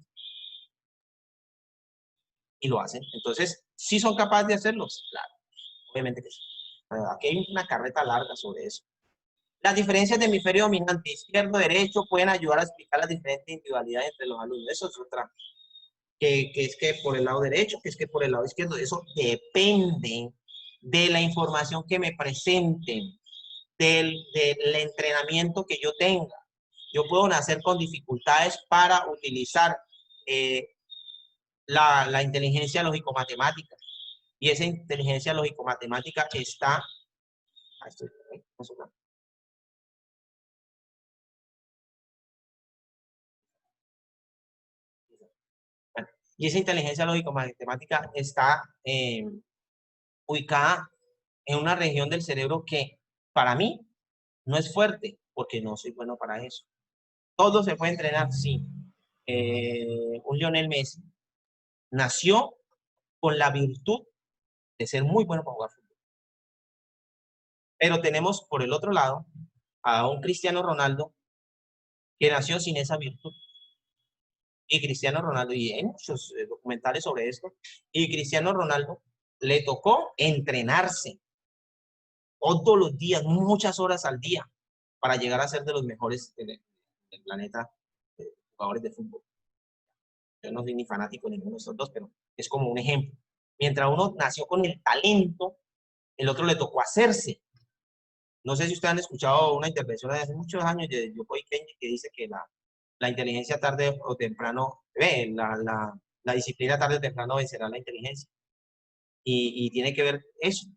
Y lo hacen. Entonces, ¿sí son capaces de hacerlo? Sí, claro. Obviamente que sí. Aquí hay una carreta larga sobre eso. Las diferencias de hemisferio dominante, izquierdo, derecho, pueden ayudar a explicar las diferentes individualidades entre los alumnos. Eso es otra. Que es que por el lado derecho, que es que por el lado izquierdo. Eso depende de la información que me presenten, del entrenamiento que yo tenga. Yo puedo nacer con dificultades para utilizar la inteligencia lógico-matemática. Y esa inteligencia lógico-matemática está... Y esa inteligencia lógico-matemática está ubicada en una región del cerebro que para mí no es fuerte, porque no soy bueno para eso. Todo se puede entrenar, sí. Un Lionel Messi nació con la virtud de ser muy bueno para jugar fútbol. Pero tenemos por el otro lado a un Cristiano Ronaldo que nació sin esa virtud. Y Cristiano Ronaldo, y hay muchos documentales sobre esto, y Cristiano Ronaldo le tocó entrenarse todos los días, muchas horas al día, para llegar a ser de los mejores del planeta jugadores de fútbol. Yo no soy ni fanático de ninguno de estos dos, pero es como un ejemplo. Mientras uno nació con el talento, el otro le tocó hacerse. No sé si ustedes han escuchado una intervención de hace muchos años de Yokoi Kenji que dice que la inteligencia tarde o temprano, la disciplina tarde o temprano vencerá la inteligencia. Y tiene que ver eso.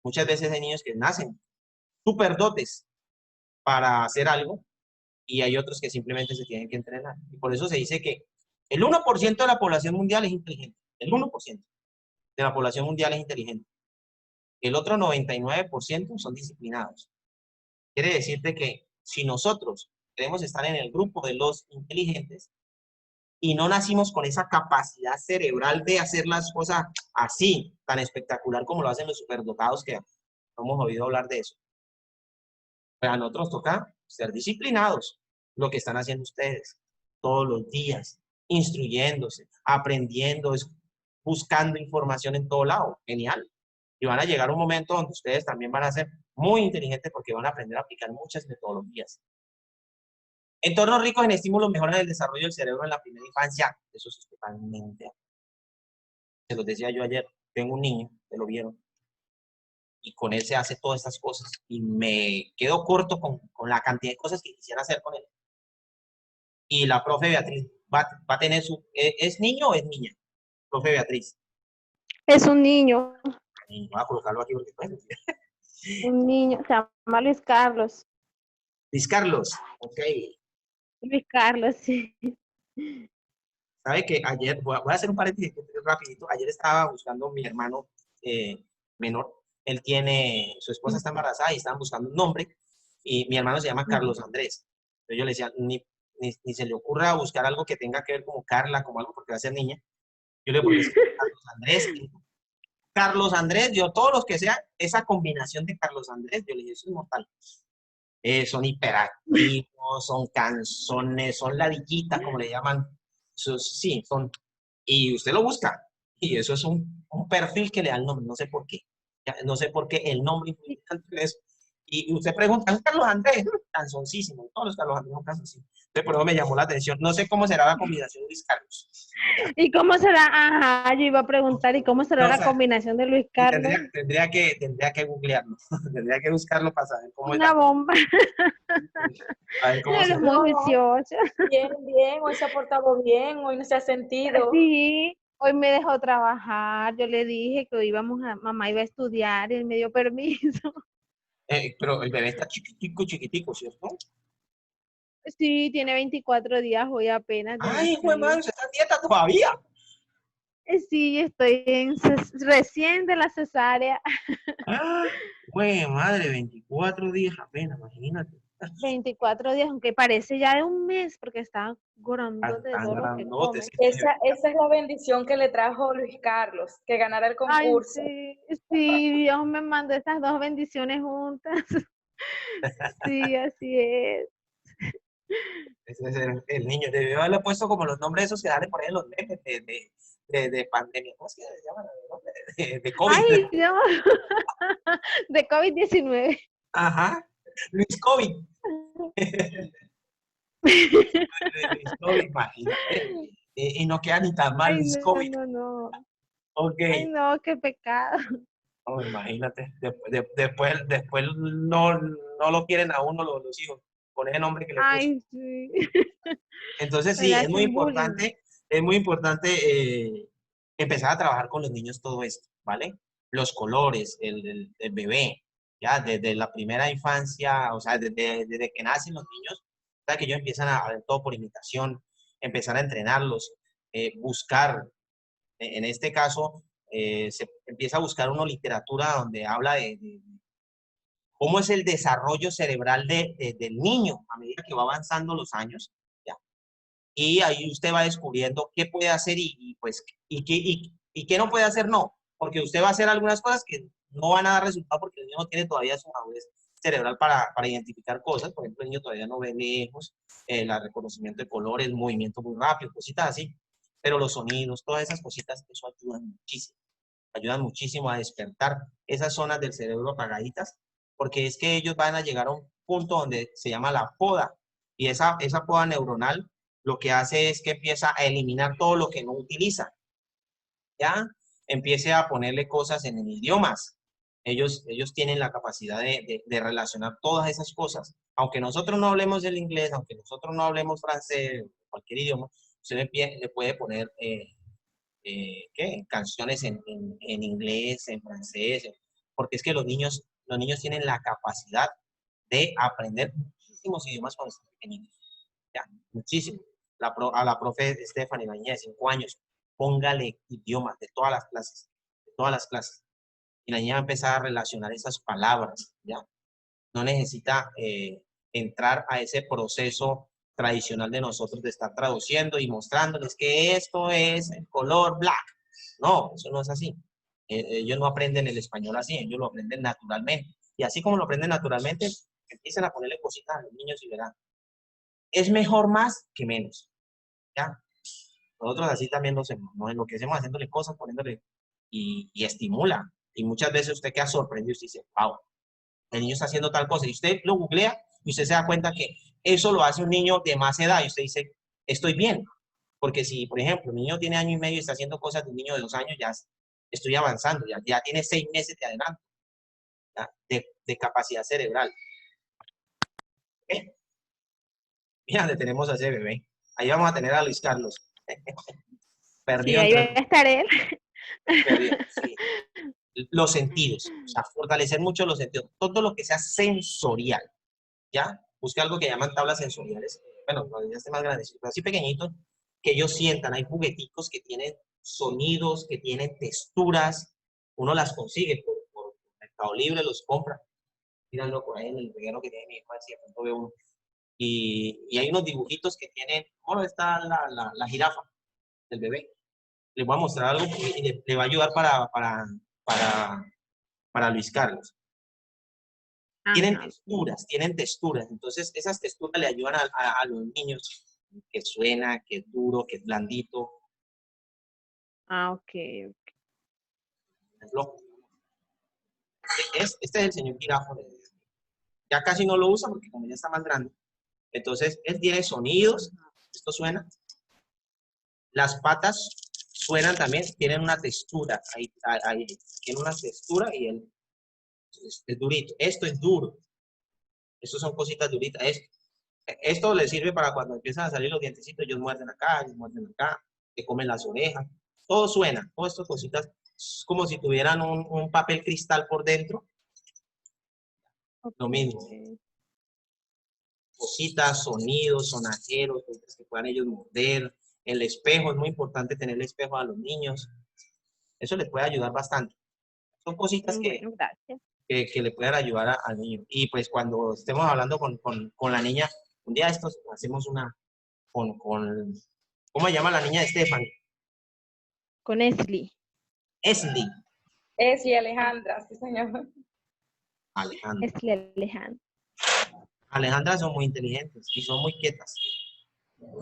Muchas veces hay niños que nacen súper dotes para hacer algo y hay otros que simplemente se tienen que entrenar. Y por eso se dice que el 1% de la población mundial es inteligente. El 1% de la población mundial es inteligente. El otro 99% son disciplinados. Quiere decirte que si nosotros queremos estar en el grupo de los inteligentes y no nacimos con esa capacidad cerebral de hacer las cosas así, tan espectacular como lo hacen los superdotados, que hemos oído hablar de eso, pues a nosotros toca ser disciplinados, lo que están haciendo ustedes todos los días, instruyéndose, aprendiendo, buscando información en todo lado. Genial. Y van a llegar un momento donde ustedes también van a ser muy inteligentes porque van a aprender a aplicar muchas metodologías. Entornos ricos en estímulos mejoran el desarrollo del cerebro en la primera infancia. Eso es totalmente. Se los decía yo ayer, tengo un niño, que lo vieron, y con él se hace todas estas cosas. Y me quedo corto con la cantidad de cosas que quisiera hacer con él. Y la profe Beatriz va a tener su... ¿Es niño o es niña? Profe Beatriz. Es un niño. Voy a colocarlo aquí porque puede. Un niño, se llama Luis Carlos. Luis Carlos, ok. Luis Carlos, sí. ¿Sabe que ayer, voy a hacer un paréntesis rapidito, ayer estaba buscando mi hermano menor, él tiene, su esposa está embarazada y estaban buscando un nombre, y mi hermano se llama Carlos Andrés. Entonces yo le decía, ni se le ocurra buscar algo que tenga que ver como Carla, como algo porque va a ser niña. Yo le puse Carlos Andrés. Carlos Andrés, yo todos los que sea, esa combinación de Carlos Andrés, yo le dije, eso es mortal. son hiperactivos, son canzones, son ladillitas, como le llaman. Sí, son. Y usted lo busca. Y eso es un perfil que le da el nombre. No sé por qué. No sé por qué el nombre influye tanto en eso. Y usted pregunta, ¿es Carlos Andrés? Canzoncísimo. Todos los Carlos Andrés son canzoncísimos. Entonces, por eso me llamó la atención. No sé cómo será la combinación de Luis Carlos. ¿Ya? ¿Y cómo será? Ajá, yo iba a preguntar, ¿y cómo será No, o la sea, combinación de Luis Carlos? tendría que googlearlo. Tendría que buscarlo para saber cómo es Una bomba. a ver cómo Él es será. muy No, juicioso. bien, bien, hoy se ha portado bien, hoy no se ha sentido. Sí, hoy me dejó trabajar. Yo le dije que hoy íbamos a, mamá iba a estudiar y él me dio permiso. Pero el bebé está chiquitico, chiquitico, ¿cierto? Sí, tiene 24 días hoy apenas de Ay, güey, madre, nacido. ¿usted está en dieta todavía? Sí, estoy en recién de la cesárea. Ah, güey, madre, 24 días apenas, imagínate. 24 días, aunque parece ya de un mes porque está gorando de Tan todo lo que grandote, come. sí, Esa es la bendición que le trajo Luis Carlos, que ganara el Ay, concurso. sí, sí, Dios me mandó estas dos bendiciones juntas. Sí, así es. ese es el niño. Debió haberle puesto como los nombres esos que salen por ahí en los memes de pandemia. ¿Cómo es que se llaman? De COVID. Ay, Dios, de COVID-19. Ajá, Luis COVID. Luis COVID, imagínate. Y no queda ni tan mal Ay, Luis no, COVID. no, no. Ok. Ay, no, qué pecado. Oh, imagínate, después no lo quieren a uno los hijos, con ese nombre que le puso. Ay, sí. Entonces Me le sí, hacen bullying. es muy importante empezar a trabajar con los niños todo esto, ¿vale? Los colores, el bebé, ya, desde la primera infancia, o sea, desde que nacen los niños, hasta que ellos empiezan a ver todo por imitación, empezar a entrenarlos, buscar, en este caso, se empieza a buscar una literatura donde habla de cómo es el desarrollo cerebral del niño a medida que va avanzando los años, ¿ya? Y ahí usted va descubriendo qué puede hacer pues, y qué no puede hacer, no, porque usted va a hacer algunas cosas que no van a dar resultado porque el niño no tiene todavía su madurez cerebral para identificar cosas, por ejemplo, el niño todavía no ve lejos, el reconocimiento de colores, movimiento muy rápido, cositas así, pero los sonidos, todas esas cositas, eso ayudan muchísimo a despertar esas zonas del cerebro apagaditas, porque es que ellos van a llegar a un punto donde se llama la poda, y esa poda neuronal lo que hace es que empieza a eliminar todo lo que no utiliza, ¿ya? Empiece a ponerle cosas en idiomas. Ellos tienen la capacidad de relacionar todas esas cosas. Aunque nosotros no hablemos el inglés, aunque nosotros no hablemos francés, cualquier idioma, usted le puede poner ¿qué? Canciones en inglés, en francés, porque es que los niños tienen la capacidad de aprender muchísimos idiomas cuando están pequeñitos. Ya, muchísimo. A la profe Stephanie, la niña de 5 años, póngale idiomas de todas las clases, de todas las clases. Y la niña va a empezar a relacionar esas palabras, ¿ya? No necesita entrar a ese proceso tradicional de nosotros de estar traduciendo y mostrándoles que esto es el color black. No, eso no es así. Ellos no aprenden el español así, ellos lo aprenden naturalmente. Y así como lo aprenden naturalmente, empiezan a ponerle cositas a los niños y verán. Es mejor más que menos, ¿ya? Nosotros así también nos enloquecemos haciéndole cosas, poniéndole y estimula. Y muchas veces usted queda sorprendido y dice, wow, el niño está haciendo tal cosa, y usted lo googlea y usted se da cuenta que eso lo hace un niño de más edad y usted dice, estoy bien. Porque si, por ejemplo, un niño tiene año y medio y está haciendo cosas de un niño de 2 años, ya estoy avanzando, ya tiene 6 meses de adelanto, de capacidad cerebral. ¿Eh? Mira, le tenemos a ese bebé. Ahí vamos a tener a Luis Carlos. Sí, Perdido ahí va entre a estar él. perdido, sí. Los sentidos, o sea, fortalecer mucho los sentidos, todo lo que sea sensorial, ¿ya? Busque algo que llaman tablas sensoriales, bueno, cuando ya esté más grande, pero así pequeñitos, que ellos sientan, hay jugueticos que tienen sonidos, que tienen texturas, uno las consigue por Mercado Libre, los compra, tíranlo por ahí en el reguero que tiene mi infancia, de pronto veo uno, y hay unos dibujitos que tienen, ¿cómo está la jirafa del bebé? Les voy a mostrar algo y le va a ayudar para Luis Carlos. Tienen Ajá. texturas. Entonces, esas texturas le ayudan a los niños, que suena, que es duro, que es blandito. Ah, ok. Este es el señor jirafa. Ya casi no lo usa porque como ya está más grande. Entonces, él tiene sonidos. Esto suena. Las patas suenan también, tienen una textura. Ahí tiene una textura y él es durito. Esto es duro. Estos son cositas duritas. Esto les sirve para cuando empiezan a salir los dientecitos, ellos muerden acá, te comen las orejas. Todo suena. Todas estas cositas es como si tuvieran un papel cristal por dentro. Lo mismo. Cositas, sonidos, sonajeros, cosas que puedan ellos morder. El espejo, es muy importante tener el espejo a los niños. Eso les puede ayudar bastante. Son cositas Bueno, gracias. que le puedan ayudar al niño. Y pues cuando estemos hablando con la niña, un día estos hacemos una ¿cómo se llama la niña de Stephanie? Con Esli. Esli. Y Alejandra, sí, señor. Alejandra. Esli Alejandra. Alejandra son muy inteligentes y son muy quietas.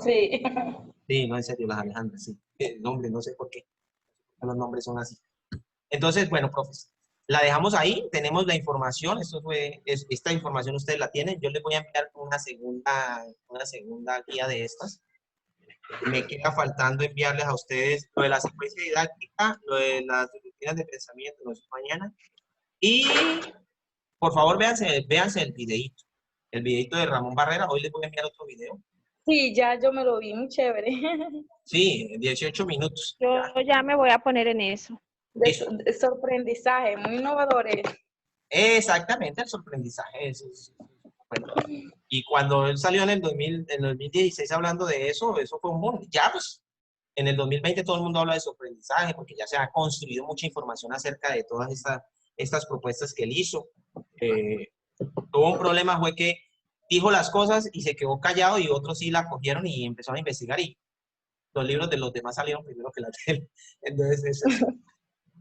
Sí. Sí, no, en serio, las Alejandras, sí. El nombre, no sé por qué. Los nombres son así. Entonces, bueno, profes, la dejamos ahí, tenemos la información, esta información ustedes la tienen, yo les voy a enviar una segunda guía de estas. Me queda faltando enviarles a ustedes lo de la secuencia didáctica, lo de las rutinas de pensamiento, lo de mañana, y por favor véanse el videíto de Ramón Barrera, hoy les voy a enviar otro video. Sí, ya yo me lo vi, muy chévere. Sí, 18 minutos. Yo ya me voy a poner en eso. De sorprendizaje, muy innovadores. Exactamente, el sorprendizaje. Bueno, y cuando él salió en el 2016 hablando de eso fue un boom. Ya, pues, en el 2020 todo el mundo habla de sorprendizaje porque ya se ha construido mucha información acerca de todas estas propuestas que él hizo. Tuvo un problema, fue que dijo las cosas y se quedó callado y otros sí la cogieron y empezaron a investigar y los libros de los demás salieron primero que la de él.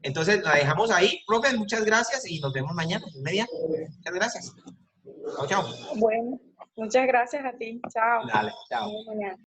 Entonces, la dejamos ahí. Profe, muchas gracias y nos vemos mañana, en media. Muchas gracias. Chao, chao. Bueno, muchas gracias a ti. Chao. Dale, chao. Hasta mañana.